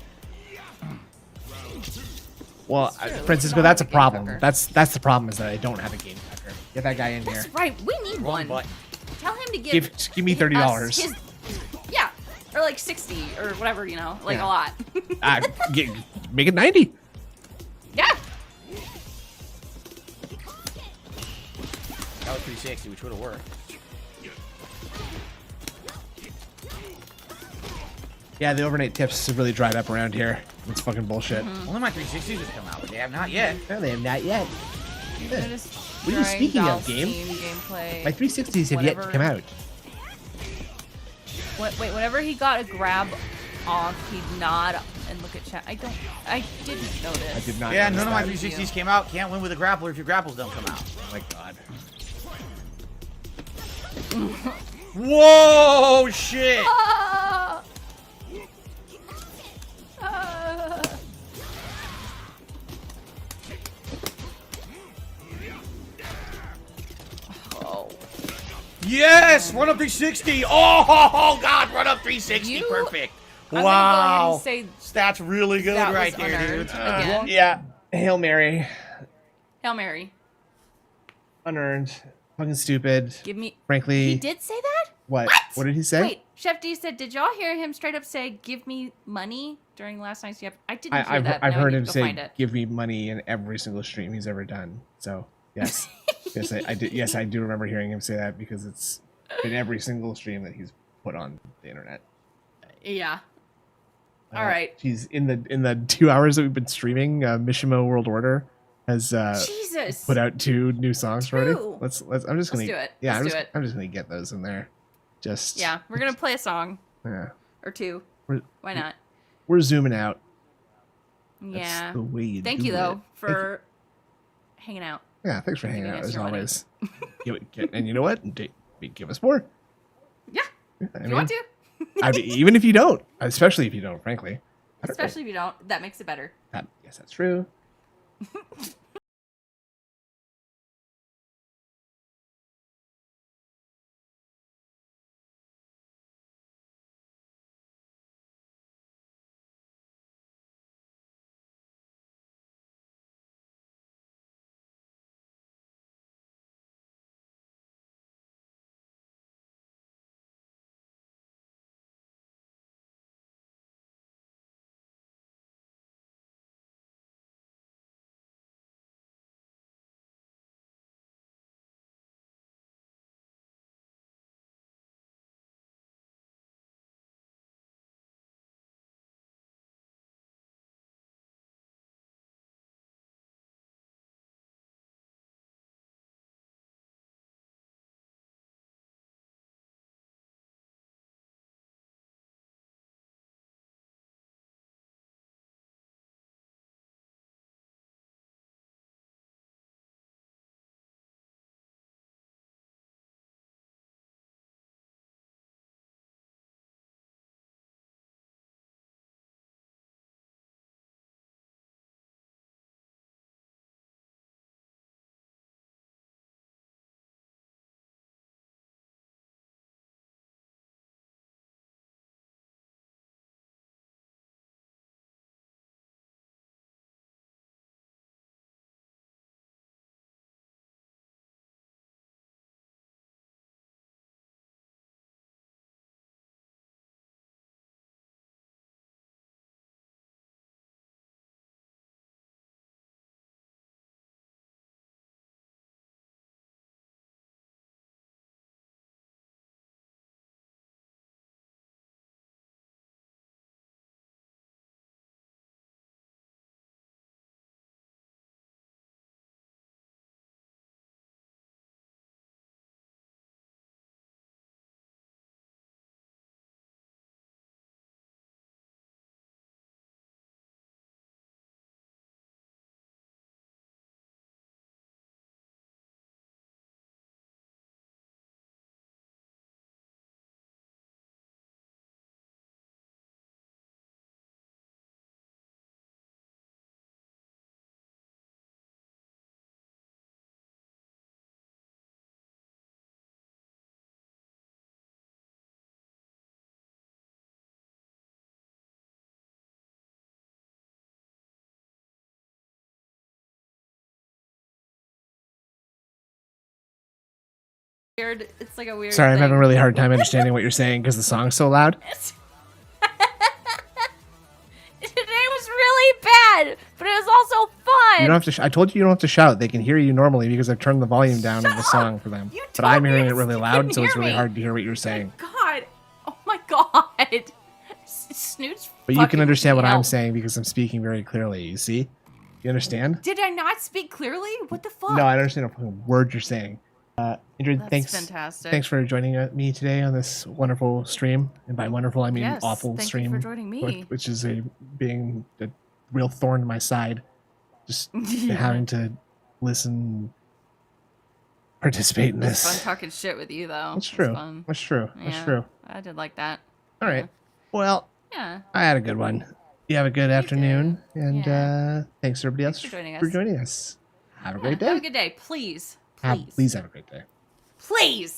S2: Well,
S1: true.
S2: Francisco,
S1: We don't
S2: that's a
S1: have a game
S2: problem.
S1: tracker.
S2: That's the problem is that I don't have a game tracker. Get that guy in here.
S1: That's right. We need
S3: Wrong
S1: one.
S3: button.
S1: Tell him to give
S2: Give me $30.
S1: us his- yeah, or like 60 or whatever, you know, like
S2: Yeah.
S1: a lot.
S2: Make it 90.
S1: Yeah.
S3: That was 360, which would have worked.
S2: Yeah, the overnight tips have really dried up around here. It's fucking bullshit.
S3: Only my 360s have come out, but they have not yet.
S2: No, they have not yet.
S1: They're just
S2: What are you
S1: trying
S2: speaking of,
S1: Valve's
S2: game?
S1: Steam gameplay.
S2: My 360s have yet to
S1: Whatever.
S2: come out.
S1: Wait, whenever he got a grab off, he'd nod and look at chat. I didn't notice.
S2: I did not.
S3: Yeah,
S2: notice
S3: none of my
S2: that.
S3: 360s came out. Can't win with a grappler if your grapples don't come out.
S2: Oh my god.
S3: Whoa, shit!
S1: Ah! Ah! Oh.
S3: Yes! Run up 360! Oh, God, run up 360.
S1: You-
S3: Perfect.
S1: I'm gonna go ahead
S3: Wow.
S1: and say
S3: That's really good
S1: that
S3: right
S1: was
S3: there,
S1: unearned
S3: dude.
S1: again.
S2: Yeah. Hail Mary.
S1: Hail Mary.
S2: Unearned. Fucking stupid.
S1: Give me.
S2: Frankly.
S1: He did say that?
S2: What? What did he say?
S1: Wait, Chef D said, did y'all hear him straight up say, "Give me money" during last night's episode? I didn't hear that.
S2: I've
S1: Now I
S2: heard
S1: need
S2: him
S1: to go find
S2: say,
S1: it.
S2: "Give me money" in every single stream he's ever done. So yes, yes, I did. Yes, I do remember hearing him say that because it's in every single stream that he's put on the internet.
S1: Yeah. All right.
S2: He's in the 2 hours that we've been streaming. Mishima World Order has
S1: Jesus.
S2: put out 2 new songs already.
S1: Two.
S2: Let's. I'm just gonna.
S1: Let's do it.
S2: Yeah,
S1: Let's do it.
S2: I'm just gonna get those in there. Just.
S1: Yeah, we're gonna play a song
S2: Yeah.
S1: or two.
S2: We're,
S1: Why not?
S2: we're zooming out. That's
S1: Yeah.
S2: the way you
S1: Thank
S2: do
S1: you
S2: it.
S1: though for hanging out.
S2: Yeah, thanks for
S1: and
S2: hanging
S1: giving
S2: out
S1: us
S2: as
S1: your money.
S2: always. And you know what? Give us more.
S1: Yeah.
S2: I
S1: You want to?
S2: even if you don't, especially if you don't, frankly. I don't know.
S1: Especially if you don't. That makes it better.
S2: Yes, that's true.
S1: weird. It's like a weird.
S2: Sorry, I'm
S1: thing.
S2: having a really hard time understanding what you're saying because the song's so loud.
S1: Today was really bad, but it was also fun.
S2: You don't have to. I told you don't have to shout. They can hear you normally because I've turned the volume down of the song for them. But I'm hearing it really loud, so it's really hard to hear what you're saying.
S1: God, oh my God, Snoots.
S2: But you can understand what I'm saying because I'm speaking very clearly. You see? You understand?
S1: Did I not speak clearly? What the fuck?
S2: No, I don't understand a fucking word you're saying. Andrew,
S1: That's fantastic.
S2: Thanks for joining me today on this wonderful stream. And by wonderful, I mean awful stream.
S1: Thank you for joining me.
S2: Which is being a real thorn in my side. Just having to listen, participate in this.
S1: It's fun talking shit with you, though.
S2: That's true. That's true.
S1: Yeah,
S2: That's true.
S1: I did like that.
S2: All right. Well,
S1: yeah.
S2: I had a good one. You have a good afternoon. And thanks everybody else for joining us. Have a great day.
S1: Have a good day. Please.
S2: Please have a great day.
S1: Please.